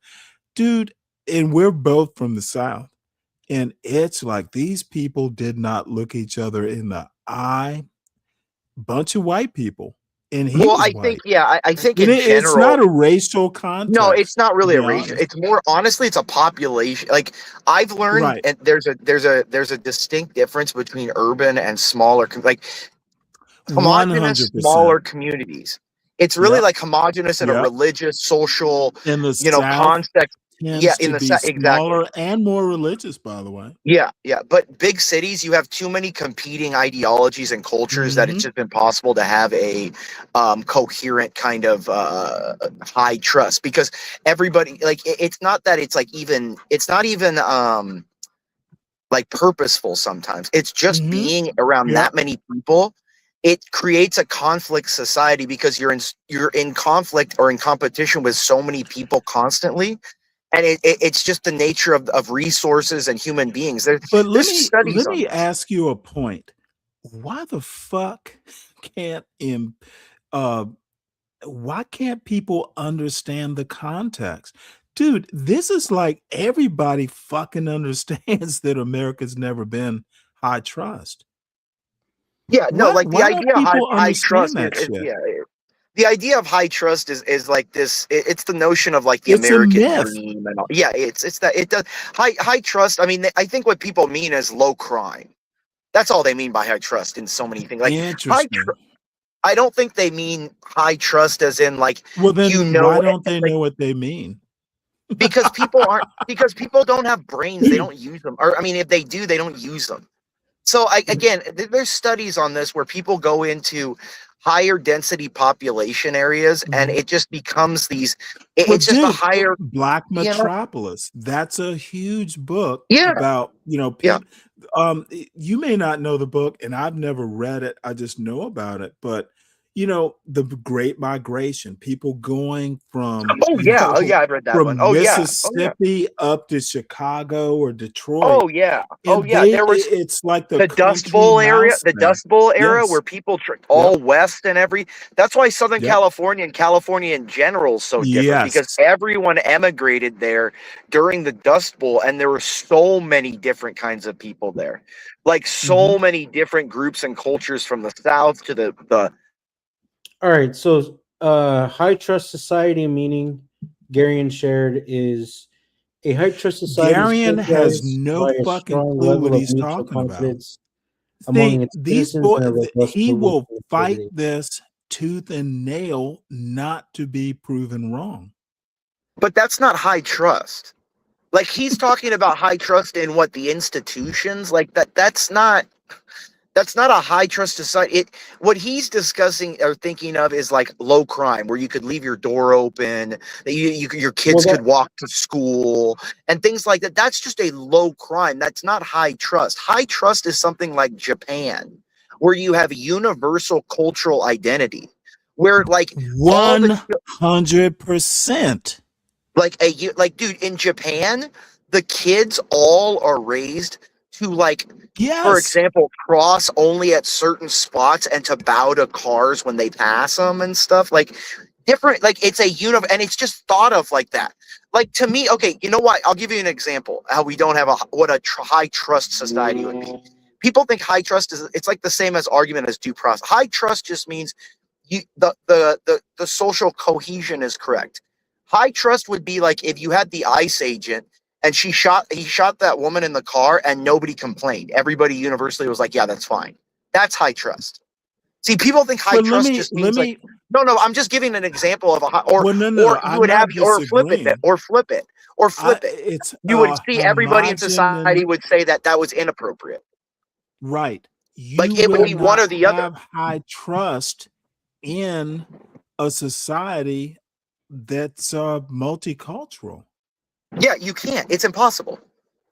dude. And we're both from the South, and it's like these people did not look each other in the eye. Bunch of white people, and he Well, was I think, white. yeah, I think And in it's general, not a racial no, context, it's not to really a be racial. honest. It's more honestly, it's a population. Like I've learned, Right. and there's a distinct difference between urban and smaller, like homogenous 100%. smaller communities. It's really Yep. like homogenous in a Yep. religious, social, And the South context. Yeah, tends in to the be exactly. smaller and more religious, by the way. Yeah, yeah. But big cities, you have too many competing ideologies and cultures that it's Mhm. just impossible to have a coherent kind of high trust because everybody like it's not that it's not even like purposeful sometimes. It's just Mhm. being around Yep. that many people. It creates a conflict society because you're in conflict or in competition with so many people constantly, and it's just the nature of resources and human beings. But There's studies let on me this. ask you a point. Why the fuck can't uh why can't people understand the context? Dude, this is like everybody fucking understands that America's never been high trust. Yeah, no, like the Why don't idea of people high understand trust that is shit? yeah. The idea of high trust is like this. It's the notion of like the It's a American myth. dream and all. Yeah, it's that it does high trust. I mean, I think what people mean is low crime. That's all they mean by high trust in so many things. Like high, tr- Interesting. I don't think they mean high trust as in like Well, then why don't they like know what they mean? because people don't have brains. They don't use them, or I mean, if they do, they don't use them. So again, there's studies on this where people go into higher density population areas, and Mhm. it just becomes Well, it's just a dude, higher, Black you know, Metropolis. That's a huge book yeah, about, yeah. people. You may not know the book, and I've never read it. I just know about it. But the Great Migration, people going from, Oh yeah, I've read that one. from Oh yeah, Mississippi up to Chicago or Detroit, oh and yeah. There was it's like the the Dust country Bowl area, mouse thing. where Yes. people Yep. all west and every. That's why Southern Yep. California and California in general is so different because Yes. everyone emigrated there during the Dust Bowl, and there were so many different kinds of people there, like Mhm. so many different groups and cultures from the south to the. All right, so high trust society, meaning Garion shared, is a high trust society is Darian has characterized no by a fucking strong clue what level of he's mutual talking about. confidence among See, its citizens and a robust he political will fight activity. this tooth and nail not to be proven wrong. But that's not high trust. Like he's talking about high trust in what the institutions like that. That's not a high trust society. What he's discussing or thinking of is like low crime, where you could leave your door open, that your Well, kids could that walk to school and things like that. That's just a low crime. That's not high trust. High trust is something like Japan, where you have universal cultural identity, where like all the 100%. like dude in Japan, the kids all are raised to like, for Yes. example, cross only at certain spots and to bow to cars when they pass them and stuff like different. Like it's a and it's just thought of like that. Like to me, okay, you know what? I'll give you an example how we don't have what a high trust society would be. People think high trust is it's like the same as argument as due process. High trust just means the social cohesion is correct. High trust would be like if you had the ICE agent and he shot that woman in the car and nobody complained. Everybody universally was like, yeah, that's fine. That's high trust. See, people think high But let trust me just let means like, me no. I'm just giving an example of a high, well, no, no, or no. you I'm would have not or flip it disagreeing. or flip it or I flip it. it's You would see everybody in homogeneous. society would say that was inappropriate. Right. Like You it would will be one not or the other. have high trust in a society that's multicultural. Yeah, you can't. It's impossible.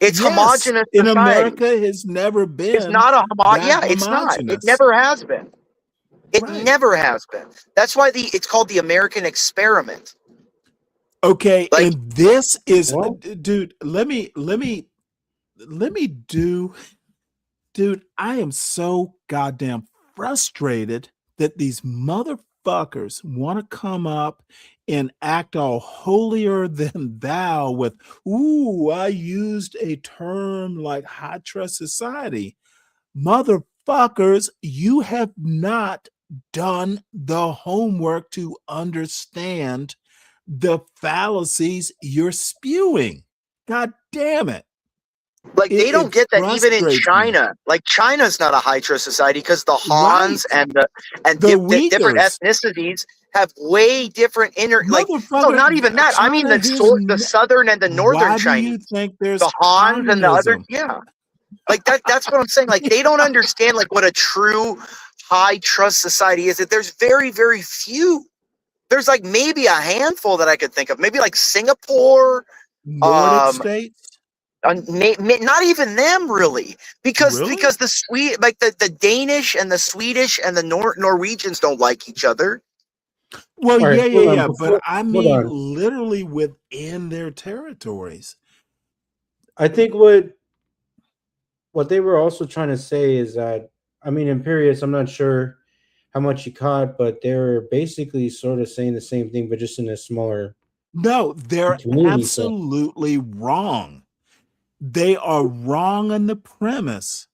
It's Yes, homogenous in society. America has never It's been not that yeah, it's not. It homogenous. never has been. It Right. never has been. That's why it's called the American experiment. Okay, Like, and this is, Well, dude. Let me do, dude. I am so goddamn frustrated that these motherfuckers want to come up and act all holier than thou with, ooh, I used a term like high trust society. Motherfuckers, you have not done the homework to understand the fallacies you're spewing. God damn it. like they don't It get that even in frustrates me. China. Like China's not a high trust society because the Right. Hans and The different Uyghurs. ethnicities have way different like. No, Motherfucker, not even that. I mean China has the southern and the northern why do you Chinese, think there's the Hans and the other. communism? Yeah, like that's what I'm saying. Like they don't understand like what a true high trust society is. That there's very very few. There's like maybe a handful that I could think of. Maybe like Singapore. Nordic Um, states? not even them really, because Really? the like the Danish and the Swedish and the Norwegians don't like each other. Well, all right, yeah, hold yeah, on. yeah. But I Hold mean, on. literally within their territories. I think what they were also trying to say is that, I mean, Imperius, I'm not sure how much you caught, but they're basically sort of saying the same thing, but just in a smaller No, they're community. So absolutely wrong. They are wrong on the premise.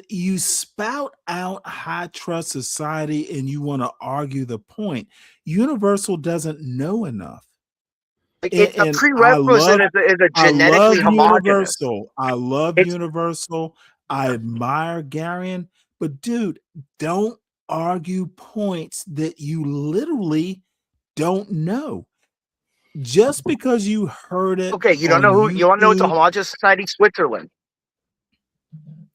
You spout out high trust society and you want to argue the point. Universal doesn't know enough. Like a And prerequisite is a I genetically love homogenous. Universal. I love It's Universal. I admire Garion, but dude, don't argue points that you literally don't know. Just because you heard it okay. You don't on know who you want to know? It's a YouTube. homogenous society. Switzerland,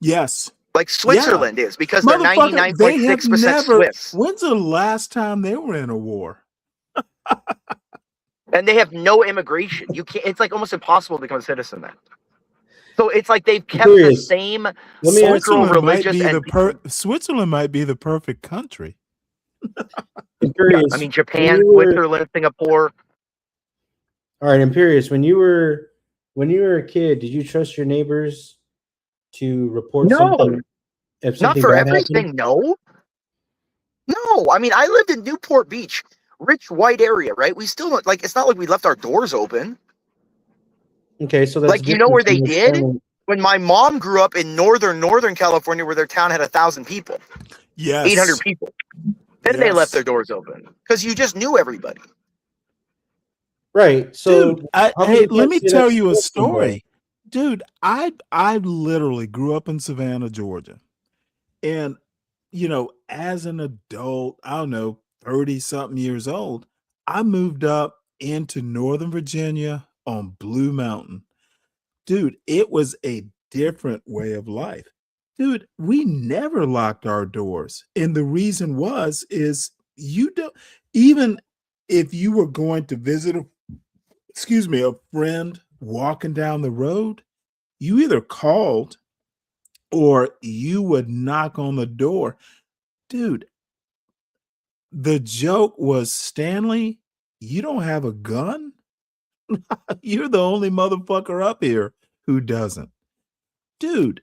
Yes. like Yeah. Switzerland is because they're Motherfucker, they have 99.6% never. Swiss, When's the last time they were in a war? and they have no immigration. You can't. It's like almost impossible to become a citizen there. So it's like they've kept the Imperius, same let me ask cultural, Switzerland might religious, be and Switzerland might be the perfect country. yeah. I Imperius, mean, when Japan, you were Switzerland, Singapore. all right, Imperius, when you were a kid, did you trust your neighbors to report No, something if not something for bad happened? everything. No, no. I mean, I lived in Newport Beach, rich white area, right? We still don't like. It's not like we left our doors open. Okay, so that's Like, you know different where from they what's did? going When my mom grew up in northern California, where their town had 1,000 people, 800 Yes. people. Then they left Yes. their doors open because you just knew everybody. right. Dude, So how can hey, you let can't me say that tell to you a Switzerland, though? story. Dude, I literally grew up in Savannah, Georgia. And as an adult, I don't know, 30 something years old, I moved up into Northern Virginia on Blue Mountain. Dude, it was a different way of life. Dude, we never locked our doors. And the reason is you don't, even if you were going to visit a friend walking down the road, you either called or you would knock on the door. Dude, the joke was, Stanley, you don't have a gun? You're the only motherfucker up here who doesn't. Dude,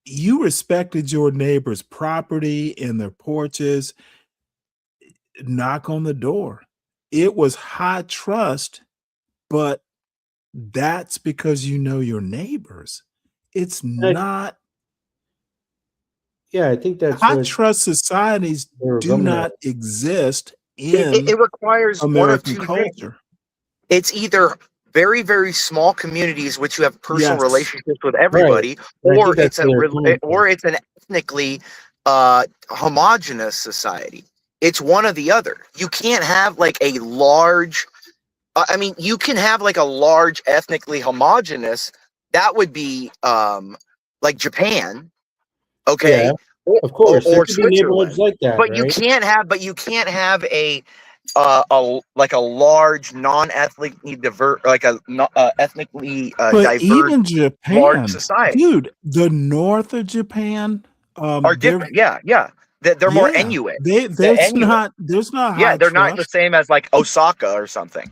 you respected your neighbor's property and their porches. Knock on the door. It was high trust, but that's because you know your neighbors. It's I, not. yeah, I think that's High what trust societies they were do going at. not exist It, in it requires one of American two things. culture. It's either very, very small communities which you have personal Yes. relationships with Right. everybody, And I think or that's where they're coming from. it's an ethnically homogenous society. It's one or the other. You can't have like a large. I mean, you can have like a large ethnically homogenous. That would be like Japan, Yeah, okay, of course. There or could be neighborhoods Switzerland. like that, But right? you can't have a like a large non-ethnically diverse, like a ethnically But diverse even large Japan, society dude, the north of Japan, are they're different. Yeah, yeah. They're more Yeah, Inuit. there's Inuit. not Yeah, high they're not the trust. same as like Osaka or something.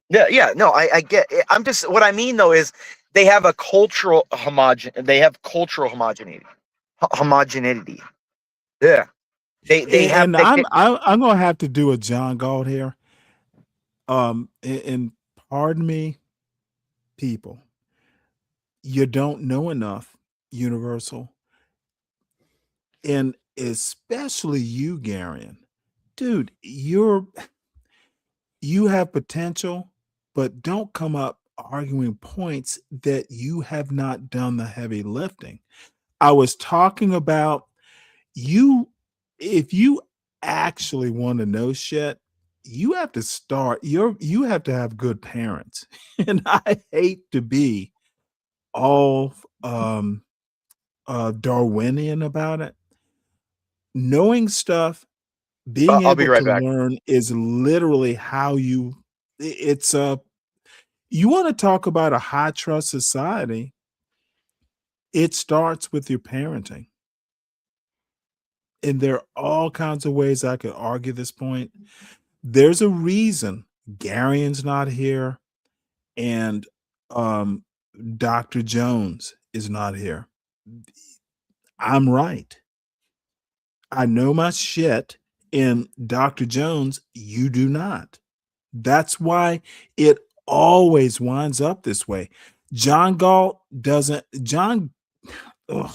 Yeah, no, I get it. I'm just what I mean though is they have a cultural cultural homogeneity. Yeah. They have And they I'm gonna have to do a John Galt here. And pardon me, people, you don't know enough, Universal, and especially you, Garion. Dude, you have potential, but don't come up arguing points that you have not done the heavy lifting. I was talking about you. If you actually want to know shit, you have to start you have to have good parents. And I hate to be all Darwinian about it. Knowing stuff, being I'll be able right to back. learn is literally how it's a you want to talk about a high trust society, it starts with your parenting. And there are all kinds of ways I could argue this point. There's a reason Garion's not here and um, Dr. Jones is not here. I'm right. I know my shit, and Dr. Jones, you do not. That's why it always winds up this way. John Galt doesn't, John, ugh.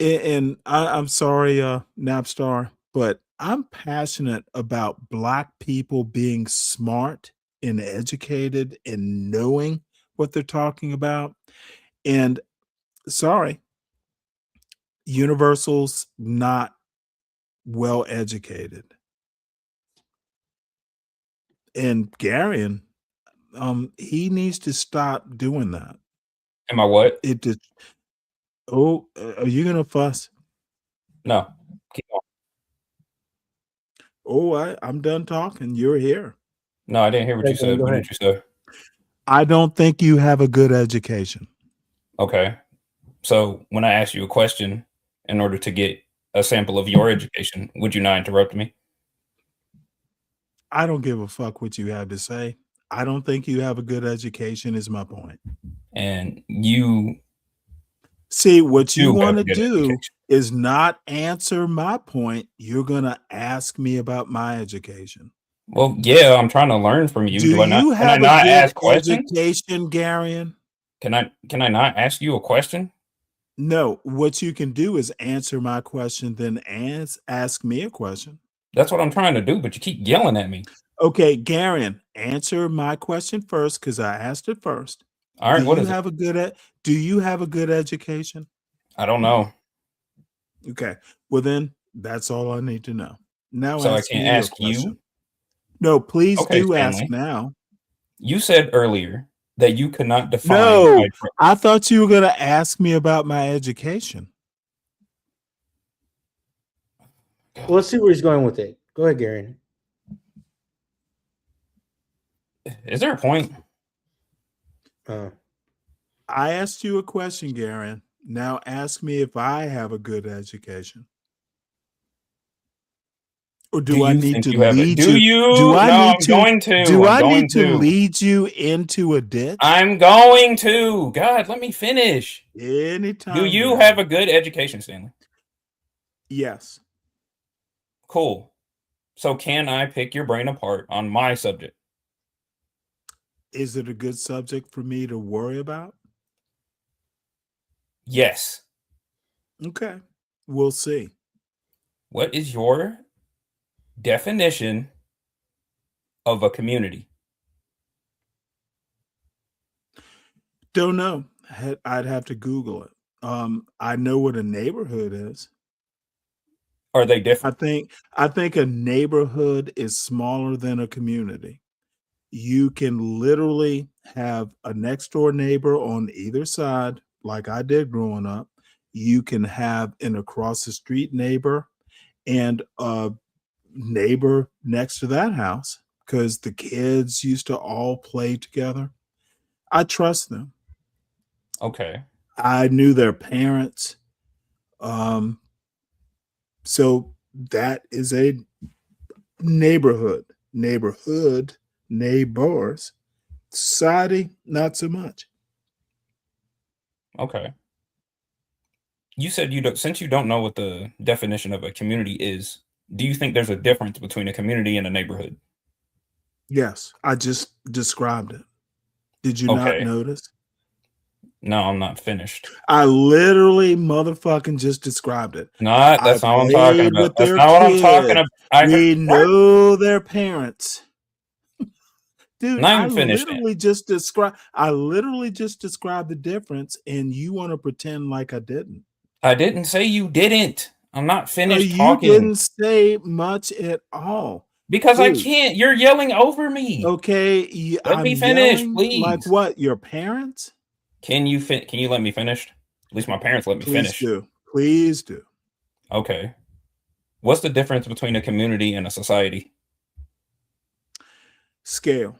And I'm sorry, Napstar, but I'm passionate about Black people being smart and educated and knowing what they're talking about. And sorry, Universal's not well educated. And Garion, he needs to stop doing that. Am I what? It just, oh, are you gonna fuss? No. Keep on. Oh, I'm done talking. You're here. No, I didn't hear what you Okay, said. go What ahead. did you say? I don't think you have a good education. Okay. So when I ask you a question in order to get a sample of your education, would you not interrupt me? I don't give a fuck what you have to say. I don't think you have a good education, is my point. And you See, what you do want have to a good do education. is not answer my point. You're going to ask me about my education. Well, yeah, I'm trying to learn from you. Do Do I not? you Can I have a not good ask questions? education, Garion? Can I not ask you a question? No, what you can do is answer my question, then ask me a question. That's what I'm trying to do, but you keep yelling at me. Okay, Garion, answer my question first because I asked it first. All right, what is it? Do you have a good education? I don't know. Okay. Well, then that's all I need to know. Now So I ask can't me your ask question. you? No, please Okay, do ask Stanley. now. You said earlier that you could not define No, I thought you were going to ask me about my education. Well, let's see where he's going with it. Go ahead, Garen. Is there a point? I asked you a question, Garen. Now ask me if I have a good education. Or do I you need think to you have it? lead Do you? you? Do I No, need I'm to? going to. Do I'm I going need to to. lead you into a ditch? I'm going to. God, let me finish. Anytime. Do you Garen. have a good education, Stanley? Yes. Cool. So can I pick your brain apart on my subject? Is it a good subject for me to worry about? Yes. Okay. We'll see. What is your definition of a community? Don't know. I'd have to Google it. I know what a neighborhood is. Are they different? I think a neighborhood is smaller than a community. You can literally have a next door neighbor on either side, like I did growing up. You can have an across the street neighbor and a neighbor next to that house because the kids used to all play together. I trust them. Okay. I knew their parents. So that is a neighborhood. Neighborhood, neighbors. Society, not so much. Okay. You said you don't, since you don't know what the definition of a community is, do you think there's a difference between a community and a neighborhood? Yes, I just described it. Did you not Okay. notice? No, I'm not finished. I literally motherfucking just described it. Not, I that's not what I'm talking played about. with That's their not what I'm talking kids. about. I heard We what? know their parents. Dude, Not I even finished it. literally just described the difference, and you want to pretend like I didn't. I didn't say you didn't. I'm not finished You talking didn't say much at all. because I Dude, can't. You're yelling over me. okay, Let me I'm finish, yelling like please. what? Your parents? Can you let me finish? At least my parents let me Please finish. do. Please do. Okay. What's the difference between a community and a society? Scale.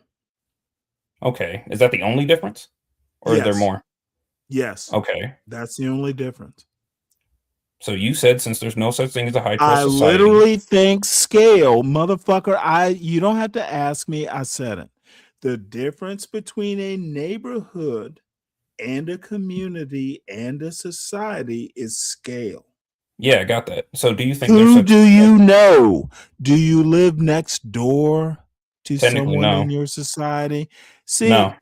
Okay. Is that the only difference? Or is there Yes. more? Yes. Okay. That's the only difference. So you said since there's no such thing as a high I trust society. literally think scale, motherfucker. You don't have to ask me. I said it. The difference between a neighborhood and a community and a society is scale. Yeah, I got that. So do you think there's Who such do you know? Do you live next door to Technically someone no. in your society? See, No.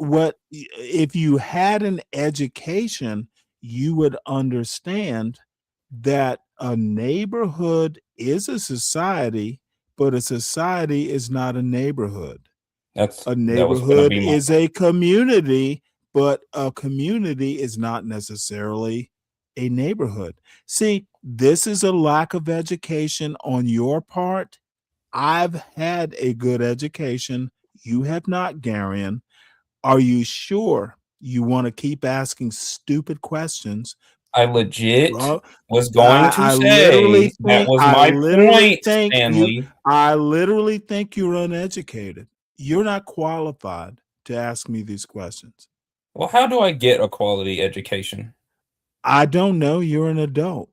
if you had an education, you would understand that a neighborhood is a society, but a society is not a neighborhood. A That was gonna neighborhood be my is a community, but a community is not necessarily a neighborhood. See, this is a lack of education on your part. I've had a good education. You have not, Garion. Are you sure you want to keep asking stupid questions? I legit Well, was going to say that was I my literally point, think Stanley. I literally think you're uneducated. You're not qualified to ask me these questions. Well, how do I get a quality education? I don't know. You're an adult.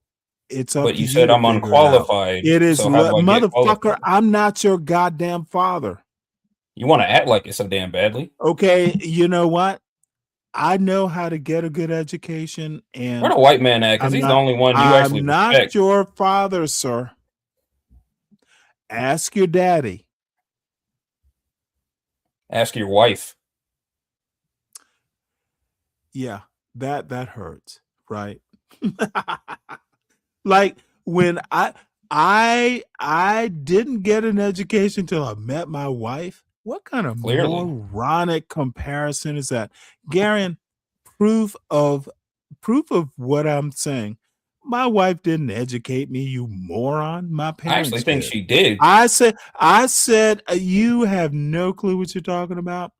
It's up But to you you said to I'm figure it out. unqualified. It is So how do I get motherfucker. qualified? I'm not your goddamn father. You want to act like it so damn badly? Okay, you know what? I know how to get a good education, Where and the white man at? Because he's the only one you actually I'm not respect. your father, sir. Ask your daddy. Ask your wife. Yeah, that hurts, right? Like when I didn't get an education till I met my wife. What kind of Clearly. moronic comparison is that? Garen, proof of what I'm saying. My wife didn't educate me, you moron. My I parents actually think did. she did. I said you have no clue what you're talking about.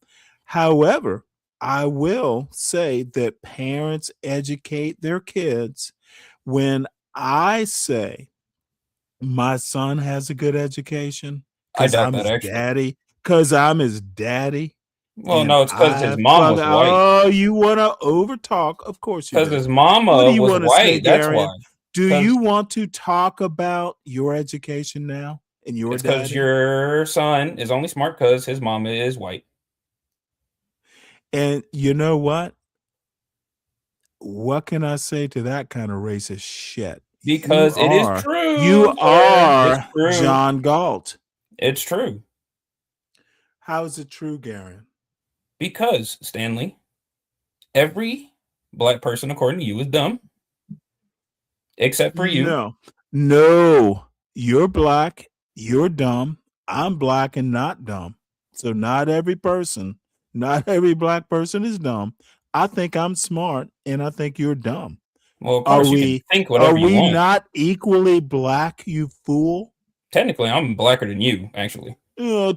However, I will say that parents educate their kids. When I say my son has a good education I because doubt I'm that his actually. daddy, Well, and no, it's because his mom was white. oh, you want to overtalk? Of course you Because do. his What do mama you was want to say, white. That's Garion? why. Do 'Cause you want to talk about your education now and your it's because daddy? your son is only smart because his mama is white. And you know what? What can I say to that kind of racist shit? Because it is true, You sir. It's are true. John Galt. It's true. How is it true, Garen? Because, Stanley, every black person, according to you, is dumb. Except for you. No. You're black. You're dumb. I'm black and not dumb. So not every black person is dumb. I think I'm smart and I think you're dumb. Well, of course, you can think whatever you want. Not equally black, you fool? Technically, I'm blacker than you, actually.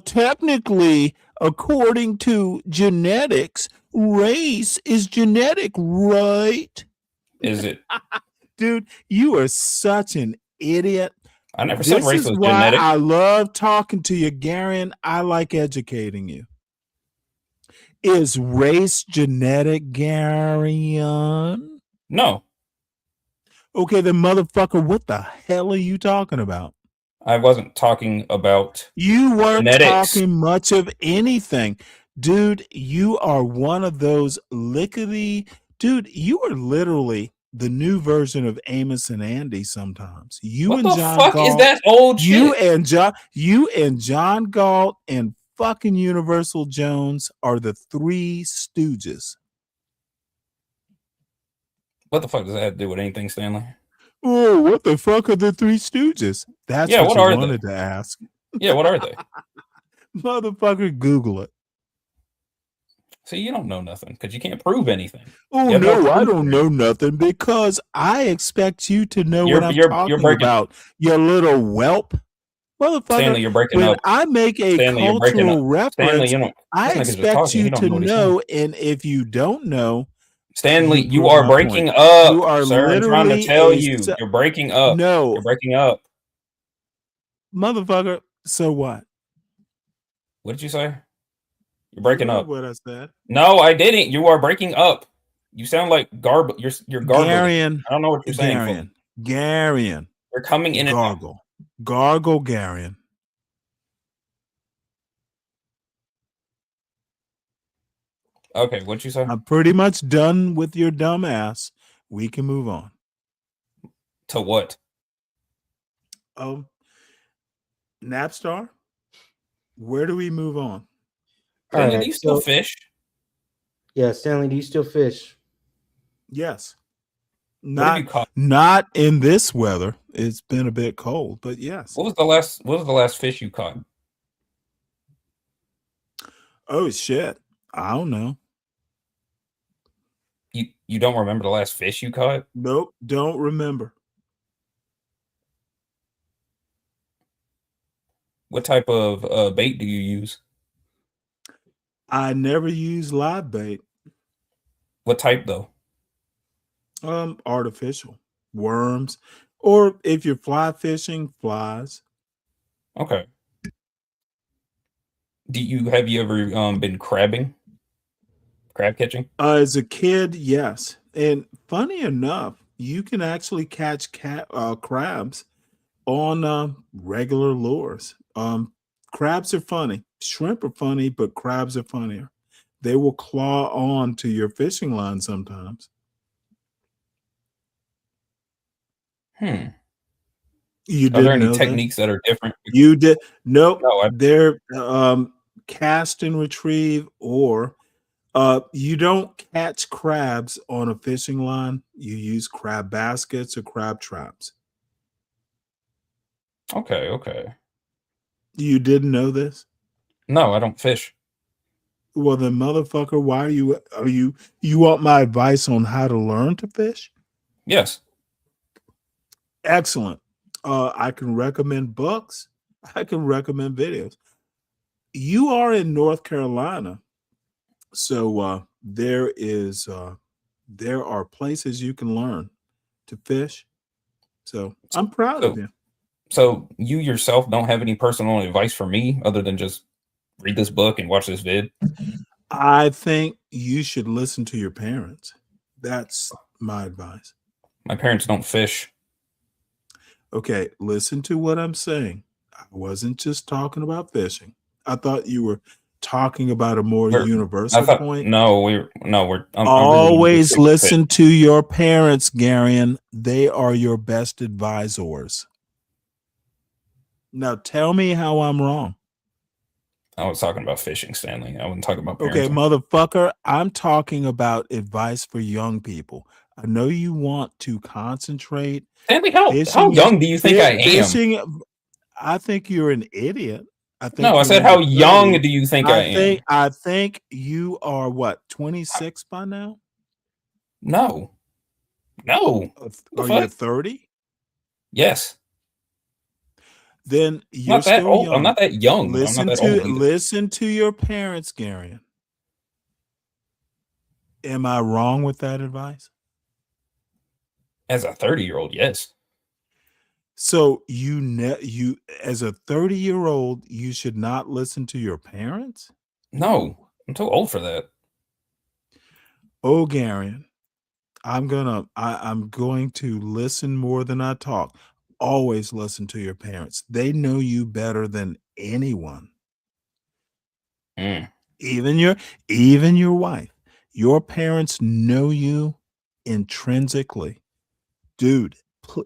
Technically, according to genetics, race is genetic, right? Is it? Dude, you are such an idiot. I never said race was why genetic. I love talking to you, Garen. I like educating you. Is race genetic, Garion? No. Okay, then motherfucker, what the hell are you talking about? I wasn't talking about You weren't genetics. talking much of anything. Dude, you are one of those lickety. Dude, you are literally the new version of Amos and Andy sometimes. You What and the John fuck is Galt, that old shit? you and John Galt and fucking Universal Jones are the Three Stooges. What the fuck does that have to do with anything, Stanley? Oh, what the fuck are the Three Stooges? That's Yeah, what what you are they? wanted to ask. Yeah, what are they? Motherfucker, Google it. See, you don't know nothing because you can't prove anything. Oh You have no no, I proof. don't know nothing because I expect you to know what I'm You're talking breaking about, you little whelp. Motherfucker, Stanley, you're breaking when up. I make a Stanley, you're breaking up. cultural Stanley, reference, you don't I this nigga's just expect talking. He you don't to know what he's saying. know, and if you don't know, Stanley, you you prove are my point. breaking up, You are sir. I'm trying to literally tell you. You're breaking up. no, You're breaking up. motherfucker. So what? What did you say? You're You breaking heard up. what I said. No, I didn't. You are breaking up. You sound like you're gargling. Garion, I don't know what you're saying, fully. Garion, You're coming in and out. gargle, Garion. Okay, what'd you say? I'm pretty much done with your dumb ass. We can move on. To what? Napstar, where do we move on? Stanley, All do you right. still So, fish? yeah, Stanley, do you still fish? Yes. What have you caught? Not in this weather. It's been a bit cold, but yes. What was the last fish you caught? Oh shit. I don't know. You don't remember the last fish you caught? Nope, don't remember. What type of bait do you use? I never use live bait. What type though? Artificial worms, or if you're fly fishing, flies. Okay. Have you ever been crabbing? Crab catching? As a kid, yes. And funny enough, you can actually catch crabs on regular lures. Crabs are funny. Shrimp are funny, but crabs are funnier. They will claw on to your fishing line sometimes. Hmm. You Are there didn't any know that? techniques that are different? You did? Nope. No, They're cast and retrieve, or you don't catch crabs on a fishing line. You use crab baskets or crab traps. okay. You didn't know this? No, I don't fish. Well, then, motherfucker, why you want my advice on how to learn to fish? Yes. Excellent. I can recommend books. I can recommend videos. You are in North Carolina, so there are places you can learn to fish. So I'm proud of you. So you yourself don't have any personal advice for me other than just read this book and watch this vid? I think you should listen to your parents. That's my advice. My parents don't fish. Okay, listen to what I'm saying. I wasn't just talking about fishing. I thought you were talking about a more universal point. No, I'm Always really listen to your parents, Garion. They are your best advisors. Now tell me how I'm wrong. I was talking about fishing, Stanley. I wasn't talking about parenting. Okay, motherfucker, I'm talking about advice for young people. I know you want to concentrate. Stanley, how young do you think I am? I think you're an idiot. I said how young do you think I am? I think you are what, 26 by now? No. Are you 30? Yes. Then you're still old. young. I'm not that young. Listen to your parents, Garion. Am I wrong with that advice? As a 30-year-old, yes. So you as a 30-year-old, you should not listen to your parents? No, I'm too old for that. Oh, Garion, I'm going to listen more than I talk. Always listen to your parents. They know you better than anyone. Mm. Even your wife. Your parents know you intrinsically. Dude,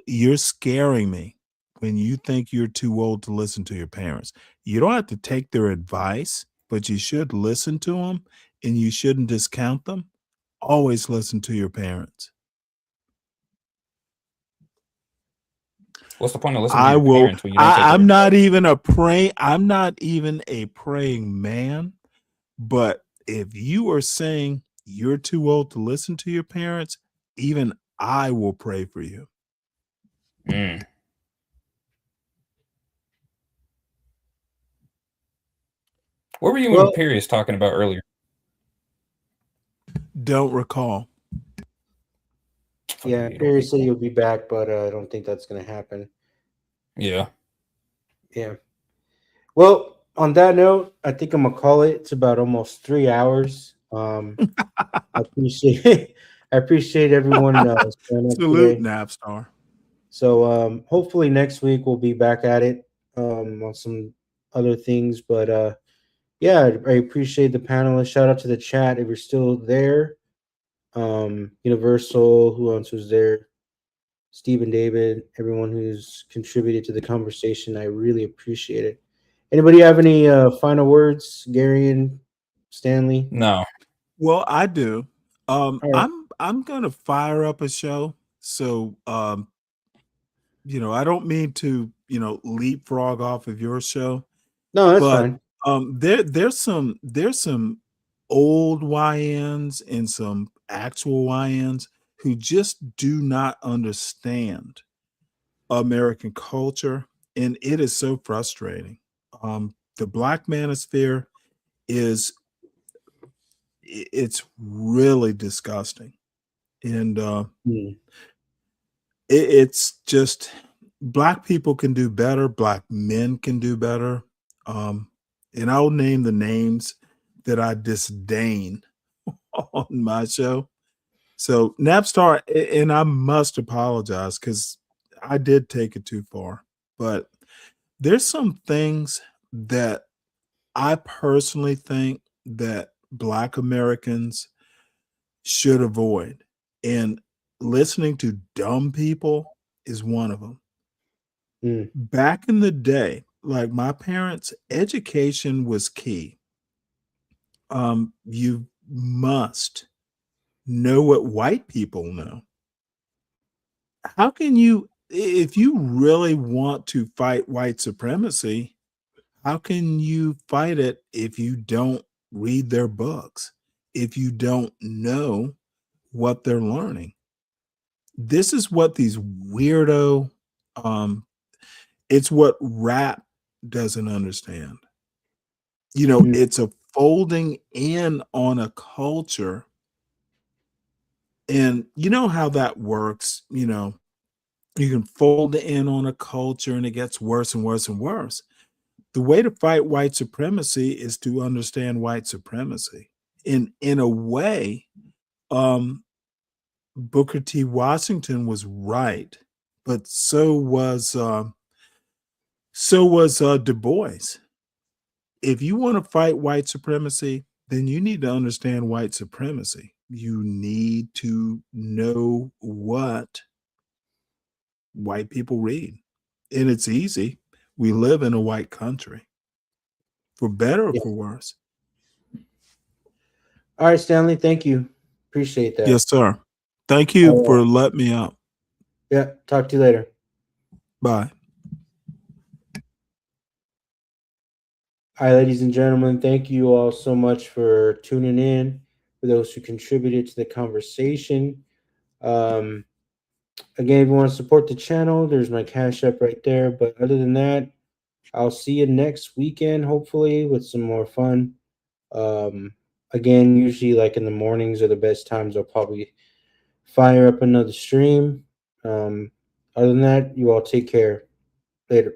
you're scaring me when you think you're too old to listen to your parents. You don't have to take their advice, but you should listen to them and you shouldn't discount them. Always listen to your parents. What's the point of listening to I your will. parents when you don't take their I'm not advice? even a praying. I'm not even a praying man. But if you are saying you're too old to listen to your parents, even I will pray for you. Mm. What were you and Well, Imperious talking about earlier? Don't recall. yeah, Fucking little Perry said people. he'll be back, but I don't think that's gonna happen. Yeah. Yeah. Well, on that note, I think I'm gonna call it. It's about almost 3 hours. I appreciate I appreciate everyone staying up Salute, today. Napstar. So hopefully next week we'll be back at it on some other things. But yeah, I appreciate the panelists. Shout out to the chat if you're still there. Universal, who else was there? Stephen, David, everyone who's contributed to the conversation. I really appreciate it. Anybody have any final words, Gary and Stanley? No. Well, I do. All right. I'm gonna fire up a show. So I don't mean to, leapfrog off of your show, No, that's but fine. there's some old YNs and some actual YNs who just do not understand American culture, and it is so frustrating. The Black Manosphere is it's really disgusting, and Hmm. it's just Black people can do better. Black men can do better. Um, and I'll name the names that I disdain on my show. So Napstar, and I must apologize because I did take it too far. But there's some things that I personally think that Black Americans should avoid. And listening to dumb people is one of them. Hmm. Back in the day, like my parents, education was key. You must know what white people know. How can you, if you really want to fight white supremacy, how can you fight it if you don't read their books, if you don't know what they're learning? This is what these weirdo, um, it's what rap doesn't understand. Hmm. It's a folding in on a culture. And you know how that works. You can fold in on a culture and it gets worse and worse and worse. The way to fight white supremacy is to understand white supremacy. In a way, um, Booker T. Washington was right, but so was Du Bois. If you want to fight white supremacy, then you need to understand white supremacy. You need to know what white people read. And it's easy. We live in a white country, for better or Yeah. for worse. All right, Stanley. Thank you. Appreciate that. Yes, sir. Thank you All right. for letting me up. Yeah. Talk to you later. Bye. All right, ladies and gentlemen. Thank you all so much for tuning in. For those who contributed to the conversation. Um, Again, if you want to support the channel, there's my Cash App right there. But other than that, I'll see you next weekend, hopefully, with some more fun. Again, usually like in the mornings are the best times. I'll probably fire up another stream. Other than that, you all take care. Later.